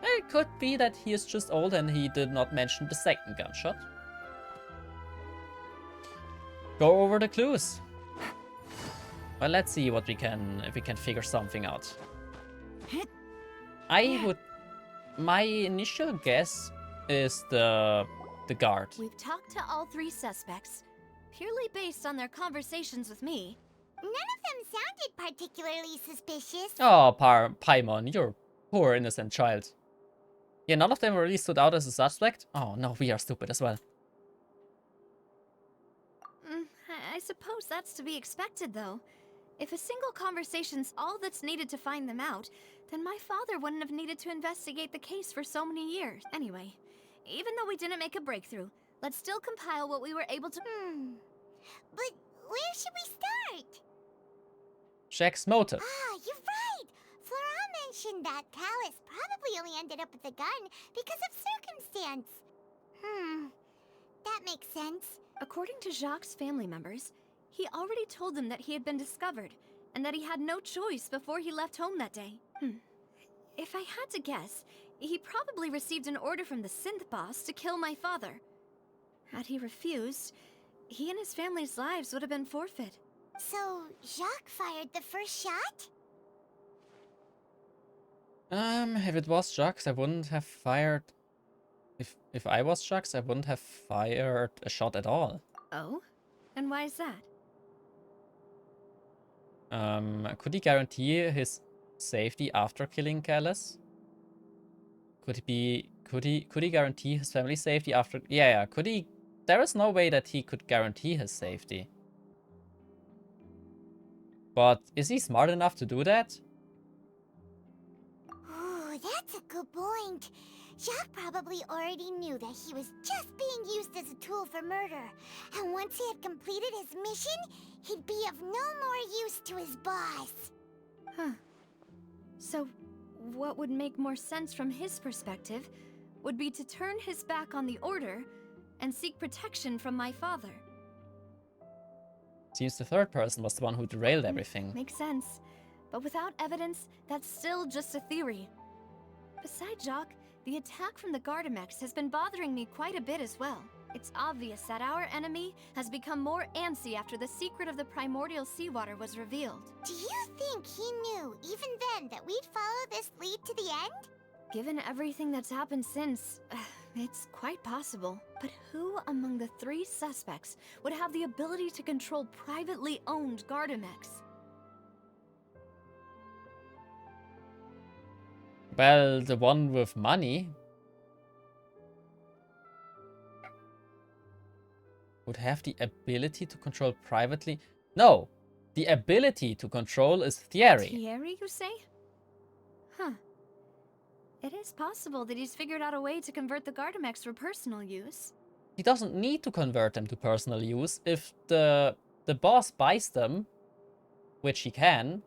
It could be that he is just old and he did not mention the second gunshot. Go over the clues. Well, let's see what if we can figure something out. My initial guess is the guard. We've talked to all three suspects, purely based on their conversations with me. None of them sounded particularly suspicious. Oh, Paimon, you're a poor innocent child. Yeah, none of them really stood out as a suspect? Oh no, we are stupid as well. I suppose that's to be expected, though. If a single conversation's all that's needed to find them out, then my father wouldn't have needed to investigate the case for so many years. Anyway, even though we didn't make a breakthrough, let's still compile what we were able to... But where should we start? Jack's motive. Ah, you're right! Flora mentioned that Callus probably only ended up with the gun because of circumstance. That makes sense. According to Jacques' family members, he already told them that he had been discovered, and that he had no choice before he left home that day. If I had to guess, he probably received an order from the synth boss to kill my father. Had he refused, he and his family's lives would have been forfeit. So, Jacques fired the first shot? If it was Jacques, I wouldn't have fired... If I was Jacques, I wouldn't have fired a shot at all. Oh? And why is that? Could he guarantee his safety after killing Callus? Could he guarantee his family's safety after... Yeah, could he... There is no way that he could guarantee his safety. But is he smart enough to do that? Ooh, that's a good point. Jacques probably already knew that he was just being used as a tool for murder. And once he had completed his mission, he'd be of no more use to his boss. So, what would make more sense from his perspective would be to turn his back on the Order and seek protection from my father. Seems the third person was the one who derailed everything. Makes sense. But without evidence, that's still just a theory. Besides Jacques, the attack from the Gardamex has been bothering me quite a bit as well. It's obvious that our enemy has become more antsy after the secret of the primordial seawater was revealed. Do you think he knew, even then, that we'd follow this lead to the end? Given everything that's happened since, it's quite possible. But who among the three suspects would have the ability to control privately owned Gardamex? Well, the one with money would have the ability to control privately. No, the ability to control is Thierry. Thierry, you say? Huh. It is possible that he's figured out a way to convert the Gardamex for personal use. He doesn't need to convert them to personal use. If the boss buys them, which he can,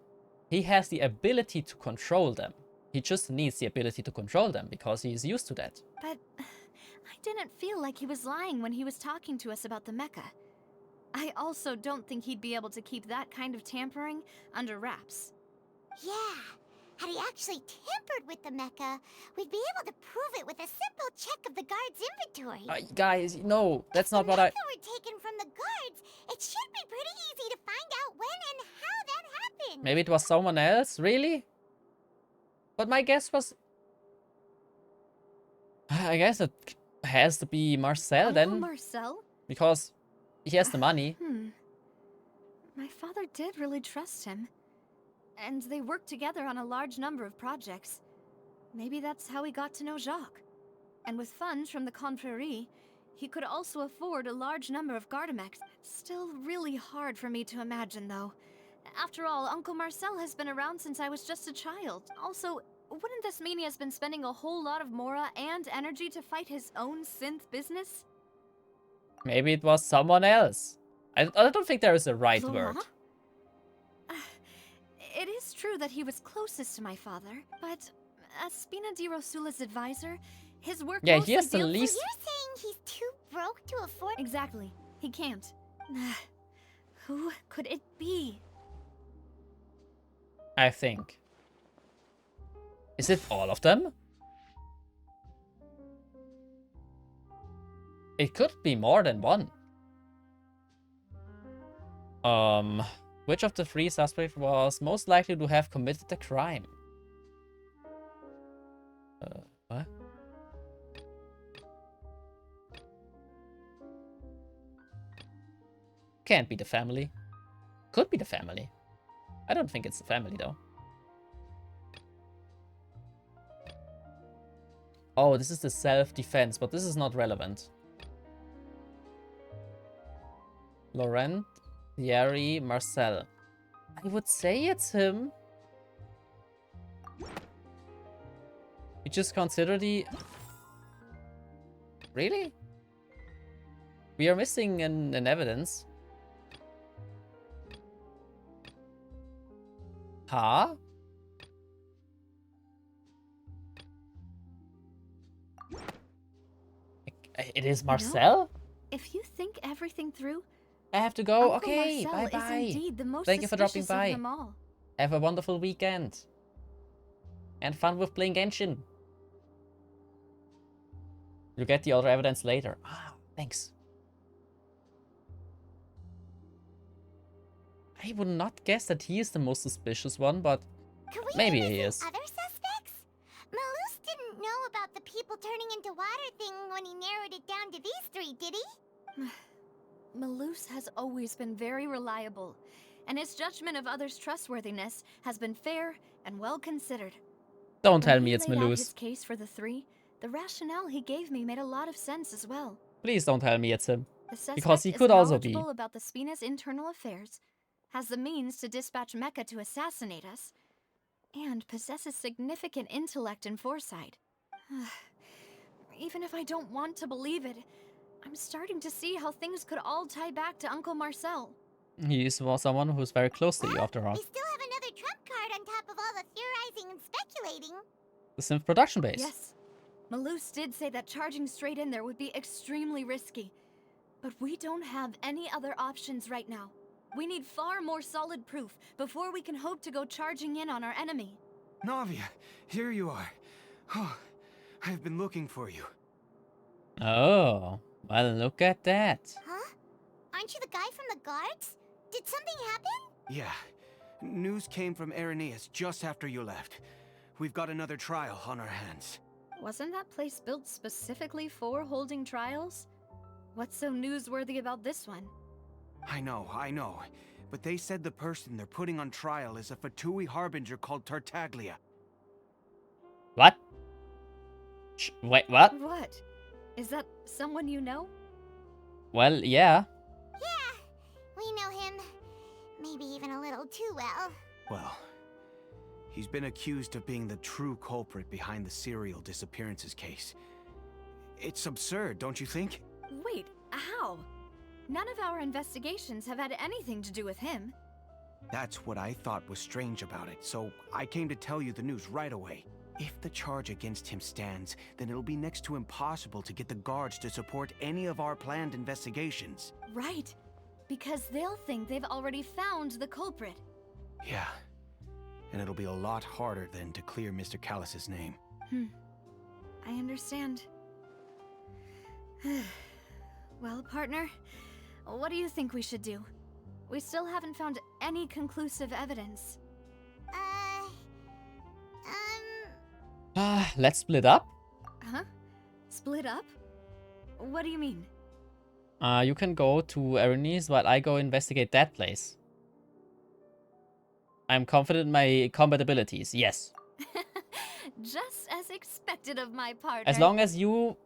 he has the ability to control them. He just needs the ability to control them because he's used to that. But I didn't feel like he was lying when he was talking to us about the mecha. I also don't think he'd be able to keep that kind of tampering under wraps. Yeah, had he actually tampered with the mecha, we'd be able to prove it with a simple check of the guard's inventory. Guys, no, that's not what I... If the mecha were taken from the guards, it should be pretty easy to find out when and how that happened. Maybe it was someone else? Really? But my guess was... I guess it has to be Marcel Uncle then. Marcel? Because he has the money. My father did really trust him. And they worked together on a large number of projects. Maybe that's how he got to know Jacques. And with funds from the Confrérie, he could also afford a large number of Gardamex. It's still really hard for me to imagine, though. After all, Uncle Marcel has been around since I was just a child. Also, wouldn't this mean he has been spending a whole lot of MOOAR and energy to fight his own synth business? Maybe it was someone else. I don't think there is a right Laurent? word. It is true that he was closest to my father, but as Spina di Rosula's advisor, his work Yeah, mostly he has the deals- least... So you're saying he's too broke to afford... Exactly. He can't. Who could it be? I think. Is it all of them? It could be more than one. Which of the three suspects was most likely to have committed the crime? What? Can't be the family. Could be the family. I don't think it's the family though. Oh, this is the self-defense, but this is not relevant. Laurent, Thierry, Marcel. I would say it's him. We just consider the... Really? We are missing an evidence. Huh? It is Marcel? If you think everything through, I have to go. Uncle Okay, Marcel bye-bye. is indeed the most Thank you for dropping suspicious of by. them all. Have a wonderful weekend. And fun with playing Genshin. You'll get the other evidence later. Ah, thanks. I would not guess that he is the most suspicious one, but maybe he is. Other suspects? Malus didn't know about the people turning into water thing when he narrowed it down to these three, did he? Malus has always been very reliable, and his judgment of others' trustworthiness has been fair and well considered. Don't tell When me he it's laid out Malus. his case for the three, the rationale he gave me made a lot of sense as well. Please don't tell me it's him. The suspect Because he is could also be. knowledgeable about the Spina's internal affairs, has the means to dispatch Mecha to assassinate us, and possesses significant intellect and foresight. Even if I don't want to believe it, I'm starting to see how things could all tie back to Uncle Marcel. He is someone who's very close to you after all. We still have another trump card on top of all the theorizing and speculating. The synth production base. Yes. Malus did say that charging straight in there would be extremely risky. But we don't have any other options right now. We need far more solid proof before we can hope to go charging in on our enemy. Navia, here you are. Oh, I've been looking for you. Oh, well, look at that. Huh? Aren't you the guy from the guards? Did something happen? Yeah. News came from Irenaeus just after you left. We've got another trial on our hands. Wasn't that place built specifically for holding trials? What's so newsworthy about this one? I know. But they said the person they're putting on trial is a Fatui harbinger called Tartaglia. What? Wait, what? What? Is that someone you know? Well, yeah. Yeah, we know him. Maybe even a little too well. Well, he's been accused of being the true culprit behind the serial disappearances case. It's absurd, don't you think? Wait, how? None of our investigations have had anything to do with him. That's what I thought was strange about it, so I came to tell you the news right away. If the charge against him stands, then it'll be next to impossible to get the guards to support any of our planned investigations. Right, because they'll think they've already found the culprit. Yeah, and it'll be a lot harder then to clear Mr. Callus's name. I understand. Well, partner, what do you think we should do? We still haven't found any conclusive evidence. Let's split up. Huh? Split up? What do you mean? You can go to Areni's while I go investigate that place. I'm confident in my combat abilities, yes. Just as expected of my partner. As long as you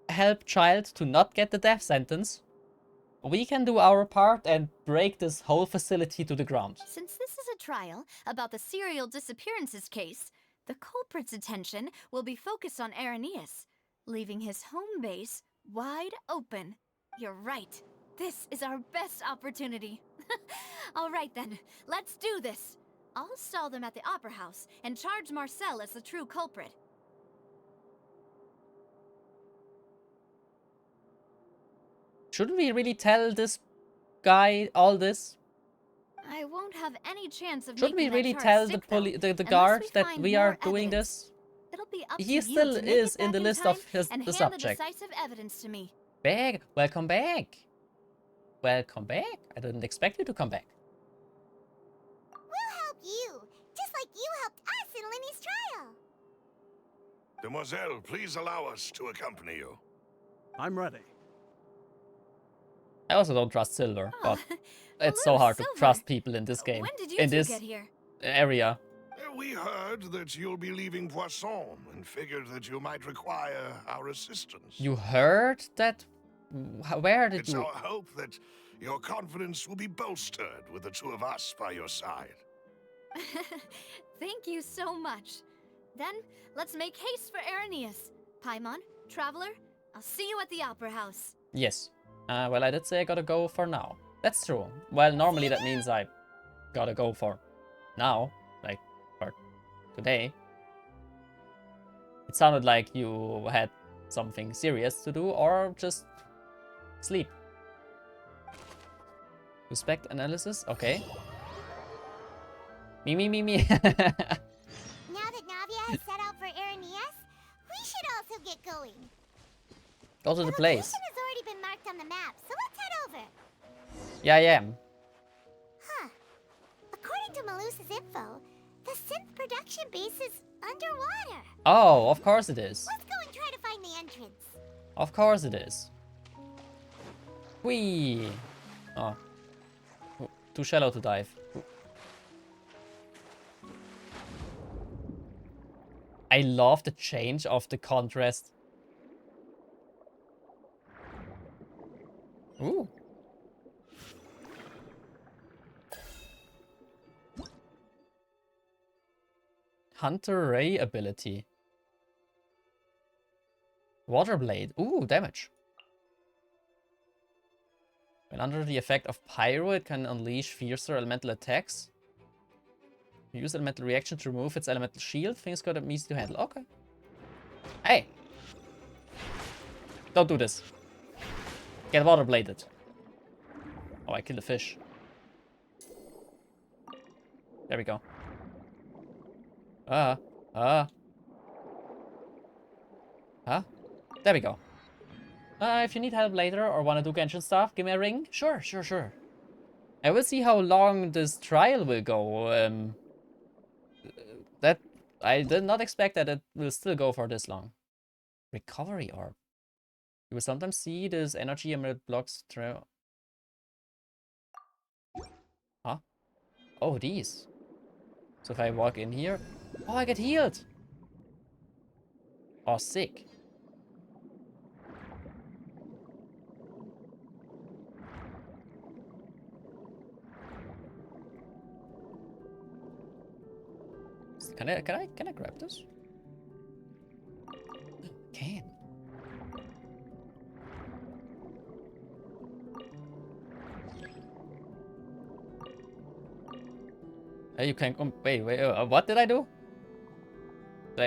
help Child to not get the death sentence, we can do our part and break this whole facility to the ground. Since this is a trial about the serial disappearances case, the culprit's attention will be focused on Arrhenius, leaving his home base wide open. You're right. This is our best opportunity. All right then, let's do this. I'll stall them at the Opera House and charge Marcel as the true culprit. Shouldn't we really tell this guy all this? I won't have any chance of Shouldn't we making really that tell charge the stick, though, the guard unless that find we are more doing evidence. this? It'll be up He to you still to make is it in back the list time of his, and the hand subject. the decisive evidence to me. Back, welcome back. Welcome back. I didn't expect you to come back. We'll help you, just like you helped us in Linny's trial. Demoiselle, please allow us to accompany you. I'm ready. I also don't trust Silver, but it's so hard to trust people in this game. When did you in two this get here? area. We heard that you'll be leaving Poisson and figured that you might require our assistance. You heard that? Where did It's you... our hope that your confidence will be bolstered with the two of us by your side. Thank you so much. Then, let's make haste for Arrhenius. Paimon, Traveler, I'll see you at the Opera House. Yes. Well, I did say I gotta go for now. That's true. Well, normally that means I gotta go for now. Like, for today. It sounded like you had something serious to do or just sleep. Suspect analysis? Okay. Me. Now that Navia has set out for Arrhenius, we should also get going. Go to the place. location has already been marked on the map, so let's head over. Yeah, I am. Huh. According to Malus's info, the synth production base is underwater. Oh, of course it is. Let's go and try to find the entrance. Of course it is. Whee! Oh. Too shallow to dive. I love the change of the contrast. Ooh. Hunter Ray ability. Water Blade. Ooh, damage. When under the effect of Pyro, it can unleash fiercer elemental attacks. Use elemental reaction to remove its elemental shield. Things got easy to handle. Okay. Hey! Don't do this. Get water bladed. Oh, I killed a fish. There we go. Huh? There we go. If you need help later or want to do Genshin stuff, give me a ring. Sure. I will see how long this trial will go. That I did not expect that it will still go for this long. Recovery orb. You will sometimes see this energy emerald blocks through. Huh? Oh, these. So if I walk in here, oh, I get healed. Oh, sick. Can I grab this? Can. You can wait, what did I do?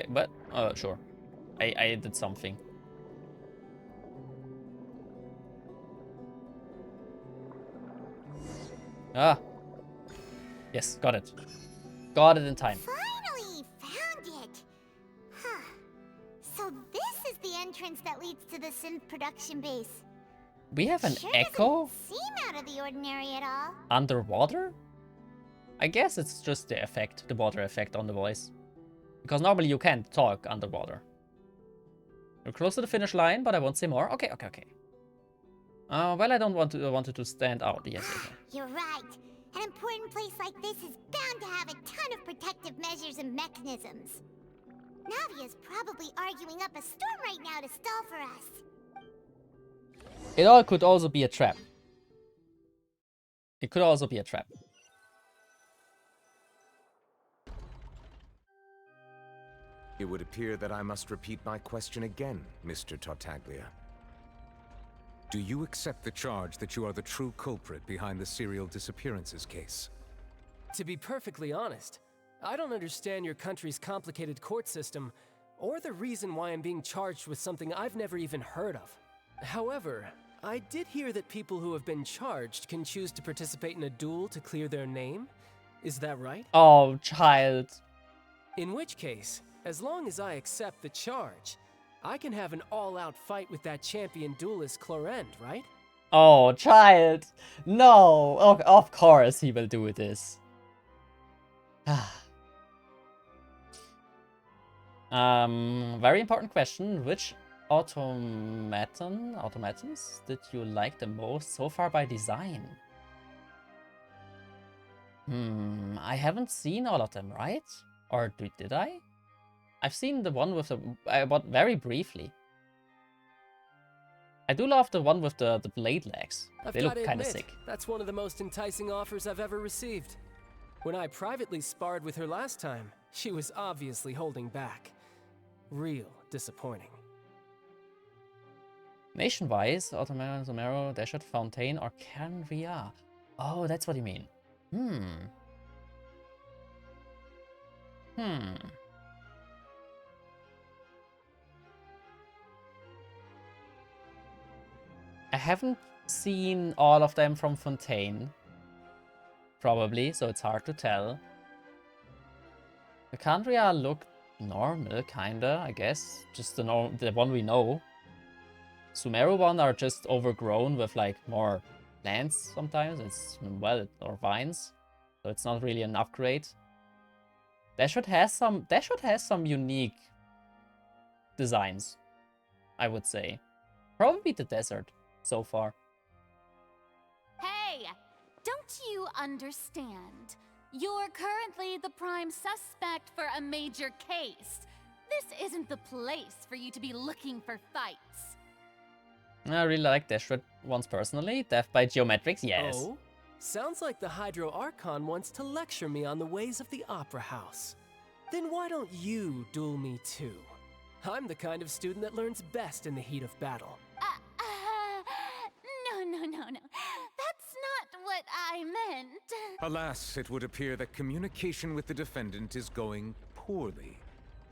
What? Sure. I did something. Ah. Yes, got it. Got it in time. Finally found it. Huh. So this is the entrance that leads to the synth production base. We have an Sure echo? doesn't seem out of the ordinary at all. Underwater? I guess it's just the effect, the water effect on the voice. Because normally you can't talk underwater. You're close to the finish line, but I won't say more. Okay. Well, I don't wanted to stand out. Yes. You're right. An important place like this is bound to have a ton of protective measures and mechanisms. Navia's probably arguing up a storm right now to stall for us. It all could also be a trap. It could also be a trap. It would appear that I must repeat my question again, Mr. Tartaglia. Do you accept the charge that you are the true culprit behind the serial disappearances case? To be perfectly honest, I don't understand your country's complicated court system, or the reason why I'm being charged with something I've never even heard of. However, I did hear that people who have been charged can choose to participate in a duel to clear their name. Is that right? Oh, child. In which case, as long as I accept the charge, I can have an all-out fight with that champion duelist Clorend, right? Oh, child. No. Oh, of course he will do this. Very important question. Which automatons did you like the most so far by design? I haven't seen all of them, right? Or did I? I've seen the one with the... but very briefly. I do love the one with the blade legs. They look kind of sick. That's one of the most enticing offers I've ever received. When I privately sparred with her last time, she was obviously holding back. Real disappointing. Nation-wise, Ottoman, Somero, Desert, Fontaine, or Canria. Oh, that's what you mean. I haven't seen all of them from Fontaine. Probably, so it's hard to tell. The Candria look normal, kinda, I guess. Just the one we know. Sumeru one are just overgrown with like more plants sometimes. It's, well, or vines. So it's not really an upgrade. Desert has some unique designs, I would say. Probably the desert so far. Hey, don't you understand? You're currently the prime suspect for a major case. This isn't the place for you to be looking for fights. I really like Desert ones personally. Death by Geometrics, yes. Oh? Sounds like the Hydro Archon wants to lecture me on the ways of the Opera House. Then why don't you duel me too? I'm the kind of student that learns best in the heat of battle. No. That's not what I meant. Alas, it would appear that communication with the defendant is going poorly,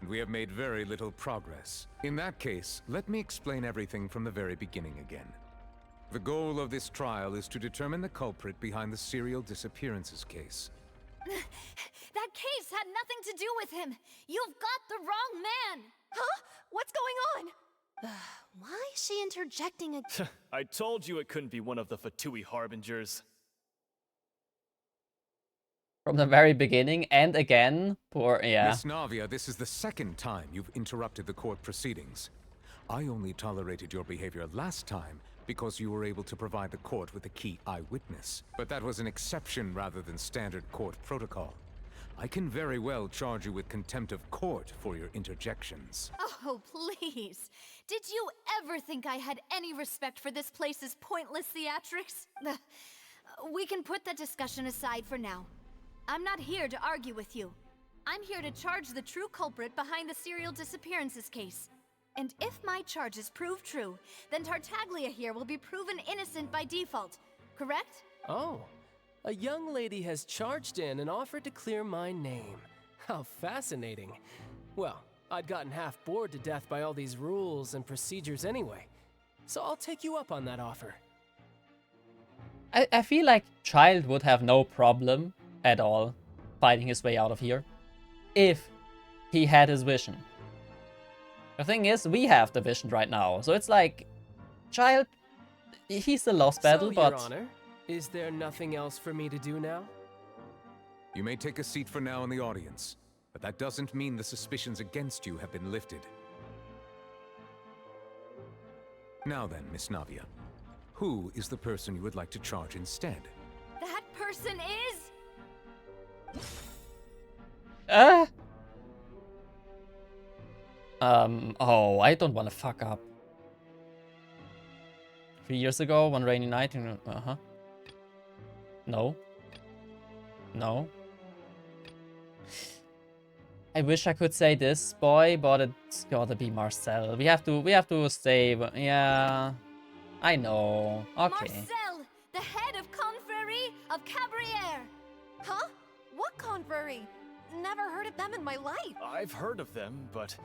and we have made very little progress. In that case, let me explain everything from the very beginning again. The goal of this trial is to determine the culprit behind the serial disappearances case. That case had nothing to do with him. You've got the wrong man. Huh? What's going on? Why is she interjecting again? I told you it couldn't be one of the Fatui harbingers. From the very beginning, and again, yeah. Miss Navia, this is the second time you've interrupted the court proceedings. I only tolerated your behavior last time because you were able to provide the court with a key eyewitness. But that was an exception rather than standard court protocol. I can very well charge you with contempt of court for your interjections. Oh, please. Did you ever think I had any respect for this place's pointless theatrics? We can put that discussion aside for now. I'm not here to argue with you. I'm here to charge the true culprit behind the serial disappearances case. And if my charges prove true, then Tartaglia here will be proven innocent by default, correct? Oh, a young lady has charged in and offered to clear my name. How fascinating. Well, I'd gotten half bored to death by all these rules and procedures anyway, so I'll take you up on that offer. I feel like Child would have no problem at all fighting his way out of here if he had his vision. The thing is, we have the vision right now, so it's like, Child, he's the lost battle, so, but... Your Honor, is there nothing else for me to do now? You may take a seat for now in the audience. But that doesn't mean the suspicions against you have been lifted. Now then, Miss Navia, who is the person you would like to charge instead? That person is... Oh, I don't want to fuck up. 3 years ago, one rainy night, No. No. I wish I could say this boy, but it's gotta be Marcel. We have to stay, yeah. I know. Okay. Marcel, the head of Confrérie of Cabriere. Huh? What confrérie? Never heard of them in my life. I've heard of them, but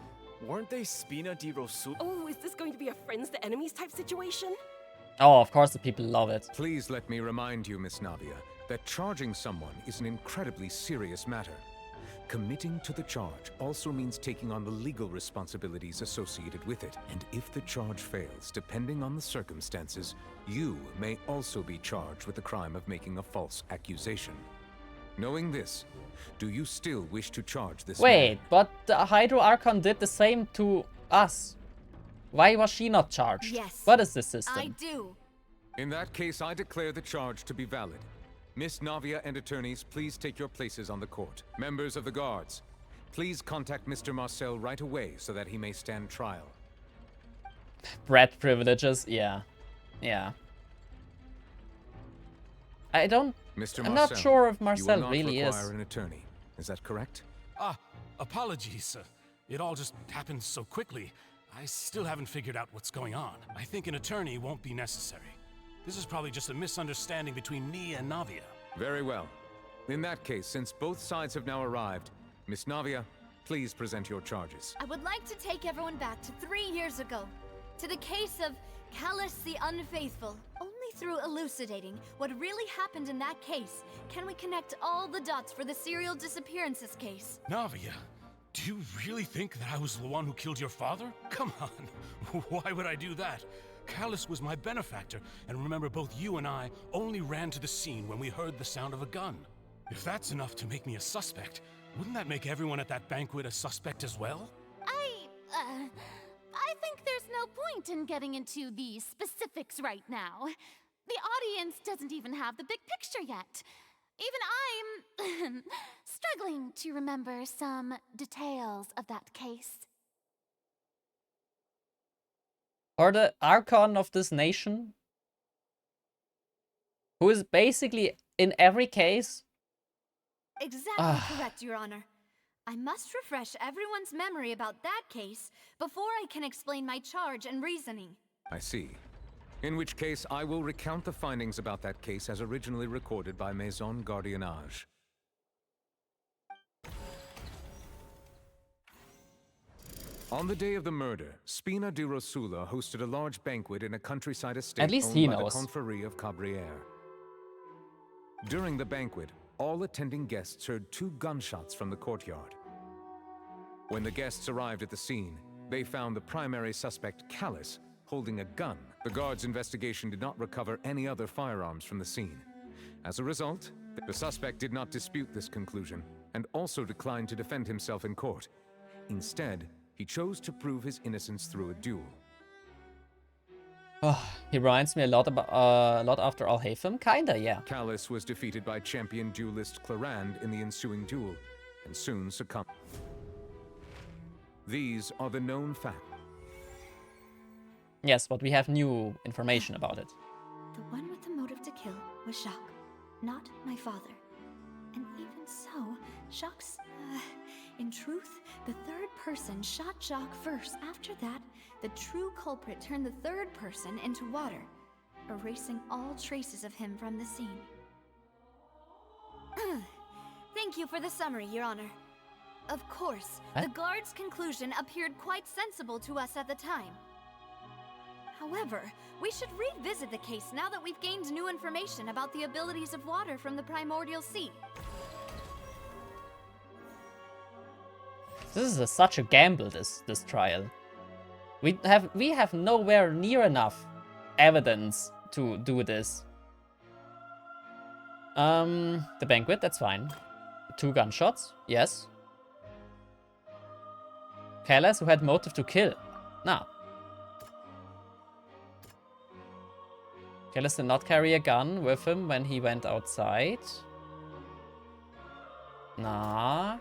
weren't they Spina di Rosul? Oh, is this going to be a friends to enemies type situation? Oh, of course the people love it. Please let me remind you, Miss Navia, that charging someone is an incredibly serious matter. Committing to the charge also means taking on the legal responsibilities associated with it. And if the charge fails, depending on the circumstances, you may also be charged with the crime of making a false accusation. Knowing this, do you still wish to charge this Wait, man? but the Hydro Archon did the same to us. Why was she not charged? Yes. What is this system? I do. In that case, I declare the charge to be valid. Miss Navia and attorneys, please take your places on the court. Members of the guards, please contact Mr. Marcel right away so that he may stand trial. Brat privileges, yeah. Yeah. I don't... Mr. I'm Marcel, not sure if you Marcel will not really is. require an attorney. Is that correct? Apologies. It all just happened so quickly. I still haven't figured out what's going on. I think an attorney won't be necessary. This is probably just a misunderstanding between me and Navia. Very well. In that case, since both sides have now arrived, Miss Navia, please present your charges. I would like to take everyone back to 3 years ago, to the case of Callus the Unfaithful. Only through elucidating what really happened in that case can we connect all the dots for the serial disappearances case. Navia, do you really think that I was the one who killed your father? Come on, why would I do that? Callus was my benefactor, and remember, both you and I only ran to the scene when we heard the sound of a gun. If that's enough to make me a suspect, wouldn't that make everyone at that banquet a suspect as well? I think there's no point in getting into the specifics right now. The audience doesn't even have the big picture yet. Even I'm struggling to remember some details of that case. Or the Archon of this nation, who is basically in every case. Exactly correct, Your Honor. I must refresh everyone's memory about that case before I can explain my charge and reasoning. I see. In which case, I will recount the findings about that case as originally recorded by Maison Gardiennage. On the day of the murder, Spina di Rosula hosted a large banquet in a countryside estate At least owned he by knows. the Confrérie of Cabriere. During the banquet, all attending guests heard 2 gunshots from the courtyard. When the guests arrived at the scene, they found the primary suspect, Callus, holding a gun. The guards' investigation did not recover any other firearms from the scene. As a result, the suspect did not dispute this conclusion, and also declined to defend himself in court. Instead, he chose to prove his innocence through a duel. He reminds me a lot after Alhaitham, kinda, yeah. Callus was defeated by champion duelist Clarand in the ensuing duel, and soon succumbed. These are the known facts. Yes, but we have new information about it. The one with the motive to kill was Jacques, not my father. And even so, Jacques, in truth, the third person shot Jacques first. After that, the true culprit turned the third person into water, erasing all traces of him from the scene. Thank you for the summary, Your Honor. Of course, the guard's conclusion appeared quite sensible to us at the time. However, we should revisit the case now that we've gained new information about the abilities of water from the primordial sea. This is such a gamble, this trial. We have nowhere near enough evidence to do this. The banquet, that's fine. 2 gunshots, yes. Callas, who had motive to kill. Nah. Callas did not carry a gun with him when he went outside. Nah.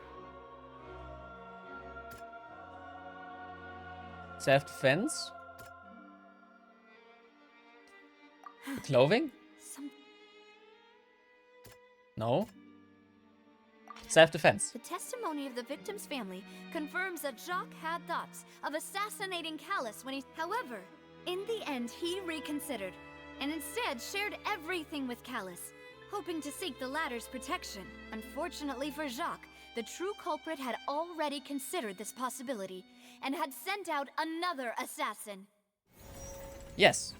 Self-defense? Clothing? No. Self-defense. The testimony of the victim's family confirms that Jacques had thoughts of assassinating Callas when he... However, in the end, he reconsidered, and instead shared everything with Callas, hoping to seek the latter's protection. Unfortunately for Jacques, the true culprit had already considered this possibility, and had sent out another assassin. Yes.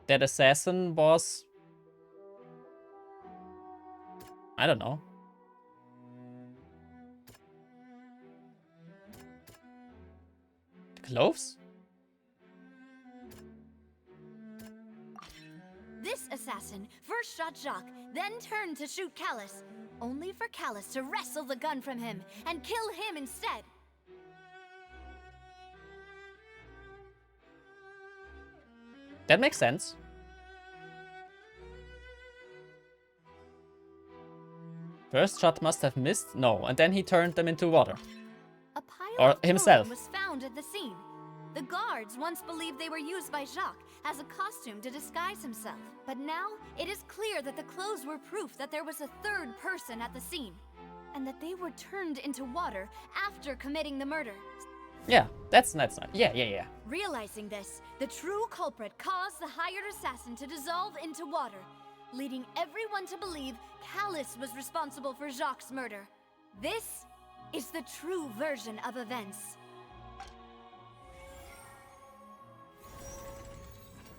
That assassin was... I don't know. Cloves? This assassin first shot Jacques, then turned to shoot Callas, only for Callas to wrestle the gun from him and kill him instead. That makes sense. First shot must have missed? No, and then he turned them into water. A pile Or of himself. clothing was found at the scene. The guards once believed they were used by Jacques as a costume to disguise himself. But now, it is clear that the clothes were proof that there was a third person at the scene, and that they were turned into water after committing the murder. Yeah, that's not... Yeah. Realizing this, the true culprit caused the hired assassin to dissolve into water, leading everyone to believe Callas was responsible for Jacques' murder. This is the true version of events.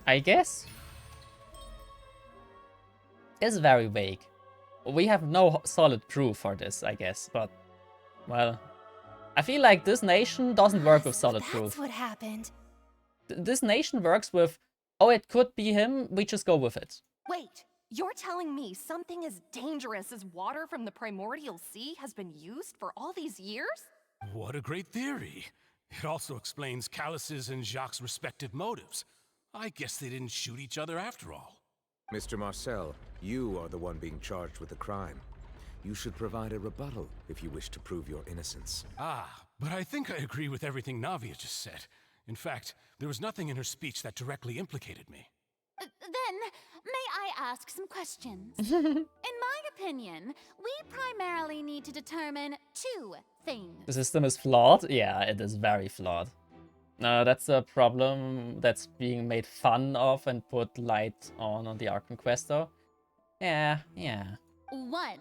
I guess. It's very vague. We have no solid proof for this, I guess, but... Well... I feel like this nation doesn't work with solid proof. That's what happened. This nation works with, oh, it could be him, we just go with it. Wait, you're telling me something as dangerous as water from the primordial sea has been used for all these years? What a great theory. It also explains Callas's and Jacques' respective motives. I guess they didn't shoot each other after all. Mr. Marcel, you are the one being charged with the crime. You should provide a rebuttal if you wish to prove your innocence. Ah, but I think I agree with everything Navia just said. In fact, there was nothing in her speech that directly implicated me. Then, may I ask some questions? In my opinion, we primarily need to determine two things. The system is flawed? Yeah, it is very flawed. That's a problem that's being made fun of and put light on the Ark Conquestor. Yeah. 1.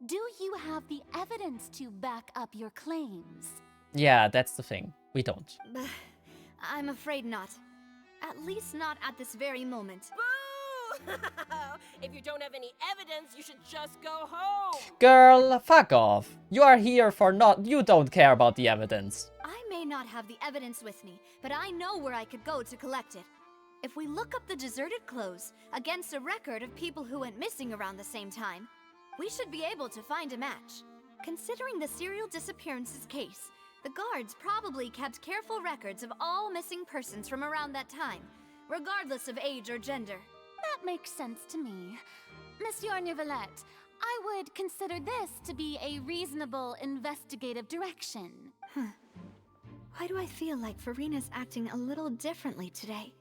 Do you have the evidence to back up your claims? Yeah, that's the thing. We don't. I'm afraid not. At least not at this very moment. Boo! If you don't have any evidence, you should just go home. Girl, fuck off. You are here for not... You don't care about the evidence. I may not have the evidence with me, but I know where I could go to collect it. If we look up the deserted clothes against a record of people who went missing around the same time, we should be able to find a match. Considering the serial disappearances case, the guards probably kept careful records of all missing persons from around that time, regardless of age or gender. That makes sense to me. Monsieur Neuvillette, I would consider this to be a reasonable investigative direction. Why do I feel like Farina's acting a little differently today?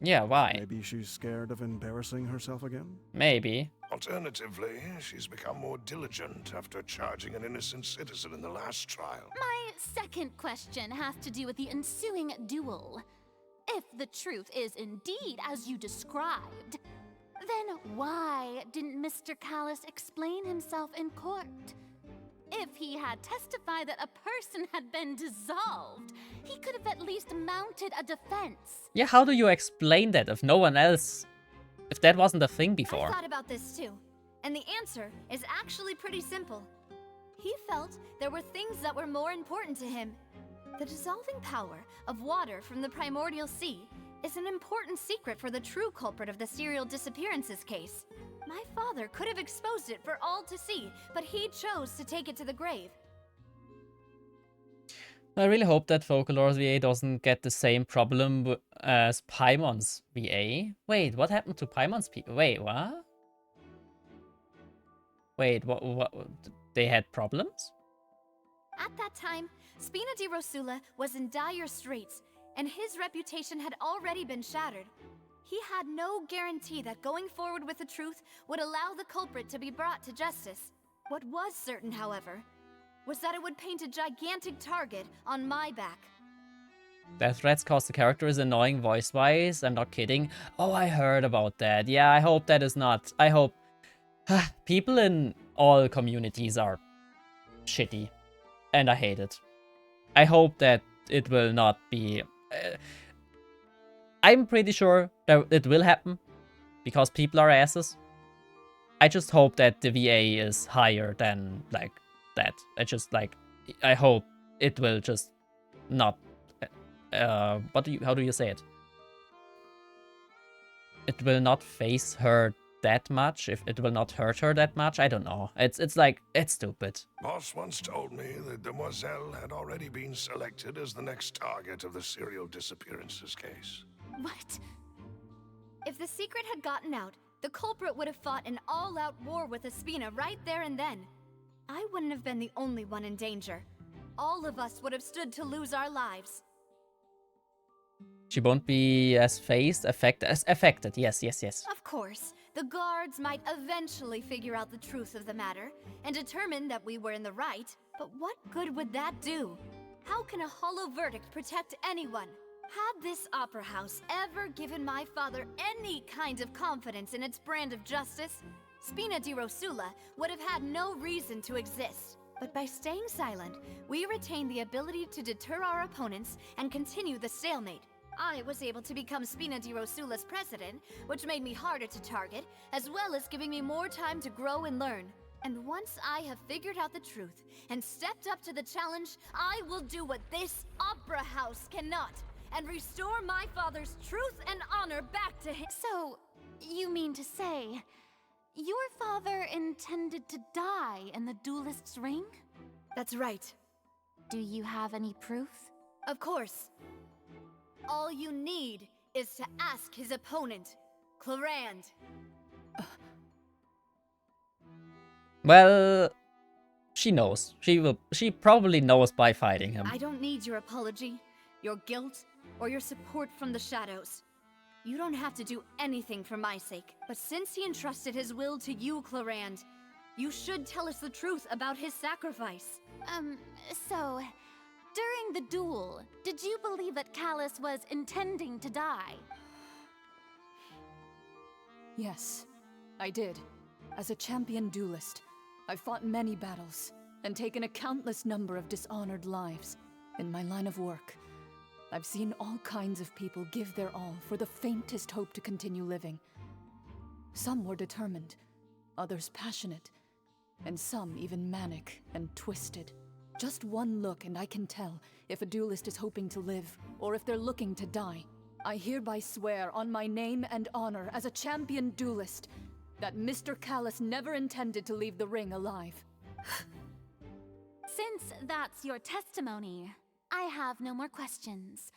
Yeah, why? Maybe she's scared of embarrassing herself again? Maybe. Alternatively, she's become more diligent after charging an innocent citizen in the last trial. My second question has to do with the ensuing duel. If the truth is indeed as you described, then why didn't Mr. Callas explain himself in court? If he had testified that a person had been dissolved, he could have at least mounted a defense. Yeah, how do you explain that if no one else... If that wasn't a thing before? I thought about this too, and the answer is actually pretty simple. He felt there were things that were more important to him. The dissolving power of water from the primordial sea is an important secret for the true culprit of the serial disappearances case. My father could have exposed it for all to see, but he chose to take it to the grave. I really hope that Folklore's VA doesn't get the same problem as Paimon's VA. Wait, what happened to Paimon's people? Wait, what? Wait, what? They had problems? At that time, Spina di Rosula was in dire straits, and his reputation had already been shattered. He had no guarantee that going forward with the truth would allow the culprit to be brought to justice. What was certain, however, was that it would paint a gigantic target on my back. Death threats cause the characters annoying voice-wise. I'm not kidding. Oh, I heard about that. Yeah, I hope that is not... I hope... people in all communities are shitty. And I hate it. I hope that it will not be... I'm pretty sure that it will happen. Because people are asses. I just hope that the VA is higher than, like, that. I hope it will just not... how do you say it? It will not face her that much, if it will not hurt her that much. I don't know. It's like, it's stupid. Boss once told me that Demoiselle had already been selected as the next target of the serial disappearances case. What? If the secret had gotten out, the culprit would have fought an all-out war with Espina right there and then. I wouldn't have been the only one in danger. All of us would have stood to lose our lives. She won't be as affected. Yes. Of course, the guards might eventually figure out the truth of the matter and determine that we were in the right, but what good would that do? How can a hollow verdict protect anyone? Had this opera house ever given my father any kind of confidence in its brand of justice, Spina di Rosula would have had no reason to exist. But by staying silent, we retain the ability to deter our opponents and continue the stalemate. I was able to become Spina di Rosula's president, which made me harder to target, as well as giving me more time to grow and learn. And once I have figured out the truth and stepped up to the challenge, I will do what this opera house cannot, and restore my father's truth and honor back to him. So, you mean to say, your father intended to die in the duelist's ring? That's right. Do you have any proof? Of course. All you need is to ask his opponent, Clarand. Well, she knows. She probably knows by fighting him. I don't need your apology, your guilt, or your support from the shadows. You don't have to do anything for my sake. But since he entrusted his will to you, Clarand, you should tell us the truth about his sacrifice. So, during the duel, did you believe that Callus was intending to die? Yes, I did. As a champion duelist, I've fought many battles and taken a countless number of dishonored lives. In my line of work, I've seen all kinds of people give their all for the faintest hope to continue living. Some were determined, others passionate, and some even manic and twisted. Just one look and I can tell if a duelist is hoping to live or if they're looking to die. I hereby swear on my name and honor as a champion duelist that Mr. Callus never intended to leave the ring alive. Since that's your testimony, I have no more questions.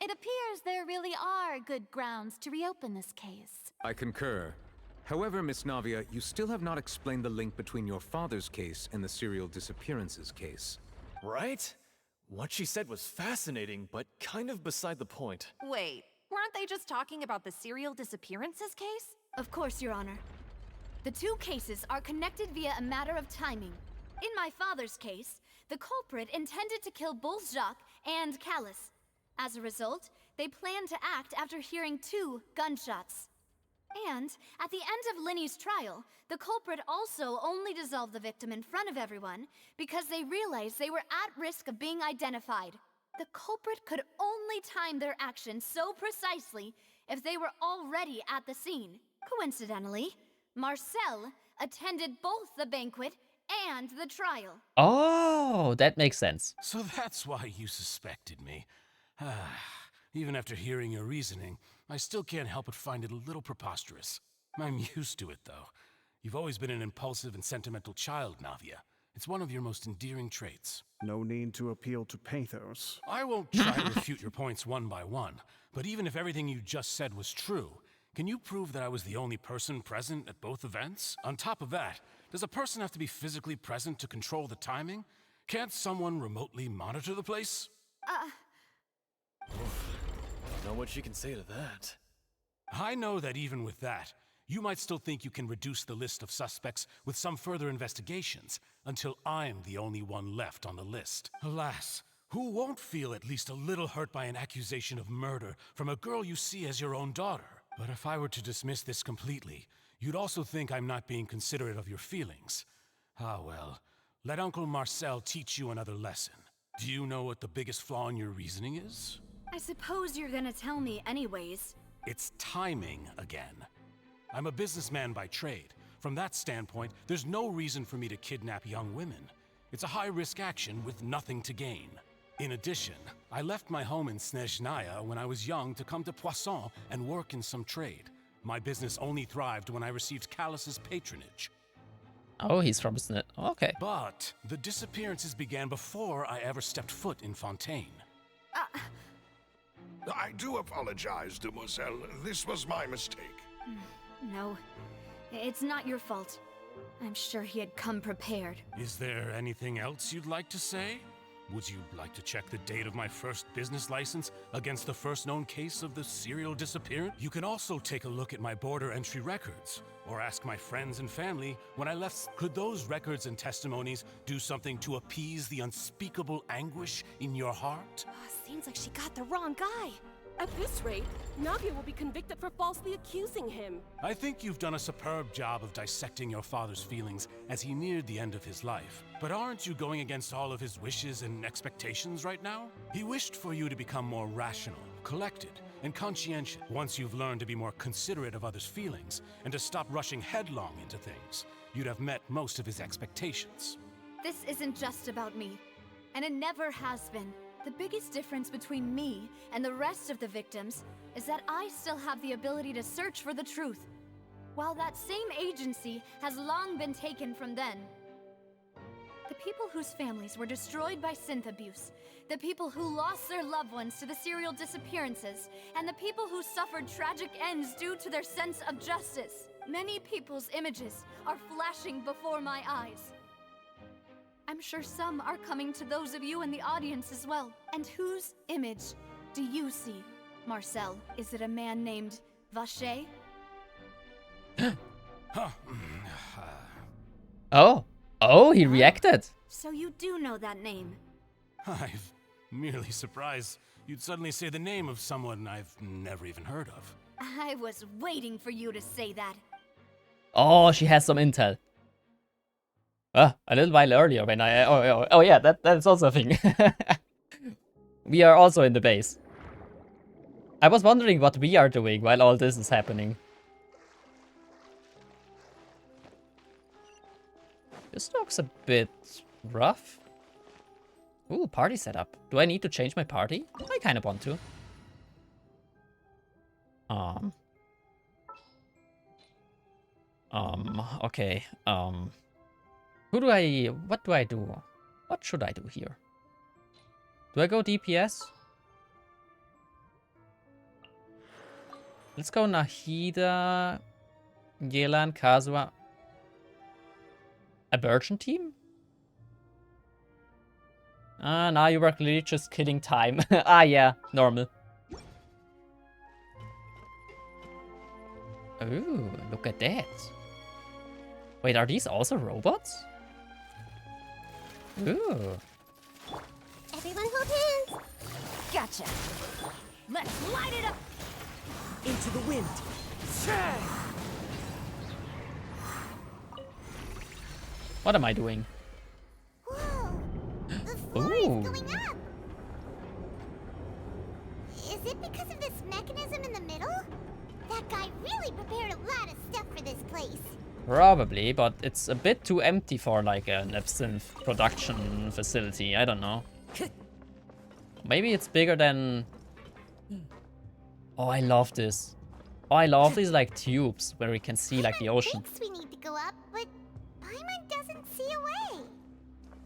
It appears there really are good grounds to reopen this case. I concur. However, Miss Navia, you still have not explained the link between your father's case and the serial disappearances case. Right? What she said was fascinating, but kind of beside the point. Wait, weren't they just talking about the serial disappearances case? Of course, Your Honor. The two cases are connected via a matter of timing. In my father's case, the culprit intended to kill both Jacques and Callus. As a result, they planned to act after hearing 2 gunshots. And, at the end of Linny's trial, the culprit also only dissolved the victim in front of everyone because they realized they were at risk of being identified. The culprit could only time their actions so precisely if they were already at the scene. Coincidentally, Marcel attended both the banquet and the trial. Oh, that makes sense. So that's why you suspected me. Even after hearing your reasoning, I still can't help but find it a little preposterous. I'm used to it, though. You've always been an impulsive and sentimental child, Navia. It's one of your most endearing traits. No need to appeal to pathos. I won't try to refute your points one by one, but even if everything you just said was true, can you prove that I was the only person present at both events? On top of that, does a person have to be physically present to control the timing? Can't someone remotely monitor the place? Don't know what you can say to that. I know that even with that, you might still think you can reduce the list of suspects with some further investigations, until I'm the only one left on the list. Alas, who won't feel at least a little hurt by an accusation of murder from a girl you see as your own daughter? But if I were to dismiss this completely, you'd also think I'm not being considerate of your feelings. Ah well, let Uncle Marcel teach you another lesson. Do you know what the biggest flaw in your reasoning is? I suppose you're gonna tell me anyways. It's timing again. I'm a businessman by trade. From that standpoint, there's no reason for me to kidnap young women. It's a high-risk action with nothing to gain. In addition, I left my home in Snezhnaya when I was young to come to Poisson and work in some trade. My business only thrived when I received Callus's patronage. Oh, he's from Snit. Okay. But the disappearances began before I ever stepped foot in Fontaine. I do apologize, demoiselle. This was my mistake. No, it's not your fault. I'm sure he had come prepared. Is there anything else you'd like to say? Would you like to check the date of my first business license against the first known case of the serial disappearance? You can also take a look at my border entry records, or ask my friends and family when I left. Could those records and testimonies do something to appease the unspeakable anguish in your heart? Seems like she got the wrong guy. At this rate, Navia will be convicted for falsely accusing him. I think you've done a superb job of dissecting your father's feelings as he neared the end of his life. But aren't you going against all of his wishes and expectations right now? He wished for you to become more rational, collected, and conscientious. Once you've learned to be more considerate of others' feelings and to stop rushing headlong into things, you'd have met most of his expectations. This isn't just about me, and it never has been. The biggest difference between me and the rest of the victims is that I still have the ability to search for the truth, while that same agency has long been taken from them. The people whose families were destroyed by synth abuse, the people who lost their loved ones to the serial disappearances, and the people who suffered tragic ends due to their sense of justice. Many people's images are flashing before my eyes. I'm sure some are coming to those of you in the audience as well. And whose image do you see, Marcel? Is it a man named Vacher? Oh, he reacted. So you do know that name? I'm merely surprised you'd suddenly say the name of someone I've never even heard of. I was waiting for you to say that. Oh, she has some intel. A little while earlier when I... Oh yeah, that's also a thing. We are also in the base. I was wondering what we are doing while all this is happening. This looks a bit rough. Ooh, party setup. Do I need to change my party? I kind of want to. Okay. What do I do? What should I do here? Do I go DPS? Let's go Nahida, Yelan, Kazuha. A virgin team? Now you were clearly just killing time. Yeah, normal. Ooh, look at that. Wait, are these also robots? Ooh. Everyone hold hands. Gotcha. Let's light it up. Into the wind. What am I doing? Whoa! The floor is going up. Is it because of this mechanism in the middle? That guy really prepared a lot of stuff for this place. Probably, but it's a bit too empty for like an absinthe production facility. I don't know. Maybe it's bigger than Oh, I love this. Oh, I love these like tubes where we can see like the ocean. Thinks we need to go up, but Paimon doesn't see a way.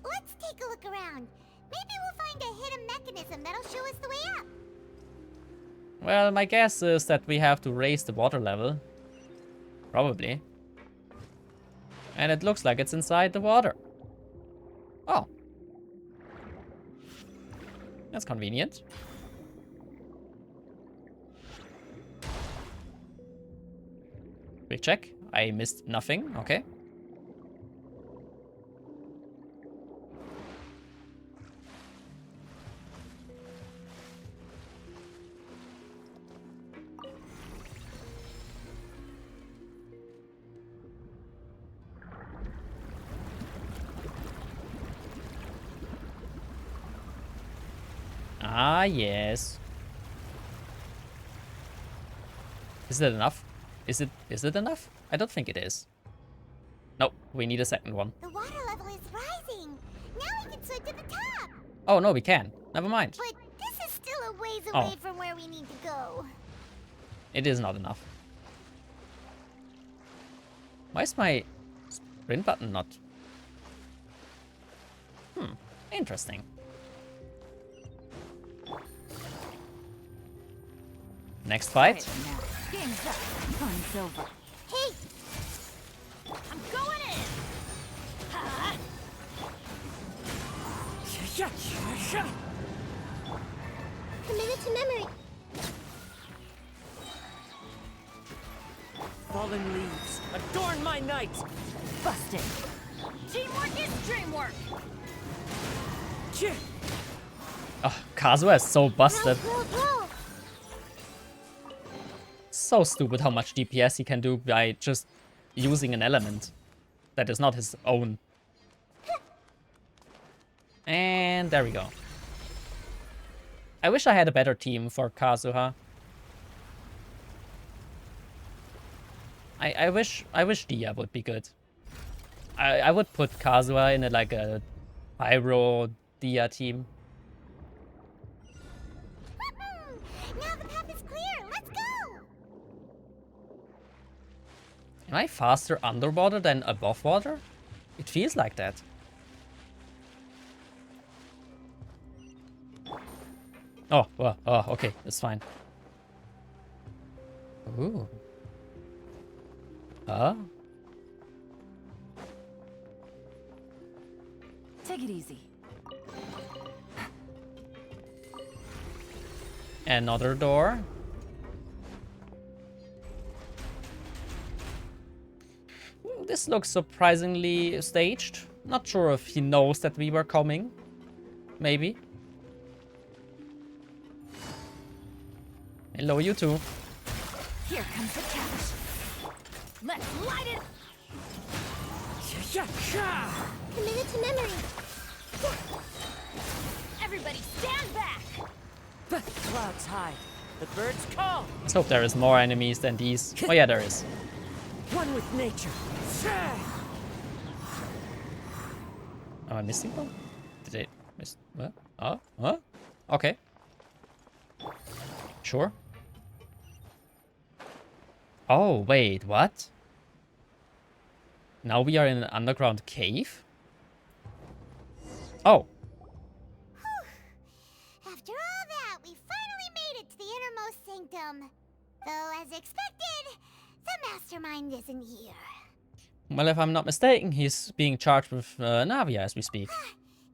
Let's take a look around. Maybe we'll find a hidden mechanism that'll show us the way up. Well, my guess is that we have to raise the water level. Probably. And it looks like it's inside the water. Oh. That's convenient. Quick check. I missed nothing. Okay. Ah, yes. Is it enough? Is it enough? I don't think it is. Nope, we need a second one. The water level is rising. Now we can swim to the top. Oh, no, we can. Never mind. But this is still a ways away Oh. from where we need to go. It is not enough. Why is my sprint button not? Interesting. Next fight. Game's up. Fun's over. Hey! I'm going in! Ha! Committed to memory. Fallen leaves, adorn my night! Busted. Teamwork is dreamwork. Oh, Kazuha is so busted. Roll. So stupid how much DPS he can do by just using an element that is not his own. And there we go. I wish I had a better team for Kazuha. I wish Dia would be good. I would put Kazuha in like a Pyro Dia team. Now the path is clear. Let's go. Am I faster underwater than above water? It feels like that. Oh, well, oh, okay, that's fine. Ooh. Huh? Take it easy. Another door. This looks surprisingly staged. Not sure if he knows that we were coming. Maybe. Hello, you two. Here comes the catch. Let's light it. Committed to memory. Everybody stand back. Clouds hide, the birds call. Let's hope there is more enemies than these. Oh yeah, there is. One with nature. Am I missing one? Did I miss? What? Oh, huh? Okay. Sure. Oh, wait, what? Now we are in an underground cave? Oh. After all that, we finally made it to the innermost sanctum. Though, as expected, the mastermind isn't here. Well, if I'm not mistaken, he's being charged with Navia as we speak.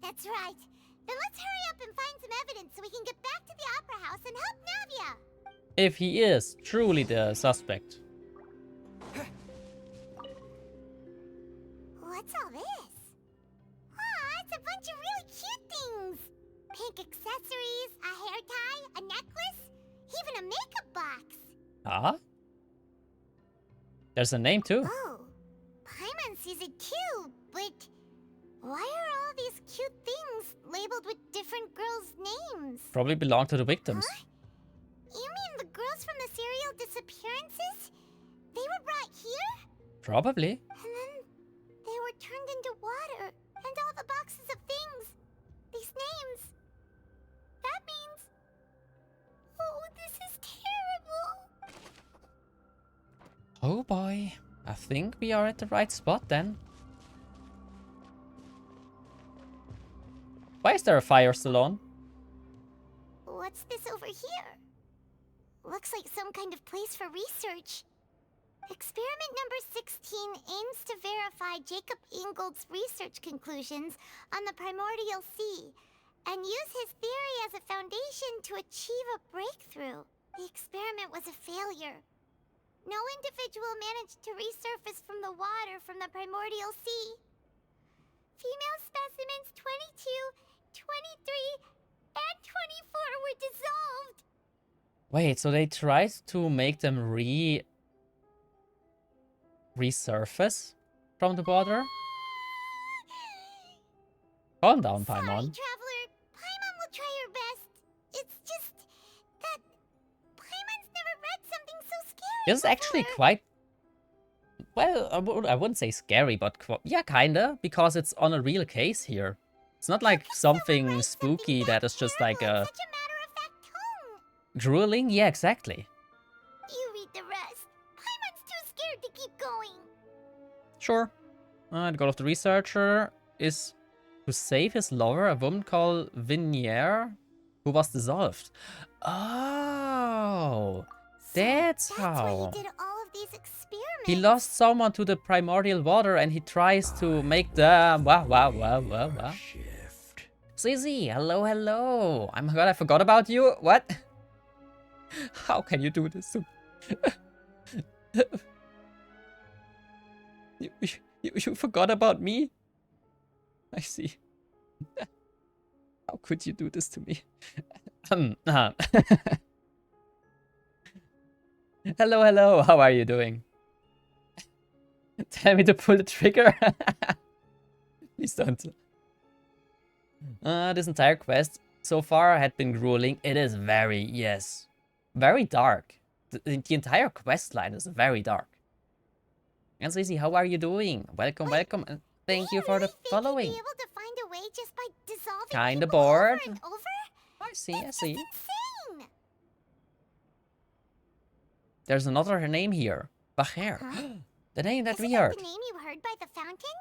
That's right. Then let's hurry up and find some evidence so we can get back to the Opera House and help Navia. If he is truly the suspect. What's all this? Aw, it's a bunch of really cute things. Pink accessories, a hair tie, a necklace, even a makeup box. Ah? There's a name too. Oh, Paimon sees it too, but why are all these cute things labeled with different girls' names? Probably belong to the victims. Huh? You mean the girls from the serial disappearances? They were brought here? Probably. And then they were turned into water, and all the boxes of things. These names. That means... Oh, this is terrible! think we are at the right spot then. Why is there a fire still on? What's this over here? Looks like some kind of place for research. Experiment number 16 aims to verify Jacob Ingold's research conclusions on the primordial sea and use his theory as a foundation to achieve a breakthrough. The experiment was a failure. No individual managed to resurface from the water from the primordial sea. Female specimens 22, 23, and 24 were dissolved. Wait, so they tried to make them resurface from the water? Calm down, Paimon. Sorry, Traveler. Paimon will try her best. It's just that Paimon's never read something so scary This is actually quite... Well, I wouldn't say scary, but yeah, kinda. Because it's on a real case here. It's not like something spooky that is just like a... Drooling? Yeah, exactly. You read the rest. Paimon's too scared to keep going. Sure. The goal of the researcher is to save his lover, a woman called Vinier, who was dissolved. Oh, that's how. He did all of these experiments. He lost someone to the primordial water and he tries to make them... Wow. Sassy, hello, hello. Oh my god, I forgot about you. What? How can you do this to... you forgot about me? I see. How could you do this to me? Hello, hello. How are you doing? Tell me to pull the trigger. Please don't. This entire quest so far had been grueling. It is very, yes, very dark. The entire quest line is very dark. And Sassy, how are you doing? Welcome, welcome, and thank you for the following. Be able to find a way just by dissolving Kinda people bored. over and over? I see, I see. Insane. There's another name here. Bacher. Huh? The name that Isn't we that heard. the name you heard by the fountain?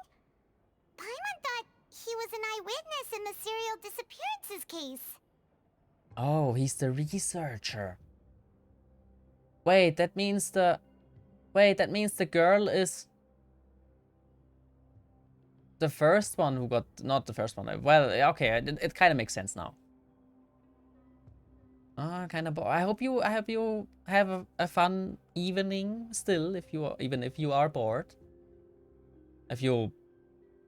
Paimon thought he was an eyewitness in the serial disappearances case. Oh, he's the researcher. Wait, that means the... Wait, that means the girl is... the first one who got... Not the first one. Well, okay, it kind of makes sense now. Kind of... I hope you have a fun evening still, if you are, even if you are bored. If you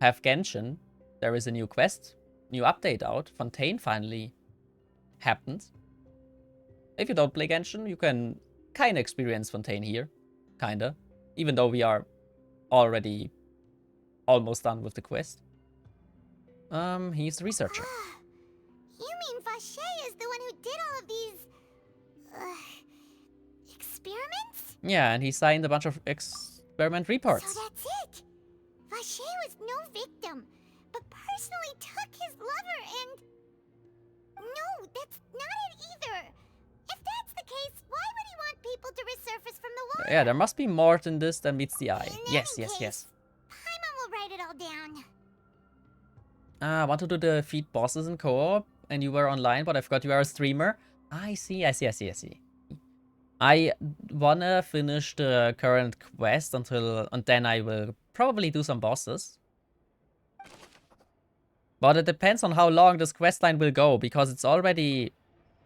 have Genshin, there is a new quest, new update out. Fontaine finally happened. If you don't play Genshin, you can kind of experience Fontaine here. Kinda. Even though we are already almost done with the quest. He's the researcher. You mean Vacher is the one who did all of these... experiments? Yeah, and he signed a bunch of experiment reports. So that's it! Vacher was no victim, but personally took his lover and... No, that's not it either! If that's the case, why would he want people to resurface from the water? Yeah, there must be more than this than meets the eye. Yes. Paimon will write it all down. I want to do the defeat bosses in co-op, and you were online, but I forgot you are a streamer. I see. I wanna finish the current quest and then I will probably do some bosses. But it depends on how long this quest line will go, because it's already...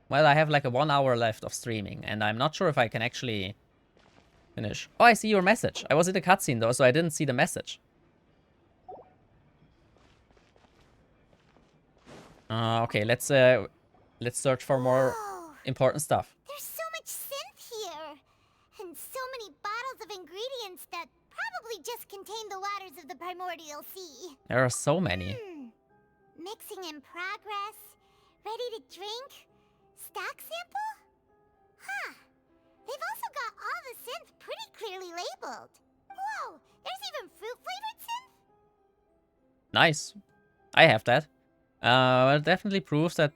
Well, I have like a 1 hour left of streaming, and I'm not sure if I can actually finish. Oh, I see your message. I was in a cutscene though, so I didn't see the message. Okay, let's search for more important stuff. There's so much synth here, and so many bottles of ingredients that probably just contain the waters of the primordial sea. There are so many. Mixing in progress, ready to drink, stock sample? Huh. They've also got all the synth pretty clearly labeled. Whoa, there's even fruit-flavored synth? Nice. I have that. It definitely proves that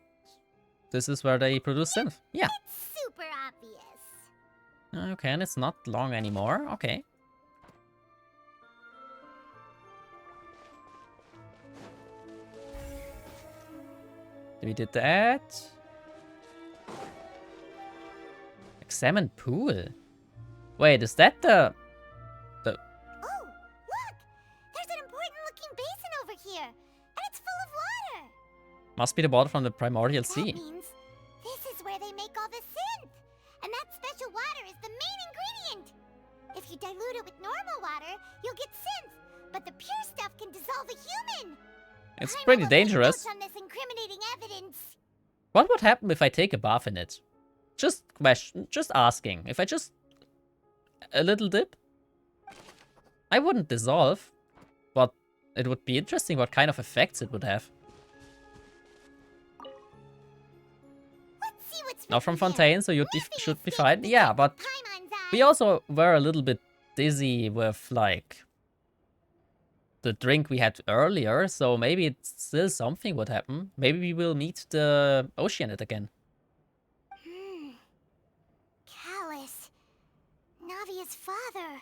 this is where they produce synth. Yeah. It's super obvious. Okay, and it's not long anymore. Okay. We did that. Examine pool. Wait, is that the... Oh, look! There's an important-looking basin over here, and it's full of water. Must be the water from the primordial That sea. means this is where they make all the synth, and that special water is the main ingredient. If you dilute it with normal water, you'll get synth, but the pure stuff can dissolve a human. It's pretty dangerous. On this incriminating evidence. What would happen if I take a bath in it? Just question, just asking. If I just... a little dip? I wouldn't dissolve, but it would be interesting what kind of effects it would have. Not from Fontaine, so you should be fine. Yeah, but we also were a little bit dizzy with, like, the drink we had earlier, so maybe it's still something would happen. Maybe we will meet the Oceanid again. Callus. Navia's father.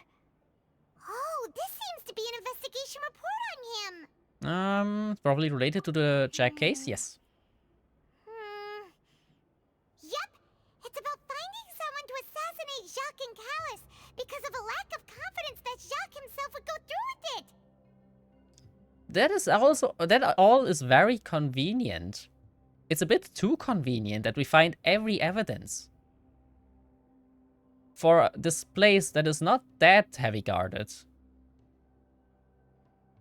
Oh, this seems to be an investigation report on him. Probably related to the Jack case? Yes. Yep. It's about finding someone to assassinate Jacques and Callus because of a lack of confidence that Jacques himself would go through with it. That is also... that all is very convenient. It's a bit too convenient that we find every evidence for this place that is not that heavy guarded.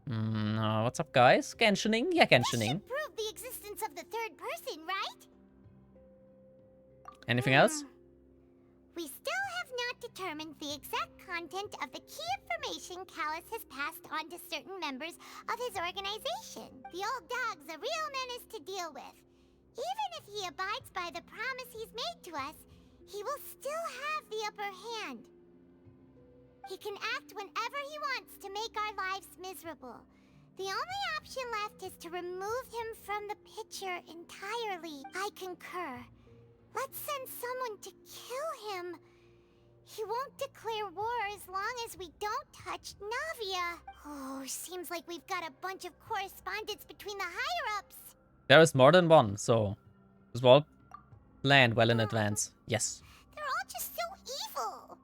What's up, guys? Genshining? Yeah, Genshining. Prove the existence of the third person, right? Anything else? We still have not determined the exact content of the key information Callus has passed on to certain members of his organization. The old dog's a real menace to deal with. Even if he abides by the promise he's made to us, he will still have the upper hand. He can act whenever he wants to make our lives miserable. The only option left is to remove him from the picture entirely. I concur. Let's send someone to kill him. He won't declare war as long as we don't touch Navia. Oh, seems like we've got a bunch of correspondence between the higher-ups. There is more than one, so this will planned well in advance. Yes. They're all just so evil.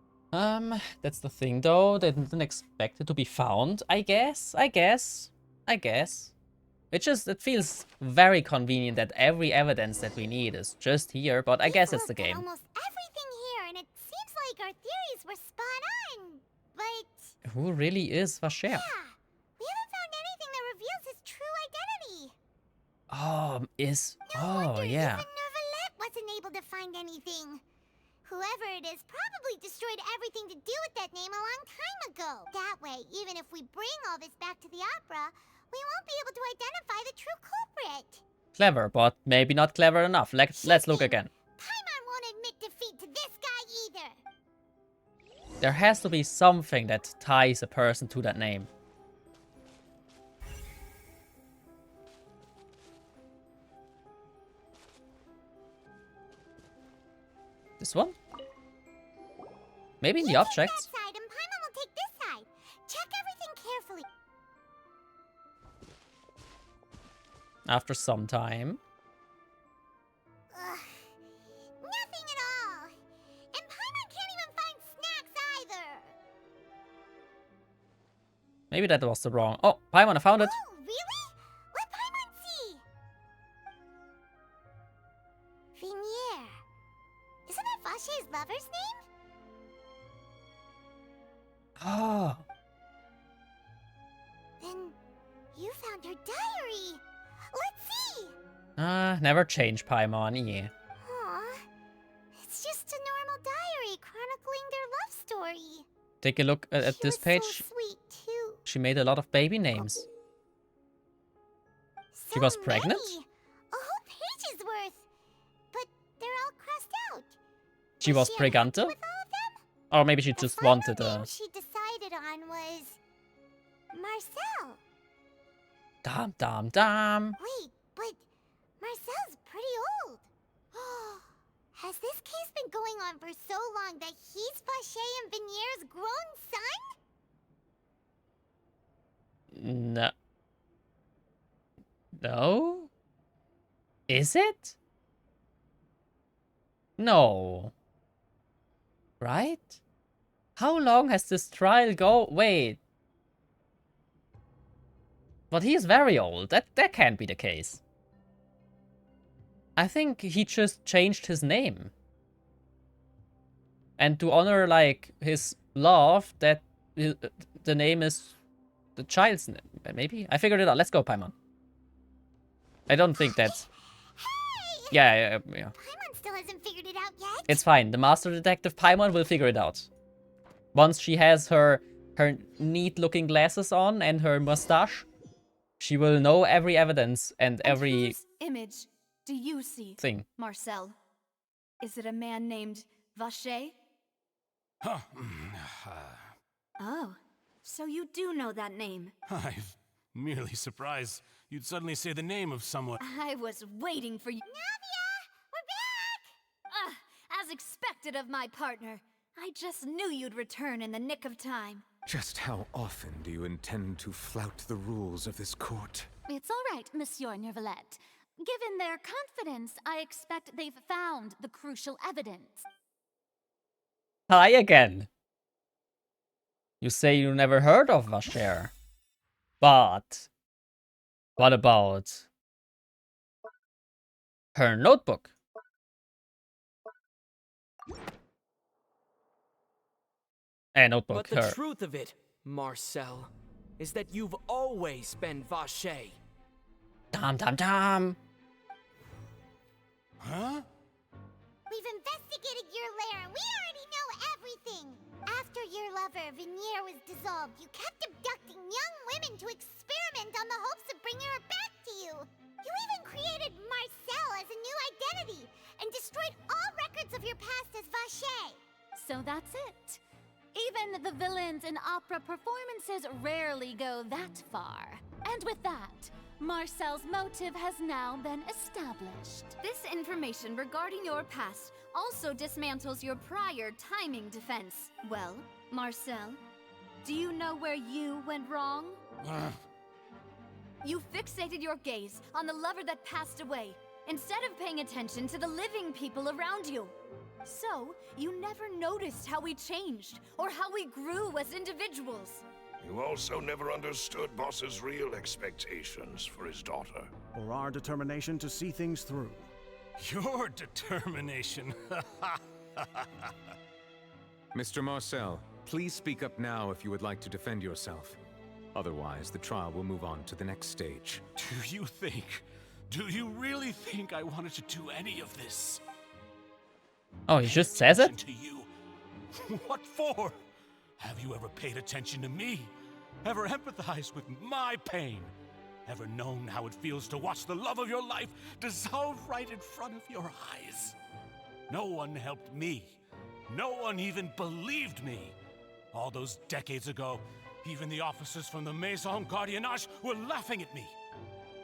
That's the thing though. They didn't expect it to be found. I guess. It feels very convenient that every evidence that we need is just here, but I guess it's the game. Almost everything here, and it seems like our theories were spot on, but... Who really is Vasher? Yeah, we haven't found anything that reveals his true identity. Yeah. Even Nervalette wasn't able to find anything. Whoever it is probably destroyed everything to do with that name a long time ago. That way, even if we bring all this back to the opera, we won't be able to identify the true culprit. Clever, but maybe not clever enough. Let's look again. Paimon won't admit defeat to this guy either. There has to be something that ties a person to that name. This one? Maybe in the objects? That side, and Paimon will take this side. Check everything carefully. After some time. Nothing at all. And Paimon can't even find snacks either. Maybe that was the wrong... Oh, Paimon, I found it. Oh, really? Let Paimon see. Vinier. Isn't that Vache's lover's name? Oh. Then you found her diary. Let's see. Never change, Paimon. Yeah. Aw, it's just a normal diary chronicling their love story. Take a look at this page. So sweet too. She made a lot of baby names. She was pregnant? Many. A whole page's worth. But they're all crossed out. She was pregante? Or maybe she just wanted a... She decided on was Marcel. Damn. Wait, but Marcel's pretty old. Has this case been going on for so long that he's Vache and Vinier's grown son? No. Is it? No. Right? How long has this trial go? Wait. But he is very old. That can't be the case. I think he just changed his name. And to honor, like, his love, that the name is the child's name. Maybe? I figured it out. Let's go, Paimon. I don't think that's... Yeah. Paimon still hasn't figured it out yet. It's fine. The master detective Paimon will figure it out. Once she has her neat-looking glasses on and her mustache, she will know every evidence and every... Whose image do you see, thing. Marcel? Is it a man named Vacher? Huh. Oh, so you do know that name. I'm merely surprised you'd suddenly say the name of someone. I was waiting for you. Navia! We're back! As expected of my partner. I just knew you'd return in the nick of time. Just how often do you intend to flout the rules of this court? It's all right, Monsieur Neuvillette. Given their confidence, I expect they've found the crucial evidence. Hi again. You say you never heard of Vacher. But what about her notebook? A notebook, But the her. truth of it, Marcel, is that you've always been Vacher. Dum. Huh? We've investigated your lair and we already know everything. After your lover, Venier, was dissolved, you kept abducting young women to experiment on the hopes of bringing her back to you. You even created Marcel as a new identity and destroyed all records of your past as Vacher. So that's it. Even the villains in opera performances rarely go that far. And with that, Marcel's motive has now been established. This information regarding your past also dismantles your prior timing defense. Well, Marcel, do you know where you went wrong? You fixated your gaze on the lover that passed away, instead of paying attention to the living people around you. So, you never noticed how we changed, or how we grew as individuals. You also never understood Boss's real expectations for his daughter. Or our determination to see things through. Your determination. Mr. Marcel, please speak up now if you would like to defend yourself. Otherwise, the trial will move on to the next stage. Do you really think I wanted to do any of this? Oh, he just says it? To you. What for? Have you ever paid attention to me? Ever empathized with my pain? Ever known how it feels to watch the love of your life dissolve right in front of your eyes? No one helped me. No one even believed me. All those decades ago, even the officers from the Maison Gardiennage were laughing at me.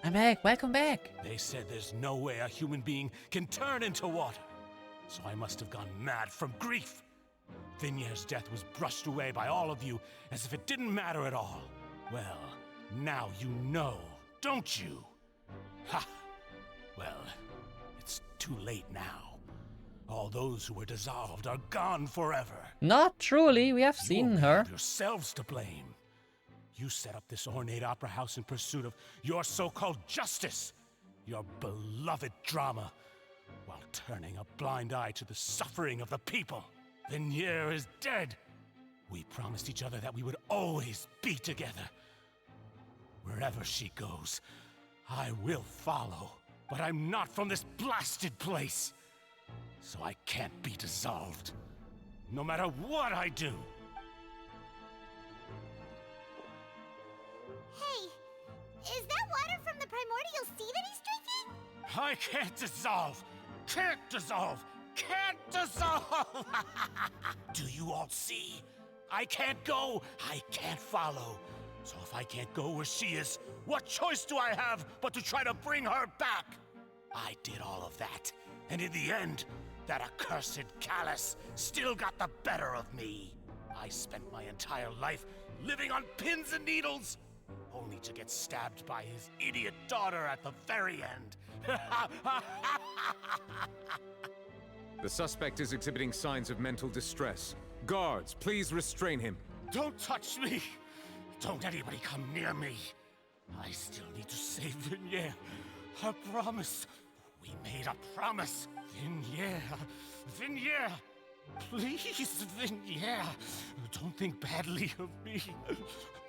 I'm back. Welcome back. They said there's no way a human being can turn into water. So I must have gone mad from grief. Vinier's death was brushed away by all of you as if it didn't matter at all. Well, now you know, don't you? Ha! Well, it's too late now. All those who were dissolved are gone forever. Not truly. We have seen her. Yourselves to blame. You set up this ornate opera house in pursuit of your so-called justice, your beloved drama, while turning a blind eye to the suffering of the people. Venier is dead. We promised each other that we would always be together. Wherever she goes, I will follow. But I'm not from this blasted place, so I can't be dissolved, no matter what I do. Hey, is that water from the primordial sea that he's drinking? I can't dissolve! Can't dissolve! Can't dissolve! Do you all see? I can't go, I can't follow. So if I can't go where she is, what choice do I have but to try to bring her back? I did all of that, and in the end, that accursed Callus still got the better of me. I spent my entire life living on pins and needles, only to get stabbed by his idiot daughter at the very end, The suspect is exhibiting signs of mental distress. Guards, please restrain him. Don't touch me! Don't anybody come near me! I still need to save Vignier. A promise. We made a promise. Vignier. Vignier! Please, Vignier. Don't think badly of me.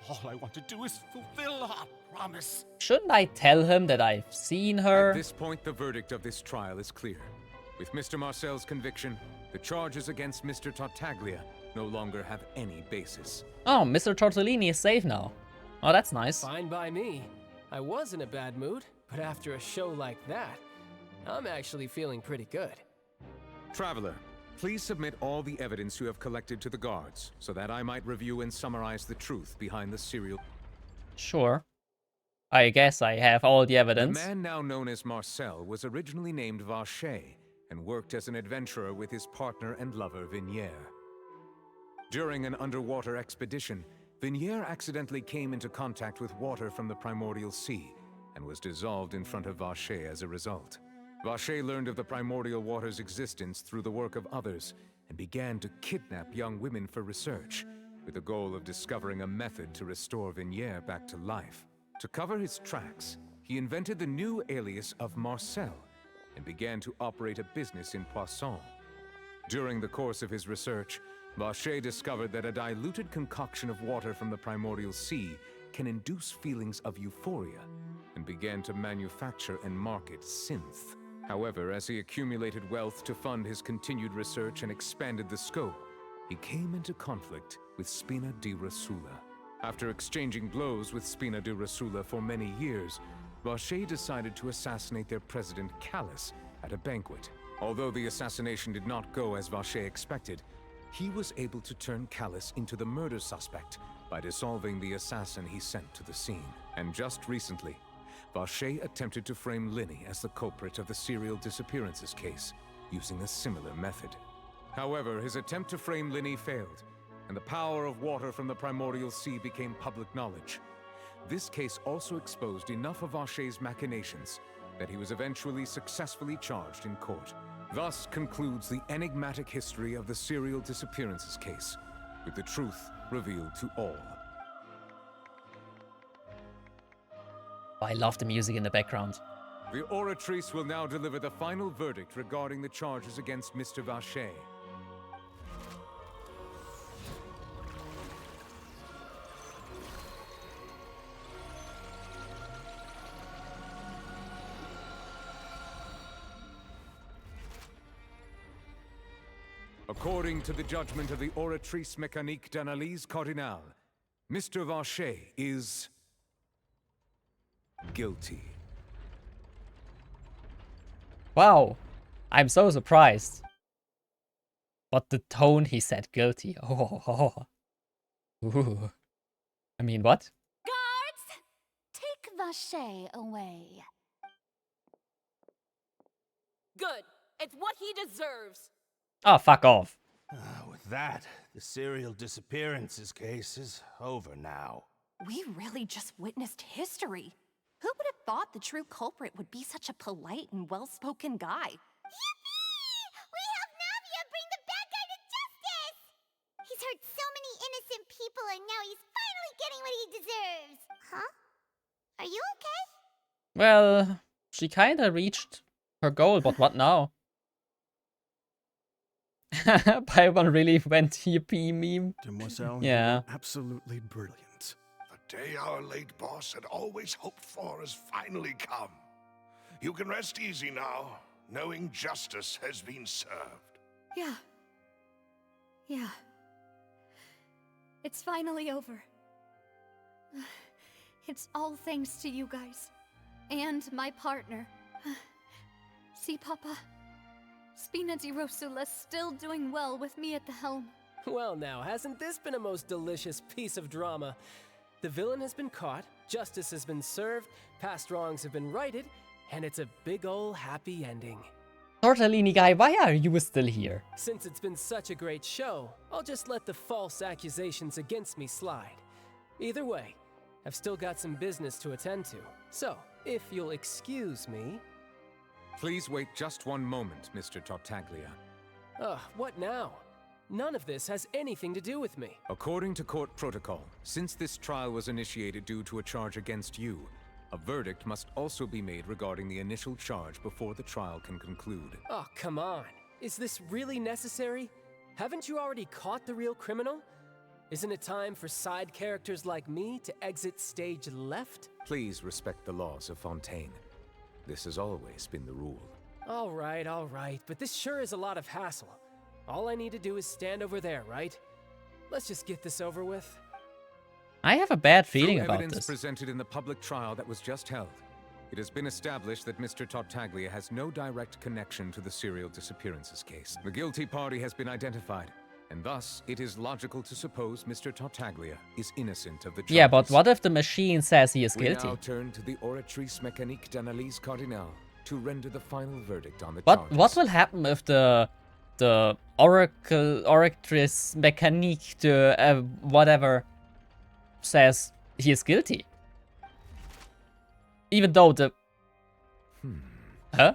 All I want to do is fulfill our promise. Shouldn't I tell him that I've seen her? At this point, the verdict of this trial is clear. With Mr. Marcel's conviction, the charges against Mr. Tartaglia no longer have any basis. Oh, Mr. Tortellini is safe now. Oh, that's nice. Fine by me. I was in a bad mood, but after a show like that, I'm actually feeling pretty good. Traveler, please submit all the evidence you have collected to the guards, so that I might review and summarize the truth behind the serial... Sure. I guess I have all the evidence. The man now known as Marcel was originally named Vacher, and worked as an adventurer with his partner and lover, Vignier. During an underwater expedition, Vignier accidentally came into contact with water from the primordial sea, and was dissolved in front of Vacher as a result. Vacher learned of the primordial water's existence through the work of others, and began to kidnap young women for research, with the goal of discovering a method to restore Vignier back to life. To cover his tracks, he invented the new alias of Marcel, and began to operate a business in Poisson. During the course of his research, Vacher discovered that a diluted concoction of water from the primordial sea can induce feelings of euphoria, and began to manufacture and market synth. However, as he accumulated wealth to fund his continued research and expanded the scope, he came into conflict with Spina di Rosula. After exchanging blows with Spina di Rosula for many years, Vacher decided to assassinate their president, Callus, at a banquet. Although the assassination did not go as Vacher expected, he was able to turn Callus into the murder suspect by dissolving the assassin he sent to the scene. And just recently, Vacher attempted to frame Linny as the culprit of the serial disappearances case, using a similar method. However, his attempt to frame Linny failed, and the power of water from the primordial sea became public knowledge. This case also exposed enough of Vacher's machinations that he was eventually successfully charged in court. Thus concludes the enigmatic history of the serial disappearances case, with the truth revealed to all. I love the music in the background. The oratrice will now deliver the final verdict regarding the charges against Mr. Vacher. According to the judgment of the Oratrice Mécanique d'Analyse Cardinale, Mr. Vacher is guilty. Wow, I'm so surprised. But the tone he said guilty. Oh. Ooh. I mean, what? Guards, take Vacher away. Good. It's what he deserves. Oh, fuck off. With that, the serial disappearances case is over now. We really just witnessed history. Who would have thought the true culprit would be such a polite and well-spoken guy? Yippee! We helped Navia bring the bad guy to justice! He's hurt so many innocent people and now he's finally getting what he deserves. Huh? Are you okay? Well, she kinda reached her goal, but what now? Paimon really went yippee meme. Demoiselle, yeah. Absolutely brilliant. The day our late boss had always hoped for has finally come. You can rest easy now, knowing justice has been served. Yeah. Yeah. It's finally over. It's all thanks to you guys. And my partner. See, Papa? Spina di Rosula's still doing well with me at the helm. Well now, hasn't this been a most delicious piece of drama? The villain has been caught, justice has been served, past wrongs have been righted, and it's a big ol' happy ending. Tortellini guy, why are you still here? Since it's been such a great show, I'll just let the false accusations against me slide. Either way, I've still got some business to attend to. So, if you'll excuse me... Please wait just one moment, Mr. Tartaglia. Ugh, what now? None of this has anything to do with me. According to court protocol, since this trial was initiated due to a charge against you, a verdict must also be made regarding the initial charge before the trial can conclude. Oh, come on. Is this really necessary? Haven't you already caught the real criminal? Isn't it time for side characters like me to exit stage left? Please respect the laws of Fontaine. This has always been the rule. All right, but this sure is a lot of hassle. All I need to do is stand over there, right? Let's just get this over with. I have a bad feeling Through about evidence this. presented in the public trial that was just held, it has been established that Mr. Tartaglia has no direct connection to the serial disappearances case. The guilty party has been identified, and thus it is logical to suppose Mr. Tartaglia is innocent of the charges. Yeah, but what if the machine says he is We guilty? now turn to the Oratrice Mécanique d'Analyse Cardinale to render the final verdict on the What charges. what will happen if the Oratrice Mécanique de whatever says he is guilty? Even though the... Huh?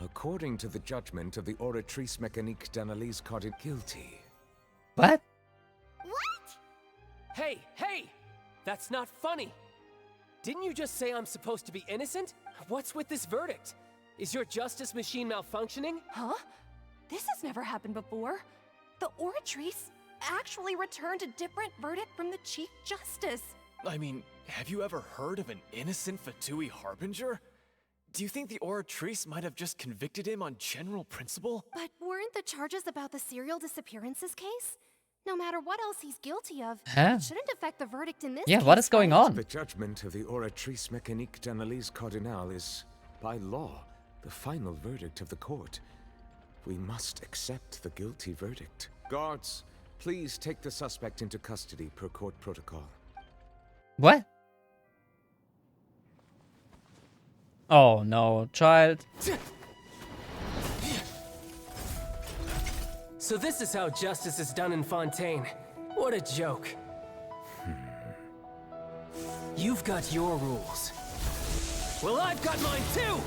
According to the judgment of the Oratrice Mécanique d'Analyse Cardinale, guilty. What? Hey! That's not funny! Didn't you just say I'm supposed to be innocent? What's with this verdict? Is your justice machine malfunctioning? Huh? This has never happened before. The Oratrice actually returned a different verdict from the Chief Justice. I mean, have you ever heard of an innocent Fatui Harbinger? Do you think the Oratrice might have just convicted him on general principle? But weren't the charges about the serial disappearances case? No matter what else he's guilty of, Huh? it shouldn't affect the verdict in this Yeah, case. what is going on? The judgment of the Oratrice Mécanique d'Analyse Cardinale is, by law, the final verdict of the court. We must accept the guilty verdict. Guards, please take the suspect into custody per court protocol. What? Oh no, child. So this is how justice is done in Fontaine. What a joke. You've got your rules. Well, I've got mine too!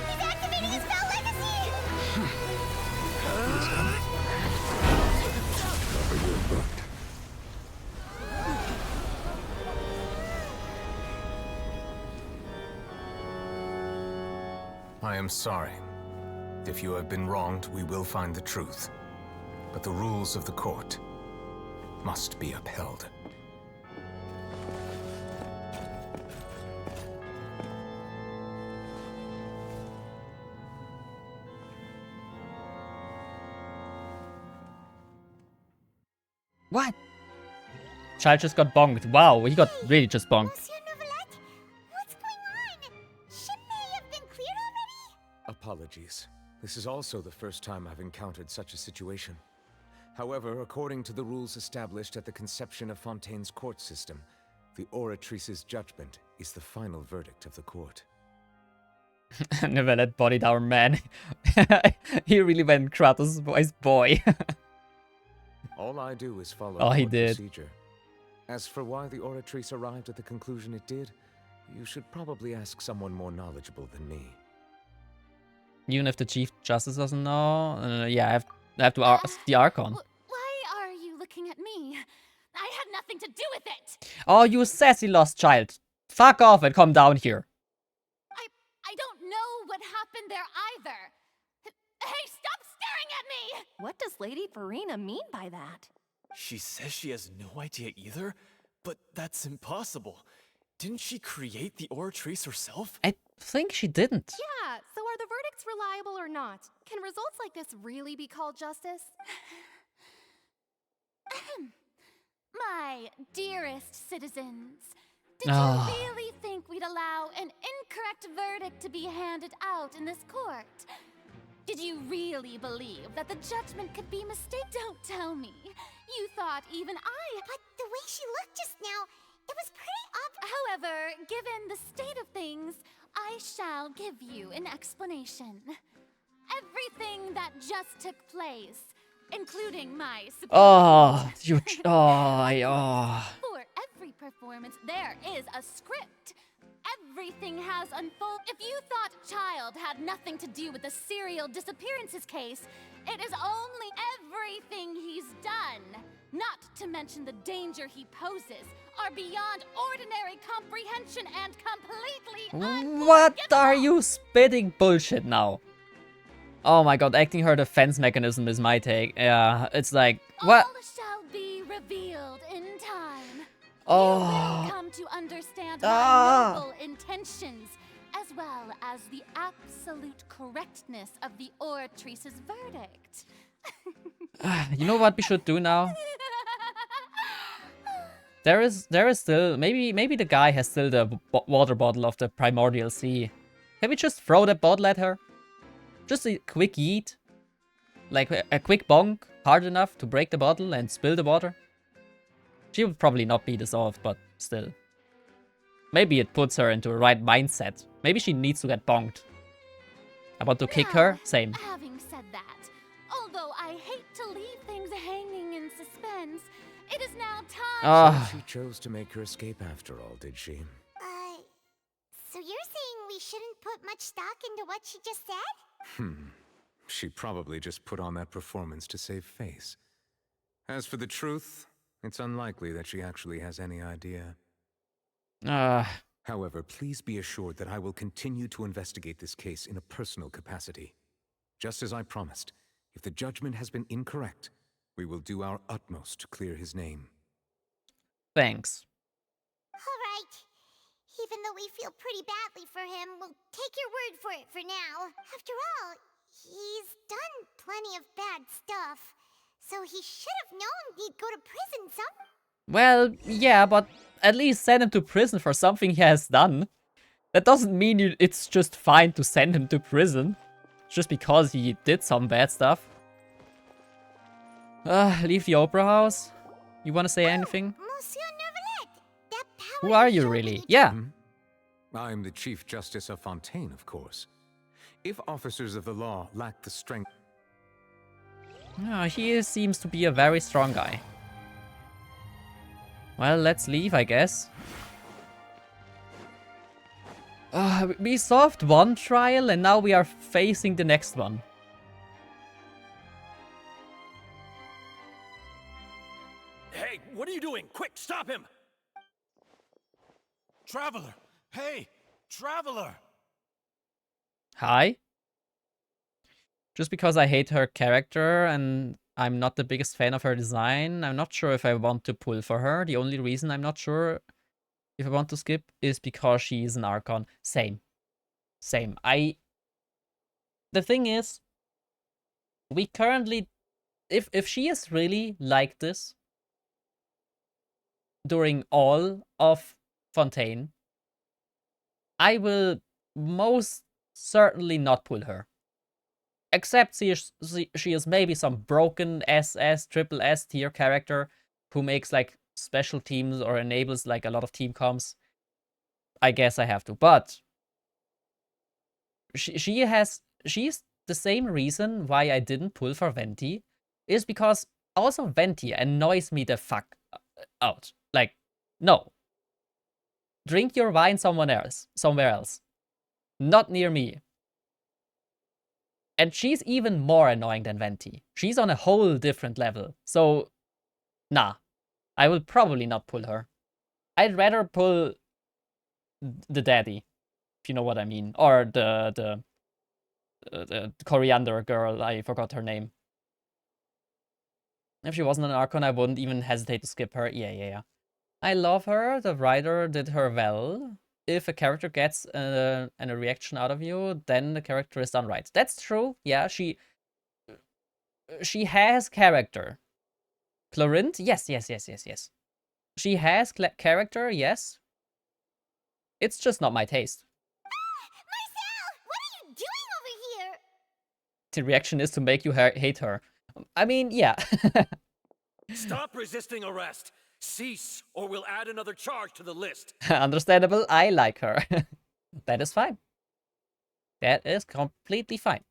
He's activating his spell legacy! I am sorry. If you have been wronged, we will find the truth. But the rules of the court must be upheld. What? Child just got bonked. Wow, he got really just bonked. Monsieur Neuvillette, what's going on? Shouldn't they have been cleared already? Apologies. This is also the first time I've encountered such a situation. However, according to the rules established at the conception of Fontaine's court system, the Oratrice's judgment is the final verdict of the court. Never let bodied our man. He really went Kratos' voice boy. All I do is follow Oh, he court did. procedure. As for why the Oratrice arrived at the conclusion it did, you should probably ask someone more knowledgeable than me. Even if the Chief Justice doesn't know? Yeah, I have to ask the Archon. Why are you looking at me? I had nothing to do with it. Oh, you sassy lost child. Fuck off and come down here. I don't know what happened there either. Hey, stop staring at me! What does Lady Farina mean by that? She says she has no idea either, but that's impossible. Didn't she create the Oratrice herself? I think she didn't. Yeah, so are the verdicts reliable or not? Can results like this really be called justice? My dearest citizens, Did you really think we'd allow an incorrect verdict to be handed out in this court? Did you really believe that the judgment could be mistaken? Don't tell me. You thought even I... But the way she looked just now, it was pretty obvious. However, given the state of things, I shall give you an explanation. Everything that just took place, including my... Oh, For every performance, there is a script. Everything has unfolded. If you thought Child had nothing to do with the serial disappearances case, it is only everything he's done, not to mention the danger he poses, are beyond ordinary comprehension and completely What are you spitting bullshit now? Oh my god, acting her defense mechanism is my take. Yeah, it's like, what? All shall be revealed in time. Oh. You will come to understand my noble intentions, as well as the absolute correctness of the oratrice's verdict. You know what we should do now? There is still, maybe the guy has still the water bottle of the primordial sea. Can we just throw that bottle at her? Just a quick yeet. Like a quick bonk, hard enough to break the bottle and spill the water. She would probably not be dissolved, but still. Maybe it puts her into a right mindset. Maybe she needs to get bonked. I want to kick her? Same. Having said that, although I hate to leave things hanging in suspense, it is now time. So she chose to make her escape after all, did she? So you're saying we shouldn't put much stock into what she just said? She probably just put on that performance to save face. As for the truth, it's unlikely that she actually has any idea. However, please be assured that I will continue to investigate this case in a personal capacity. Just as I promised, if the judgment has been incorrect, we will do our utmost to clear his name. Thanks. All right. Even though we feel pretty badly for him, we'll take your word for it for now. After all, he's done plenty of bad stuff, so he should have known he'd go to prison Well, yeah, but at least send him to prison for something he has done. That doesn't mean it's just fine to send him to prison. Just because he did some bad stuff. Leave the opera house? You wanna say anything? Monsieur Neuvillette, that power Who are you really? Yeah. I'm the Chief Justice of Fontaine, of course. If officers of the law lack the strength... He seems to be a very strong guy. Well, let's leave, I guess. We solved one trial and now we are facing the next one. Hey, what are you doing? Quick, stop him! Traveler! Hey, Traveler! Hi? Just because I hate her character and I'm not the biggest fan of her design, I'm not sure if I want to pull for her. The only reason I'm not sure if I want to skip is because she's an Archon. Same. Same. The thing is, we currently... If she is really like this during all of Fontaine, I will most certainly not pull her. Except she is maybe some broken SS, triple S tier character who makes like special teams or enables like a lot of team comps. I guess I have to. But she's the same reason why I didn't pull for Venti is because also Venti annoys me the fuck out. Like, no. Drink your wine somewhere else. Not near me. And she's even more annoying than Venti. She's on a whole different level. So, nah. I will probably not pull her. I'd rather pull the daddy, if you know what I mean. Or the coriander girl, I forgot her name. If she wasn't an Archon, I wouldn't even hesitate to skip her. Yeah. I love her. The writer did her well. If a character gets a reaction out of you, then the character is done right. That's true. Yeah, she has character. Clorinde? Yes. She has character, yes. It's just not my taste. Marcel, what are you doing over here? The reaction is to make you hate her. I mean, yeah. Stop resisting arrest. Cease, or we'll add another charge to the list. Understandable, I like her. That is fine. That is completely fine.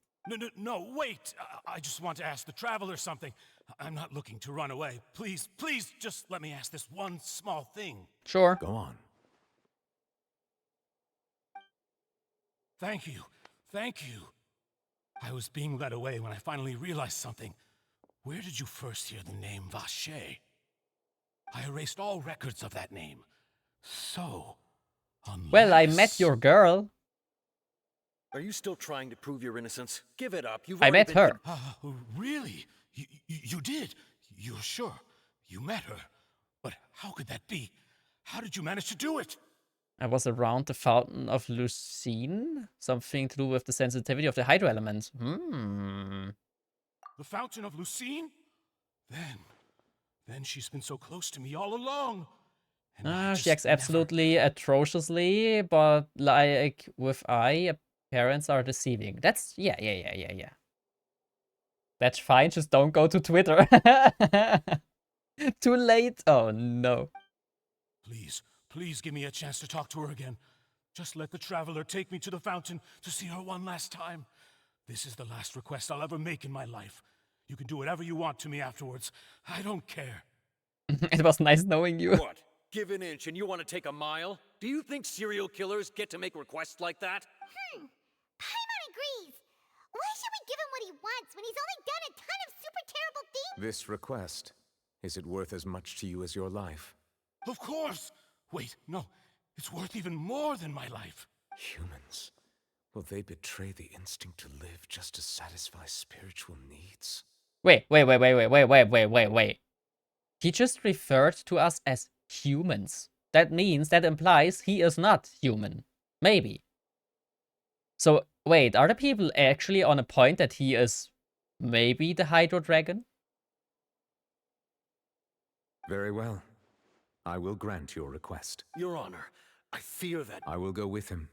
No, wait. I just want to ask the Traveler something. I'm not looking to run away. Please, just let me ask this one small thing. Sure. Go on. Thank you. I was being led away when I finally realized something. Where did you first hear the name Vache? I erased all records of that name. So, well, I met your girl. Are you still trying to prove your innocence? Give it up. I met her. Really? You did? You're sure? You met her? But how could that be? How did you manage to do it? I was around the Fountain of Lucine? Something to do with the sensitivity of the hydro element. The Fountain of Lucine? Then she's been so close to me all along. She acts absolutely atrociously, but like with parents are deceiving. That's, yeah. That's fine, just don't go to Twitter. Too late. Oh, no. Please give me a chance to talk to her again. Just let the Traveler take me to the fountain to see her one last time. This is the last request I'll ever make in my life. You can do whatever you want to me afterwards. I don't care. It was nice knowing you. What? Give an inch and you want to take a mile? Do you think serial killers get to make requests like that? Paimon agrees. Why should we give him what he wants when he's only done a ton of super terrible things? This request, is it worth as much to you as your life? Of course! Wait, no. It's worth even more than my life. Humans. Will they betray the instinct to live just to satisfy spiritual needs? Wait. He just referred to us as humans. That implies he is not human. Maybe. So, wait, are the people actually on a point that he is maybe the Hydro Dragon? Very well. I will grant your request. Your Honor, I fear that... I will go with him.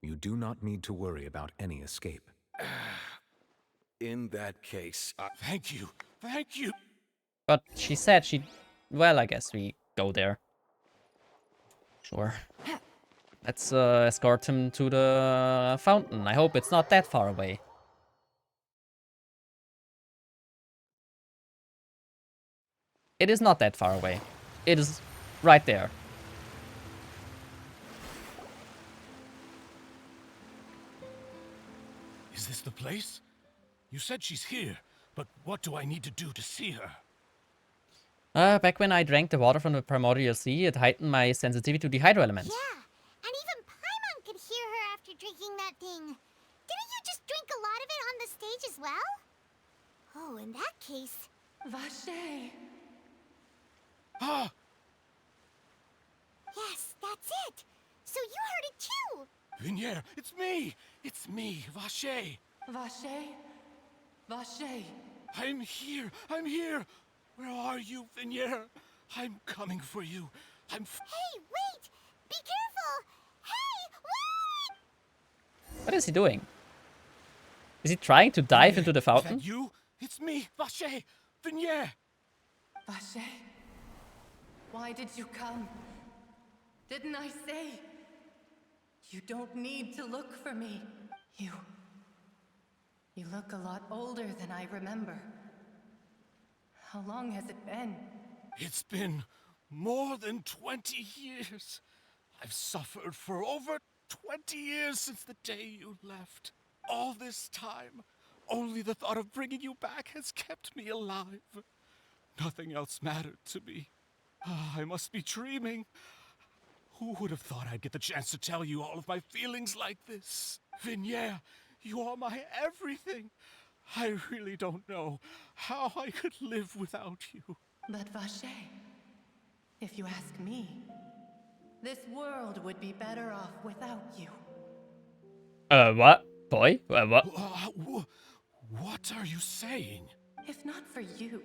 You do not need to worry about any escape. In that case, Thank you. But she said well, I guess we go there. Sure. Let's escort him to the fountain. I hope it's not that far away. It is not that far away. It is right there. Is this the place? You said she's here, but what do I need to do to see her? Back when I drank the water from the primordial sea, it heightened my sensitivity to the hydro element. Yeah, and even Paimon could hear her after drinking that thing. Didn't you just drink a lot of it on the stage as well? Oh, in that case... Vache! Ah! Yes, that's it! So you heard it too! Vinier, it's me! It's me, Vache! Vache! I'm here! Where are you, Vinier? I'm coming for you. Hey, wait! Be careful! Hey, wait! What is he doing? Is he trying to dive into the fountain? Is that you? It's me, Vache! Vinier! Vache? Why did you come? Didn't I say? You don't need to look for me. You look a lot older than I remember. How long has it been? It's been more than 20 years. I've suffered for over 20 years since the day you left. All this time, only the thought of bringing you back has kept me alive. Nothing else mattered to me. I must be dreaming. Who would have thought I'd get the chance to tell you all of my feelings like this? Vinier, you are my everything. I really don't know how I could live without you. But Vache, if you ask me, this world would be better off without you. What? Boy? What? What are you saying? If not for you,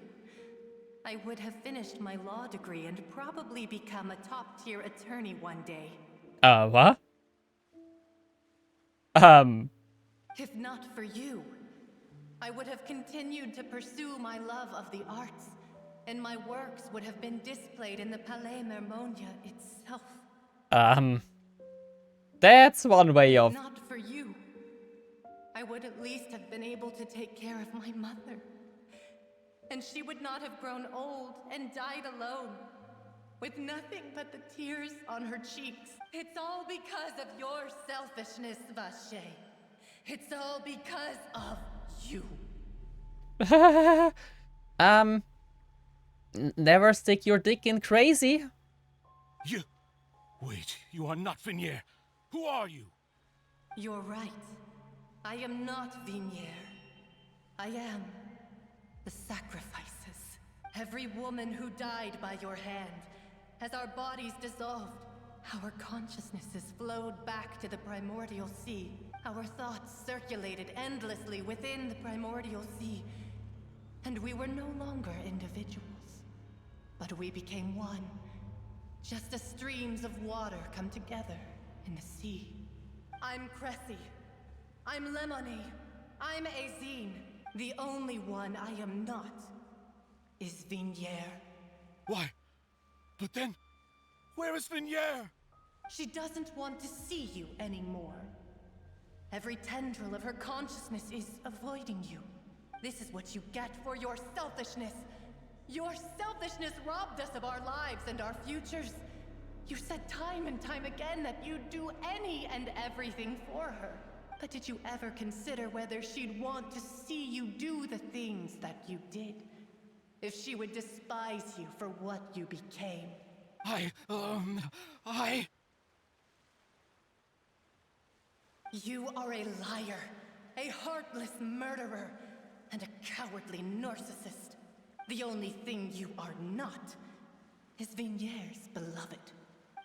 I would have finished my law degree and probably become a top-tier attorney one day. What? If not for you, I would have continued to pursue my love of the arts, and my works would have been displayed in the Palais Mermonia itself. That's one way of... If not for you, I would at least have been able to take care of my mother. And she would not have grown old and died alone, with nothing but the tears on her cheeks. It's all because of your selfishness, Vache. It's all because of you. Never stick your dick in crazy. You... Wait, you are not Vignier. Who are you? You're right. I am not Vignier. I am the sacrifices. Every woman who died by your hand, as our bodies dissolved, our consciousnesses flowed back to the primordial sea. Our thoughts circulated endlessly within the primordial sea. And we were no longer individuals, but we became one. Just as streams of water come together in the sea. I'm Cressy. I'm Lemony. I'm Azine. The only one I am not is Vignier. Why? But then, where is Vignier? She doesn't want to see you anymore. Every tendril of her consciousness is avoiding you. This is what you get for your selfishness. Your selfishness robbed us of our lives and our futures. You said time and time again that you'd do any and everything for her. But did you ever consider whether she'd want to see you do the things that you did? If she would despise you for what you became? You are a liar, a heartless murderer, and a cowardly narcissist. The only thing you are not is Vignier's beloved.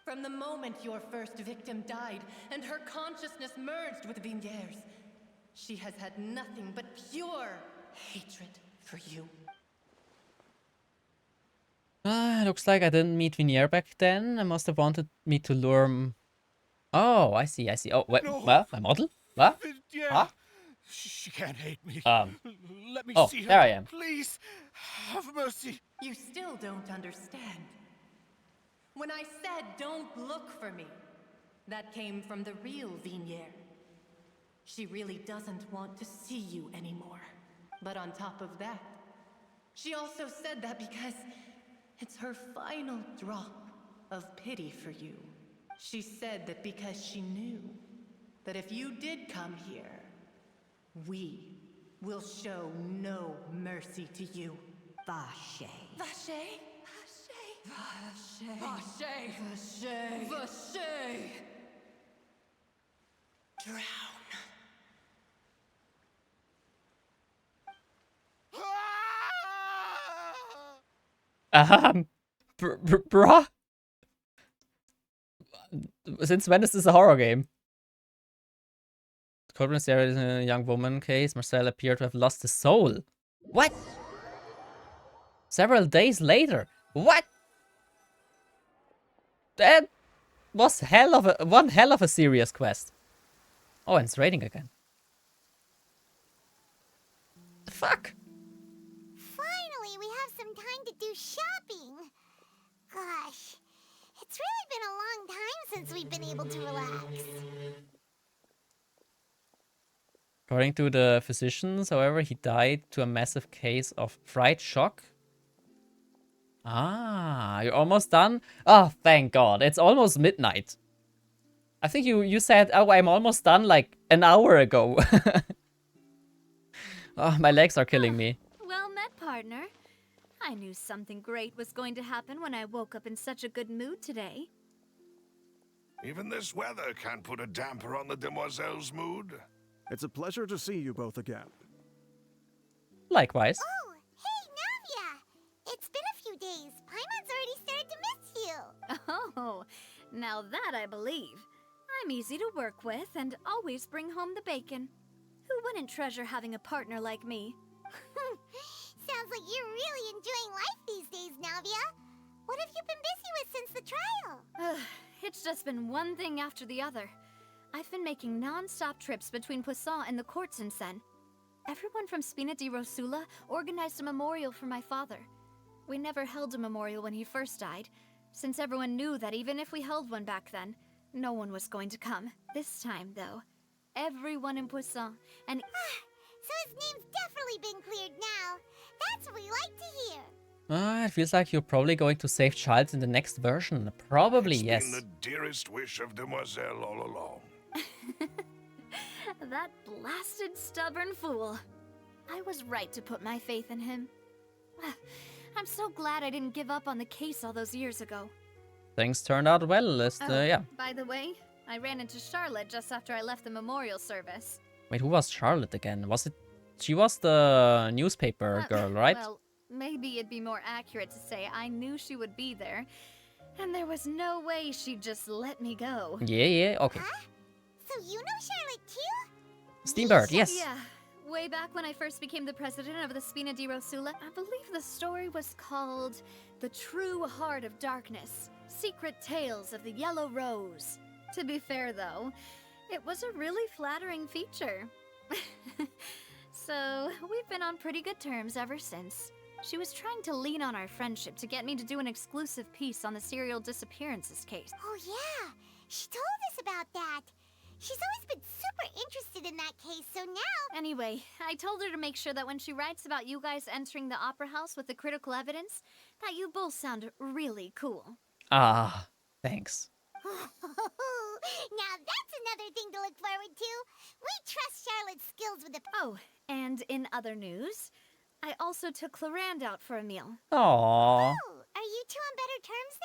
From the moment your first victim died and her consciousness merged with Vignier's, she has had nothing but pure hatred for you. Looks like I didn't meet Vignier back then. I must have wanted me to lure him. Oh, I see. Oh, wait, no. What? My model? What? Yeah. Huh? She can't hate me. Let me see her. There I am. Please, have mercy. You still don't understand. When I said don't look for me, that came from the real Vignier. She really doesn't want to see you anymore. But on top of that, she also said that because it's her final drop of pity for you. She said that because she knew that if you did come here, we will show no mercy to you. Vache. Vache? Vache. Vache. Vache. Vache. Drown. Bruh? Since when is this a horror game? Corbin's there is a young woman case. Marcel appeared to have lost his soul. What? Several days later. What? That was one hell of a serious quest. Oh, and it's raining again. The fuck? Finally, we have some time to do shopping. Gosh, it's really been a long time since we've been able to relax. According to the physicians, however, he died to a massive case of fright shock. Ah, you're almost done? Oh, thank God. It's almost midnight. I think you said, oh, I'm almost done like an hour ago. Oh, my legs are killing me. Well met, partner. I knew something great was going to happen when I woke up in such a good mood today. Even this weather can't put a damper on the demoiselle's mood. It's a pleasure to see you both again. Likewise. Oh, hey, Navia! It's been a few days. Paimon's already started to miss you. Oh, now that I believe. I'm easy to work with and always bring home the bacon. Who wouldn't treasure having a partner like me? Sounds like you're really enjoying life these days, Navia. What have you been busy with since the trial? It's just been one thing after the other. I've been making non-stop trips between Poisson and the courts in Seine. Everyone from Spina di Rosula organized a memorial for my father. We never held a memorial when he first died, since everyone knew that even if we held one back then, no one was going to come. This time, though, everyone in Poisson and... So his name's definitely been cleared now. That's what we like to hear. It feels like you're probably going to save Charles in the next version. Probably, It's yes. been the dearest wish of Demoiselle all along. That blasted stubborn fool. I was right to put my faith in him. I'm so glad I didn't give up on the case all those years ago. Things turned out well, yeah. By the way, I ran into Charlotte just after I left the memorial service. Wait, who was Charlotte again? Was it... She was the newspaper girl, right? Well, maybe it'd be more accurate to say I knew she would be there, and there was no way she'd just let me go. Yeah, okay. Huh? So you know Charlotte too? Steambird, yes. Yeah, way back when I first became the president of the Spina di Rosula, I believe the story was called The True Heart of Darkness, Secret Tales of the Yellow Rose. To be fair, though, it was a really flattering feature. So, we've been on pretty good terms ever since. She was trying to lean on our friendship to get me to do an exclusive piece on the serial disappearances case. Oh yeah, she told us about that. She's always been super interested in that case, so now... Anyway, I told her to make sure that when she writes about you guys entering the opera house with the critical evidence, that you both sound really cool. Ah, thanks. Now that's another thing to look forward to. We trust Charlotte's skills with the... Oh, and in other news, I also took Clarand out for a meal. Aww. Oh, are you two on better terms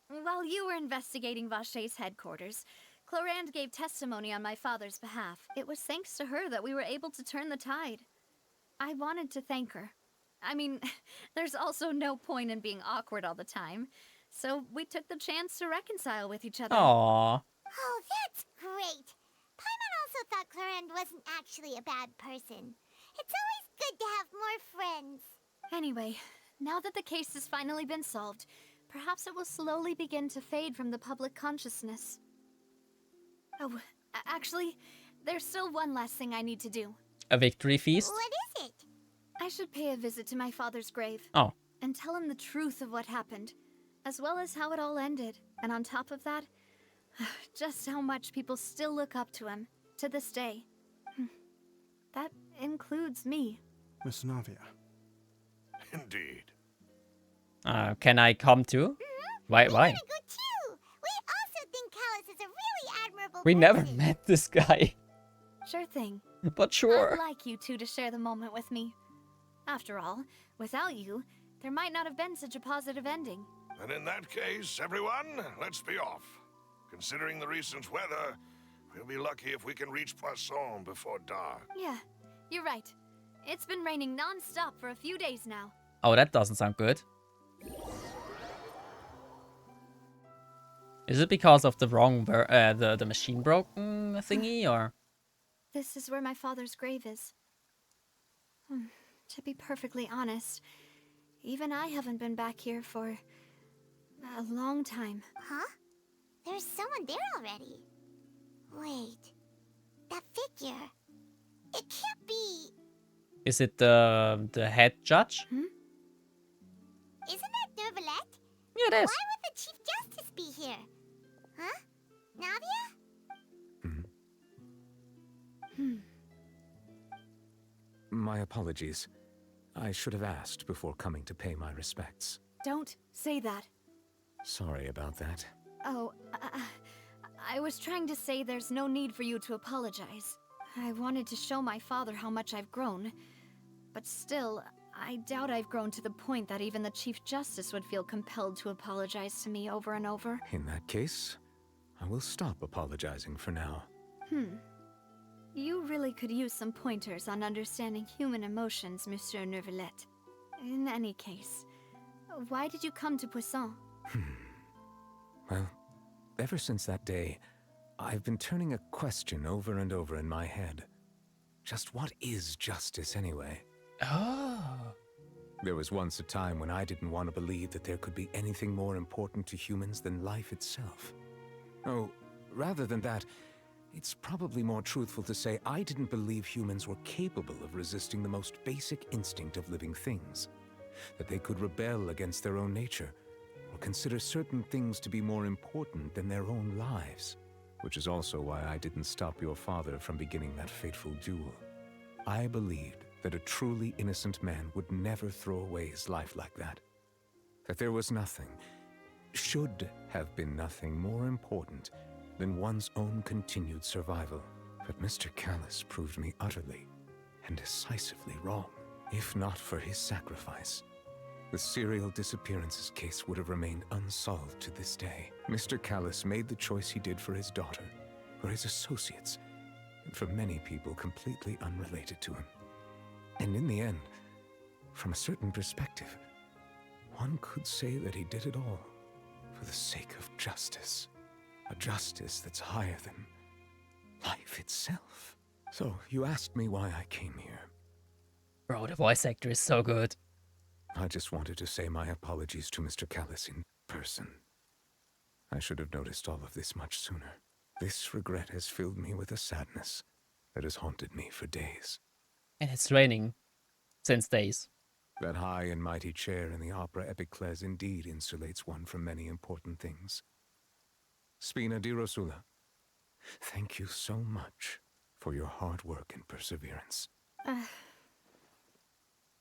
now? While you were investigating Vaché's headquarters, Clarand gave testimony on my father's behalf. It was thanks to her that we were able to turn the tide. I wanted to thank her. I mean, there's also no point in being awkward all the time. So we took the chance to reconcile with each other. Aww. Oh, that's great. Paimon also thought Clarand wasn't actually a bad person. It's always good to have more friends. Anyway, now that the case has finally been solved, perhaps it will slowly begin to fade from the public consciousness. Oh, actually, there's still one last thing I need to do. A victory feast? What is it? I should pay a visit to my father's grave. Oh. And tell him the truth of what happened, as well as how it all ended. And on top of that, just how much people still look up to him, to this day. That includes me. Miss Navia. Indeed. Can I come too? Why? We want to go too. We also think Callus is a really admirable We person. never met this guy. Sure thing. But sure. I'd like you two to share the moment with me. After all, without you, there might not have been such a positive ending. And in that case, everyone, let's be off. Considering the recent weather, we'll be lucky if we can reach Poisson before dark. Yeah, you're right. It's been raining non-stop for a few days now. Oh, that doesn't sound good. Is it because of the wrong the machine broken thingy, or? This is where my father's grave is. To be perfectly honest, even I haven't been back here for a long time. Huh? There's someone there already. Wait. That figure. It can't be... Is it the head judge? Isn't that Neuvillette? Yeah, it is. Why would the Chief Justice be here? Huh? Navia? My apologies. I should have asked before coming to pay my respects. Don't say that. Sorry about that. Oh, I was trying to say there's no need for you to apologize. I wanted to show my father how much I've grown. But still, I doubt I've grown to the point that even the Chief Justice would feel compelled to apologize to me over and over. In that case, I will stop apologizing for now. You really could use some pointers on understanding human emotions, Monsieur Neuvillette. In any case, why did you come to Poisson? Well, ever since that day, I've been turning a question over and over in my head. Just what is justice anyway? Oh. There was once a time when I didn't want to believe that there could be anything more important to humans than life itself. Oh, Rather than that, it's probably more truthful to say I didn't believe humans were capable of resisting the most basic instinct of living things. That they could rebel against their own nature, or consider certain things to be more important than their own lives. Which is also why I didn't stop your father from beginning that fateful duel. I believed that a truly innocent man would never throw away his life like that. That there was nothing, should have been nothing more important than one's own continued survival. But Mr. Callus proved me utterly and decisively wrong. If not for his sacrifice, the serial disappearances case would have remained unsolved to this day. Mr. Callus made the choice he did for his daughter, for his associates, and for many people completely unrelated to him. And in the end, from a certain perspective, one could say that he did it all for the sake of justice. A justice that's higher than life itself. So, you asked me why I came here. Bro, the voice actor is so good. I just wanted to say my apologies to Mr. Callus in person. I should have noticed all of this much sooner. This regret has filled me with a sadness that has haunted me for days. And it's raining since days. That high and mighty chair in the opera Epiclese indeed insulates one from many important things. Spina di Rosula, thank you so much for your hard work and perseverance.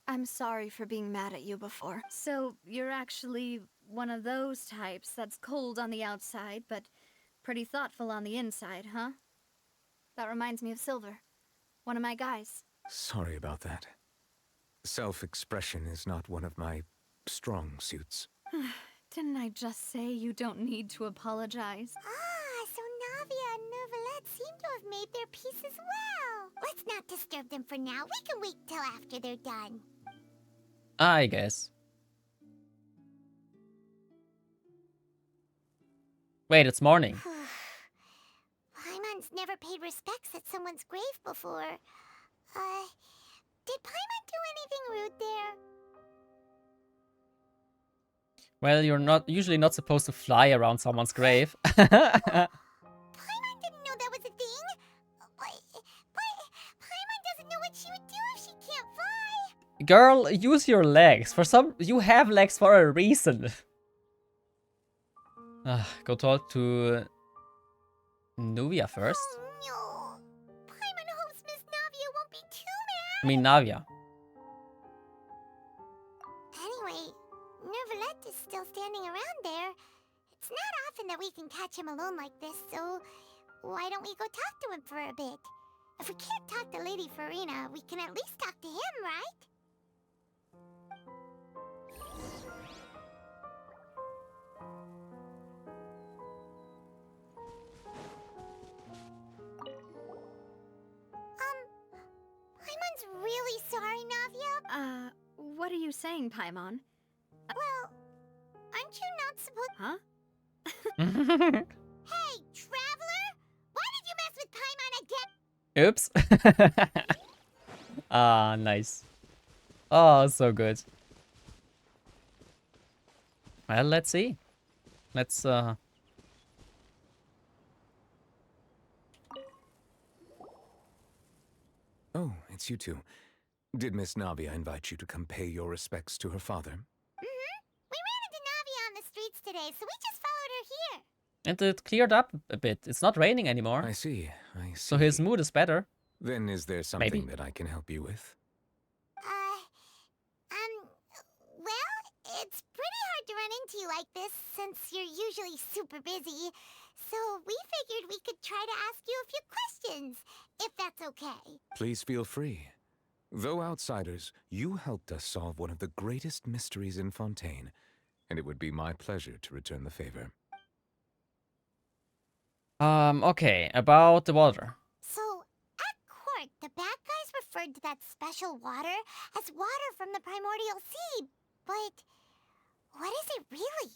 I'm sorry for being mad at you before. So, you're actually one of those types that's cold on the outside, but pretty thoughtful on the inside, huh? That reminds me of Silver, one of my guys. Sorry about that. Self-expression is not one of my strong suits. Didn't I just say you don't need to apologize? Ah, so Navia and Neuvillette seem to have made their peace as well. Let's not disturb them for now. We can wait till after they're done. I guess. Wait, it's morning. Paimon's never paid respects at someone's grave before. Did Paimon do anything rude there? Well, you're usually not supposed to fly around someone's grave. Paimon didn't know that was a thing. But Paimon doesn't know what she would do if she can't fly. Girl, use your legs. You have legs for a reason. Go talk to Nuvia first. Oh no. Paimon hopes Miss Navia won't be too mad. I mean, Navia. Anyway, Neuvillette is still standing around there. It's not often that we can catch him alone like this, so why don't we go talk to him for a bit? If we can't talk to Lady Farina, we can at least talk to him, right? Paimon's really sorry, Navia. What are you saying, Paimon? Well, aren't you not supposed... Huh? Hey, traveler! Why did you mess with Paimon again? Oops. Ah, nice. Oh, so good. Well, let's see. Let's, Oh, it's you two. Did Miss Navia invite you to come pay your respects to her father? Mm-hmm. We ran into Navia on the streets today, so we just followed her here. And it cleared up a bit. It's not raining anymore. I see. So his mood is better. Then is there something that I can help you with? Well, it's pretty hard to run into you like this since you're usually super busy. So we figured we could try to ask you a few questions, if that's okay. Please feel free. Though outsiders, you helped us solve one of the greatest mysteries in Fontaine, and it would be my pleasure to return the favor. Okay, about the water. So, at court, the bad guys referred to that special water as water from the primordial sea, but what is it really?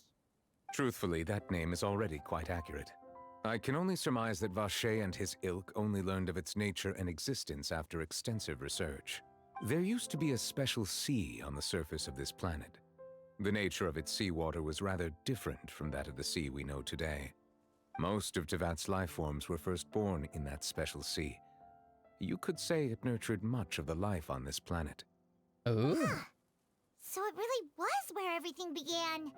Truthfully, that name is already quite accurate. I can only surmise that Vacher and his ilk only learned of its nature and existence after extensive research. There used to be a special sea on the surface of this planet. The nature of its seawater was rather different from that of the sea we know today. Most of Tevat's life forms were first born in that special sea. You could say it nurtured much of the life on this planet. Oh. So it really was where everything began.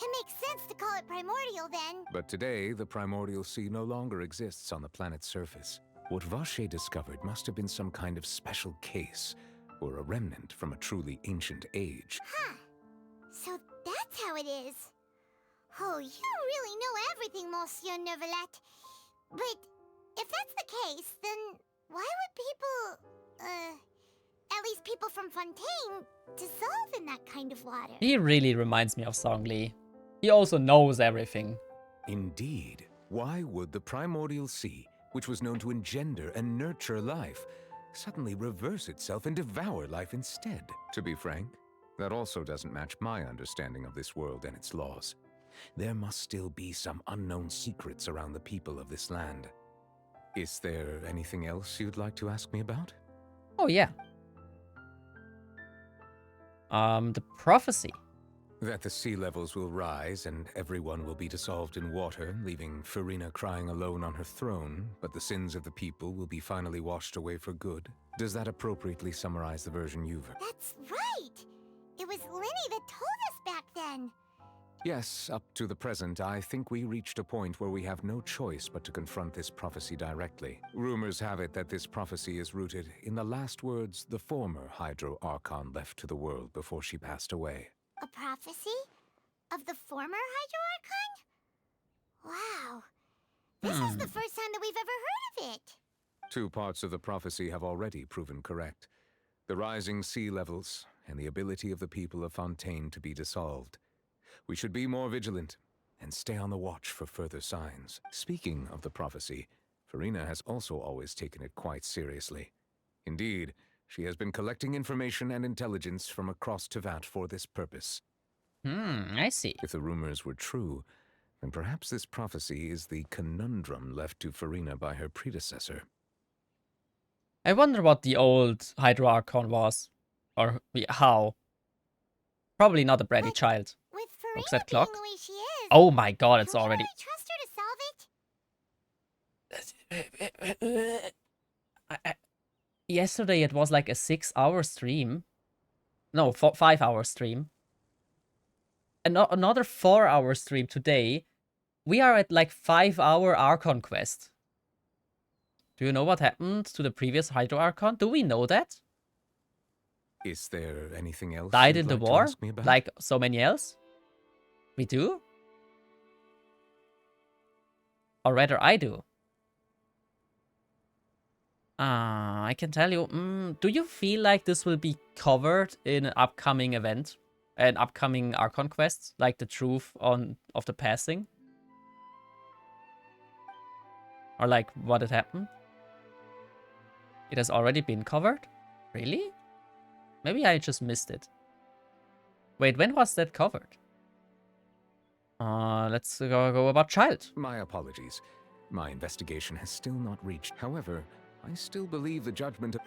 It makes sense to call it primordial then. But today, the primordial sea no longer exists on the planet's surface. What Vache discovered must have been some kind of special case, or a remnant from a truly ancient age. Huh. So that's how it is. Oh, you really know everything, Monsieur Neuvillette. But if that's the case, then why would people, at least people from Fontaine, dissolve in that kind of water? He really reminds me of Zhongli. He also knows everything. Indeed. Why would the primordial sea, which was known to engender and nurture life, suddenly reverse itself and devour life instead? To be frank, that also doesn't match my understanding of this world and its laws. There must still be some unknown secrets around the people of this land. Is there anything else you'd like to ask me about? Oh, yeah. The prophecy. That the sea levels will rise and everyone will be dissolved in water, leaving Farina crying alone on her throne, but the sins of the people will be finally washed away for good. Does that appropriately summarize the version you've heard? That's right! It was Linny that told us back then. Yes, up to the present, I think we reached a point where we have no choice but to confront this prophecy directly. Rumors have it that this prophecy is rooted in the last words the former Hydro Archon left to the world before she passed away. A prophecy? Of the former Hydro Archon? Wow. This is the first time that we've ever heard of it. 2 parts of the prophecy have already proven correct. The rising sea levels and the ability of the people of Fontaine to be dissolved. We should be more vigilant and stay on the watch for further signs. Speaking of the prophecy, Farina has also always taken it quite seriously. Indeed, she has been collecting information and intelligence from across Tevat for this purpose. I see. If the rumors were true, then perhaps this prophecy is the conundrum left to Farina by her predecessor. I wonder what the old Hydro Archon was. Or how. Probably not a bratty child. With Looks Farina at clock. being the way she is, Oh my god, it's can we already... really trust her to solve it? Yesterday it was like a 6-hour stream. No, 5-hour stream. Another 4-hour stream today. We are at like 5-hour Archon quest. Do you know what happened to the previous Hydro Archon? Do we know that? Is there anything else Died you'd in the like to war? ask me about? Like so many else? We do? Or rather, I do. I can tell you. Do you feel like this will be covered in an upcoming event? An upcoming Archon quest? Like the truth of the passing? Or like what had happened? It has already been covered? Really? Maybe I just missed it. Wait, when was that covered? Let's go about Child. My apologies. My investigation has still not reached. However, I still believe the judgment of...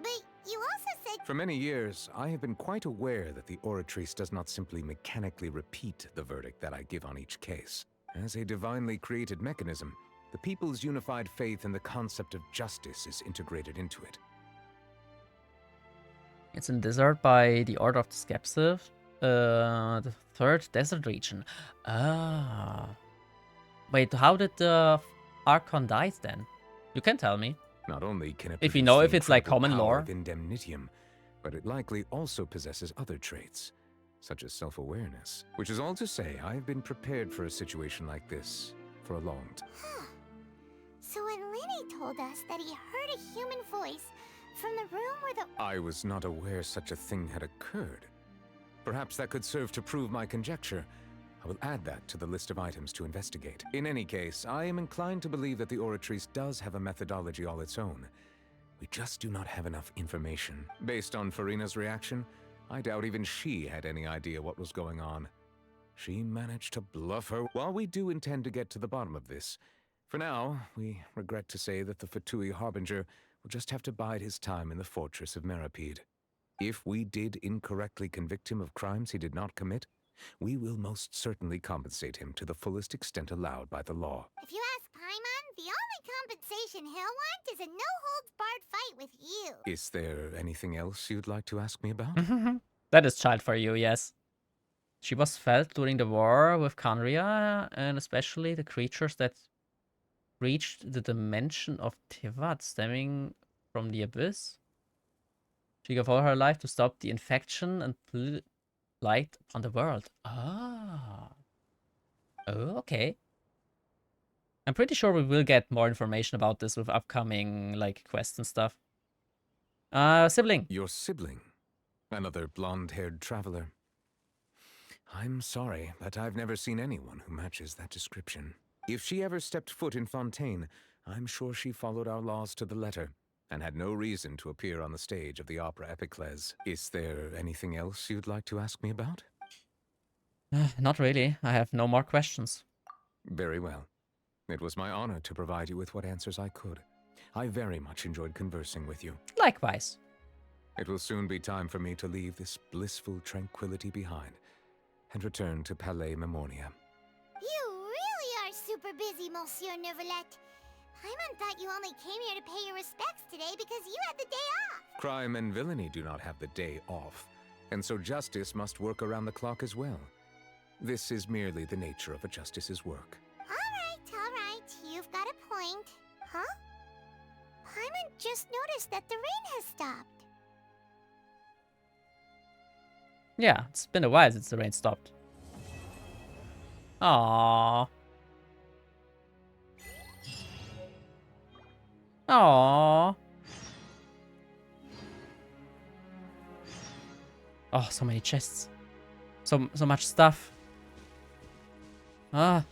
But you also said... For many years, I have been quite aware that the Oratrice does not simply mechanically repeat the verdict that I give on each case. As a divinely created mechanism, the people's unified faith in the concept of justice is integrated into it. It's in desert by the Order of the Skepsiv, the 3rd desert region. Ah. Wait, how did the Archon die then? You can tell me. Not only can it if you produce know the if it's like incredible common power lore. of indemnitium, but it likely also possesses other traits, such as self-awareness. Which is all to say, I have been prepared for a situation like this for a long time. So when Linny told us that he heard a human voice from the room where the... I was not aware such a thing had occurred. Perhaps that could serve to prove my conjecture. I will add that to the list of items to investigate. In any case, I am inclined to believe that the Oratrice does have a methodology all its own. We just do not have enough information. Based on Farina's reaction, I doubt even she had any idea what was going on. She managed to bluff her. While we do intend to get to the bottom of this, for now, we regret to say that the Fatui Harbinger will just have to bide his time in the fortress of Meripede. If we did incorrectly convict him of crimes he did not commit, We will most certainly compensate him to the fullest extent allowed by the law. If you ask Paimon, the only compensation he'll want is a no-holds-barred fight with you. Is there anything else you'd like to ask me about? That is child for you, yes. She was felt during the war with Khaenri'ah, and especially the creatures that reached the dimension of Tevat, stemming from the abyss. She gave all her life to stop the infection and light upon the world. Ah. Oh, okay. I'm pretty sure we will get more information about this with upcoming, like, quests and stuff. Sibling. Your sibling? Another blonde-haired traveler? I'm sorry, but I've never seen anyone who matches that description. If she ever stepped foot in Fontaine, I'm sure she followed our laws to the letter, and had no reason to appear on the stage of the opera Epiclese. Is there anything else you'd like to ask me about? Not really. I have no more questions. Very well. It was my honor to provide you with what answers I could. I very much enjoyed conversing with you. Likewise. It will soon be time for me to leave this blissful tranquility behind and return to Palais Memoria. You really are super busy, Monsieur Neuvillette. Paimon thought you only came here to pay your respects today because you had the day off. Crime and villainy do not have the day off, and so justice must work around the clock as well. This is merely the nature of a justice's work. All right, you've got a point. Huh? Paimon just noticed that the rain has stopped. Yeah, it's been a while since the rain stopped. Aww. Aww. Oh, so many chests. So much stuff. Ah.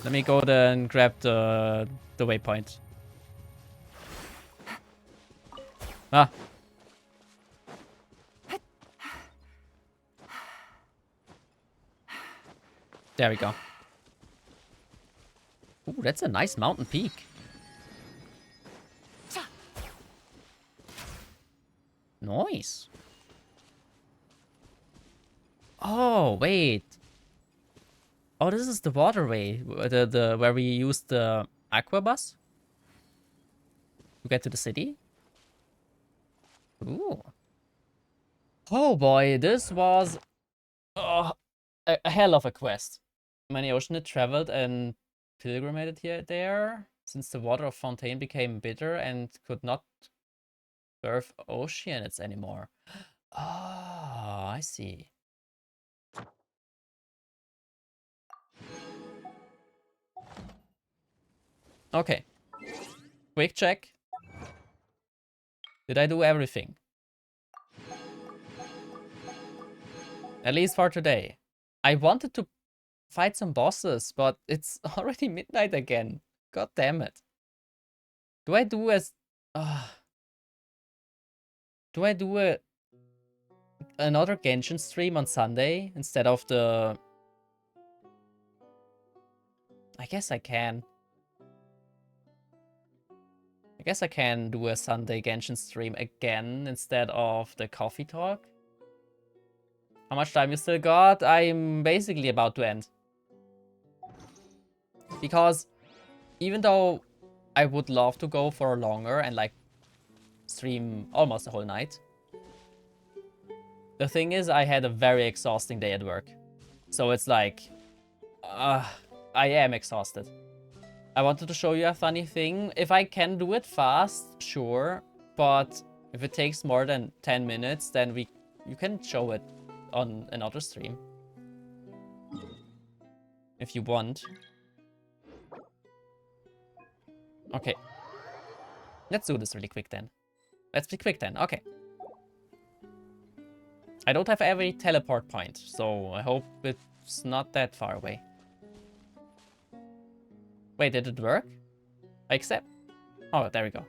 Let me go there and grab the waypoint. Ah. There we go. Ooh, that's a nice mountain peak. Nice. Oh, wait. Oh, this is the waterway, the where we used the aqua bus to get to the city. Ooh. Oh boy, this was a hell of a quest. Many ocean had traveled and pilgrimated there, since the water of Fontaine became bitter and could not birth oceanids anymore. Ah, I see. Okay. Quick check. Did I do everything? At least for today. I wanted to fight some bosses, but it's already midnight again. God damn it. Do I do as... do I do another Genshin stream on Sunday instead of the... I guess I can. I guess I can do a Sunday Genshin stream again instead of the coffee talk. How much time you still got? I'm basically about to end. Because even though I would love to go for longer and like stream almost the whole night, the thing is I had a very exhausting day at work. So it's like, I am exhausted. I wanted to show you a funny thing. If I can do it fast, sure. But if it takes more than 10 minutes, then you can show it on another stream. If you want. Okay. Let's do this really quick then. Let's be quick then. Okay. I don't have every teleport point, so I hope it's not that far away. Wait, did it work? I accept. Oh, there we go.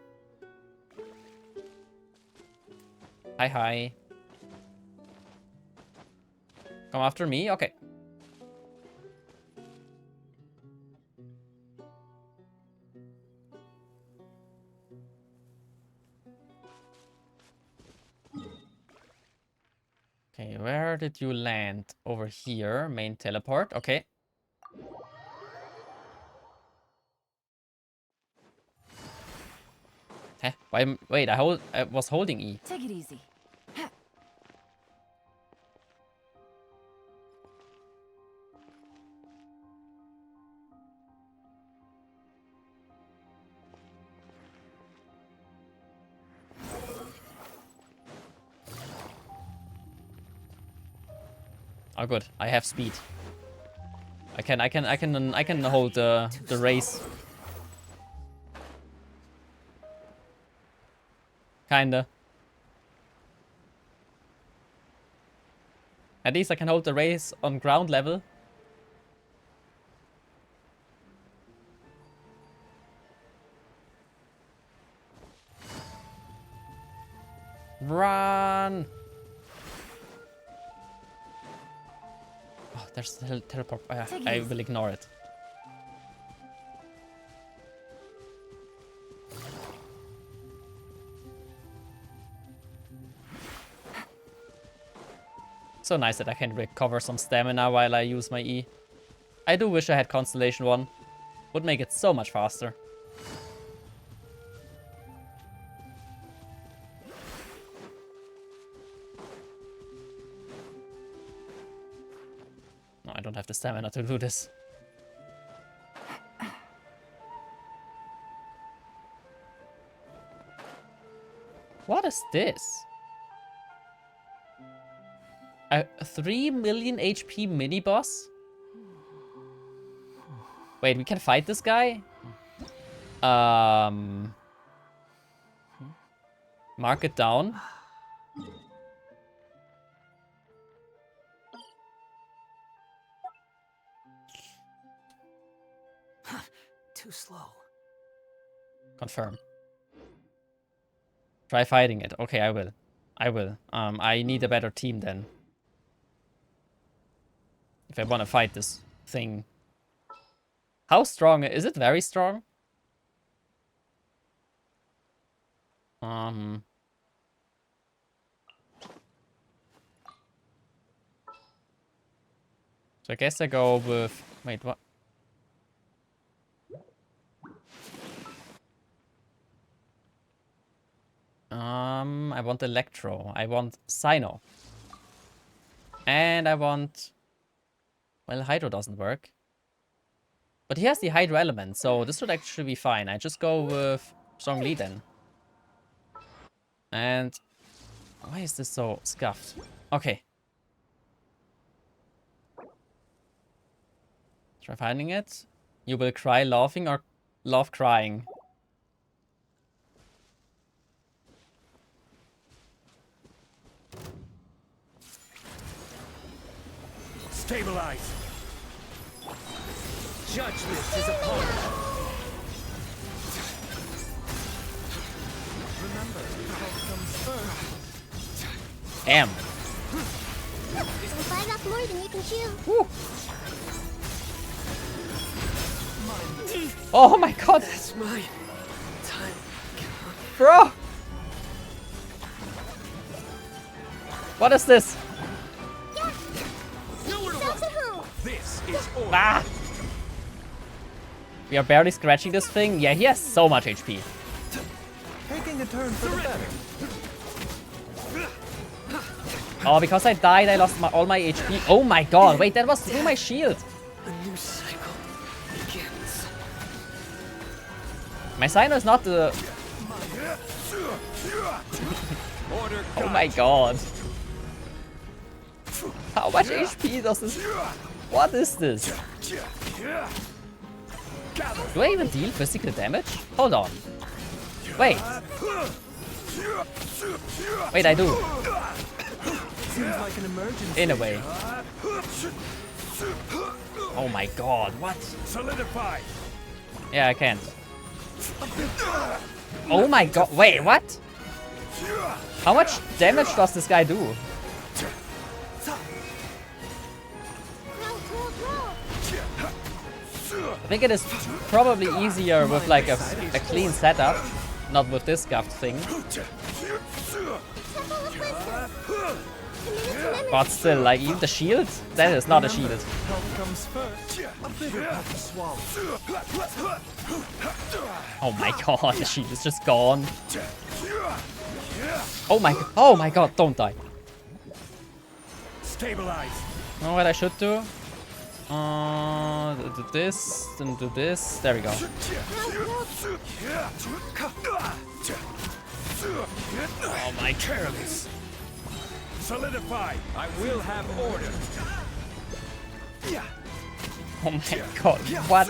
Hi, hi. Come after me? Okay. Okay, Okay, where did you land? Over here, main teleport. Okay. Heh, why? Wait, I was holding E. Take it easy. Oh, good. I have speed. I can hold the race. Kinda. At least I can hold the race on ground level. Run! Oh, there's the teleport. I will ignore it. So nice that I can recover some stamina while I use my E. I do wish I had Constellation 1. Would make it so much faster. No, I don't have the stamina to do this. What is this? A 3 million HP mini-boss? Wait, we can fight this guy? Mark it down. Too slow. Confirm. Try fighting it. Okay, I will. I will. I need a better team then. If I want to fight this thing. How strong? Is it very strong? So I guess I go with... Wait, what? I want Electro. I want Cyno. And I want... Well, Hydro doesn't work. But he has the Hydro element, so this would actually be fine. I just go with Strong Lead then. And... Why is this so scuffed? Okay. Try finding it. You will cry laughing or laugh crying. Stabilize! Judgment is upon us! Remember, help comes first. Damn. If I got more than you can chew. Woo. Oh my god! That's my time. Bro! What is this? This is order. Ah! We are barely scratching this thing. Yeah, he has so much HP. Taking a turn for the better. Oh, because I died, I lost all my HP. Oh my god, wait, that was through my shield. A new cycle begins. My Cyno is not the... Oh my god. How much HP does this... What is this? Do I even deal physical damage? Hold on. Wait. Wait, I do. Seems like an emergency. In a way. Oh my god, what? Solidify. Yeah, I can't. Oh my god, wait, what? How much damage does this guy do? I think it is probably easier with like a clean setup, not with this scuffed thing. But still, like, even the shield? That is not a shield. Health comes first. A bigger pill to swallow. Oh my god, the shield is just gone. Oh my god, don't die. Stabilize. You know what I should do? Do this, then do this. There we go. Oh my careless. Solidify. I will have order. Oh my god, what?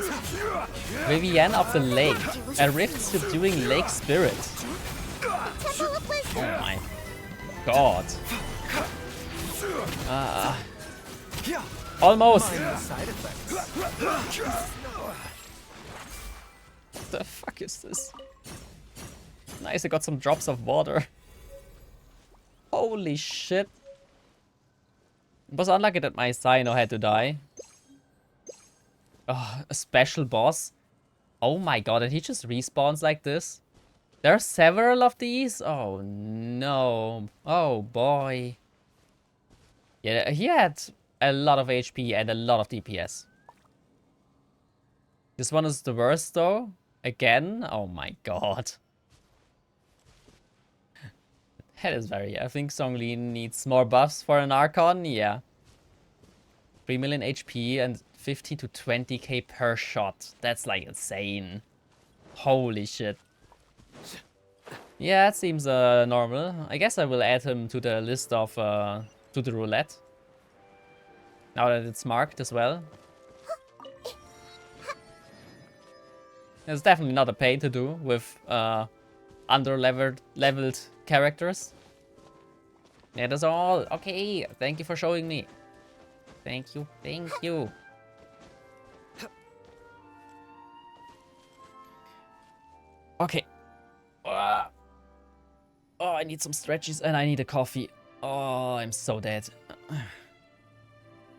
Vivienne of the Lake. A rift subduing lake spirit. Oh my god. Almost. What the fuck is this? Nice, I got some drops of water. Holy shit. It was unlucky that my Cyno had to die. Oh, a special boss. Oh my god, and he just respawns like this? There are several of these? Oh no. Oh boy. Yeah, he had a lot of HP and a lot of DPS. This one is the worst though. Again? Oh my god. That is very... I think Songlin needs more buffs for an Archon. Yeah. 3 million HP and 50 to 20k per shot. That's like insane. Holy shit. Yeah, it seems normal. I guess I will add him to the list of... to the roulette. Now that it's marked as well. It's definitely not a pain to do with leveled characters. Yeah, that's all. Okay, thank you for showing me. Thank you, thank you. Okay. Oh, I need some stretches and I need a coffee. Oh, I'm so dead.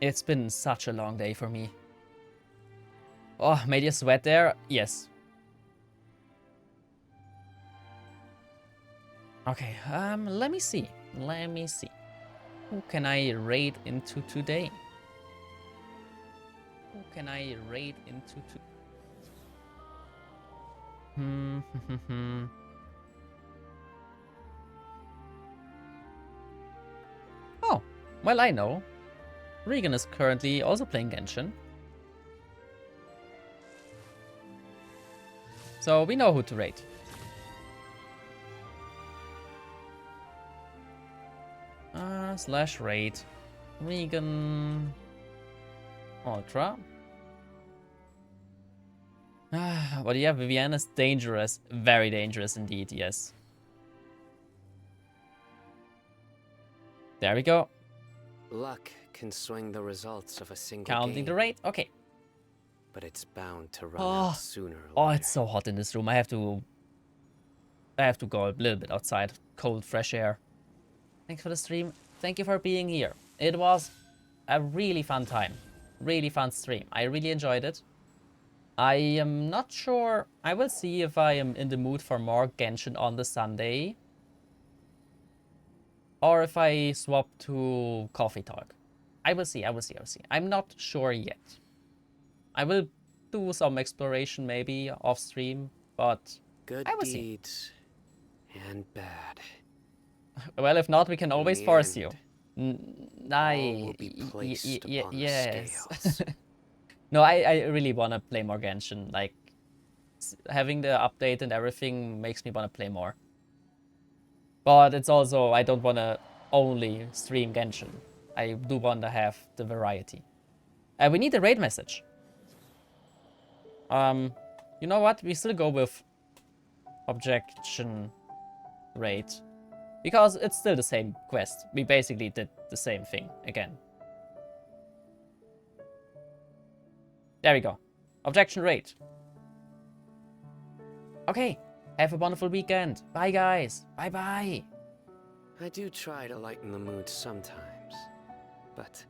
It's been such a long day for me. Oh, made you sweat there? Yes. Okay, let me see. Let me see. Who can I raid into today? Who can I raid into today? Oh, well, I know. Regan is currently also playing Genshin. So we know who to raid. Slash raid. Regan Ultra. But yeah, Vivienne is dangerous. Very dangerous indeed, yes. There we go. Luck can swing the results of a single Counting game, the rate. Okay. but it's bound to run out sooner or Oh, later. it's so hot in this room. I have to go a little bit outside. Cold, fresh air. Thanks for the stream. Thank you for being here. It was a really fun time. Really fun stream. I really enjoyed it. I am not sure. I will see if I am in the mood for more Genshin on the Sunday. Or if I swap to Coffee Talk. I will see. I'm not sure yet. I will do some exploration maybe off stream, but Good I will see. deeds and bad. Well, if not, we can always the force end, you. all will be placed upon the Yes. scales. No, I really want to play more Genshin. Like, having the update and everything makes me want to play more. But it's also, I don't want to only stream Genshin. I do want to have the variety. We need a raid message. You know what? We still go with objection raid. Because it's still the same quest. We basically did the same thing again. There we go. Objection rate. Okay. Have a wonderful weekend. Bye, guys. Bye-bye. I do try to lighten the mood sometimes, but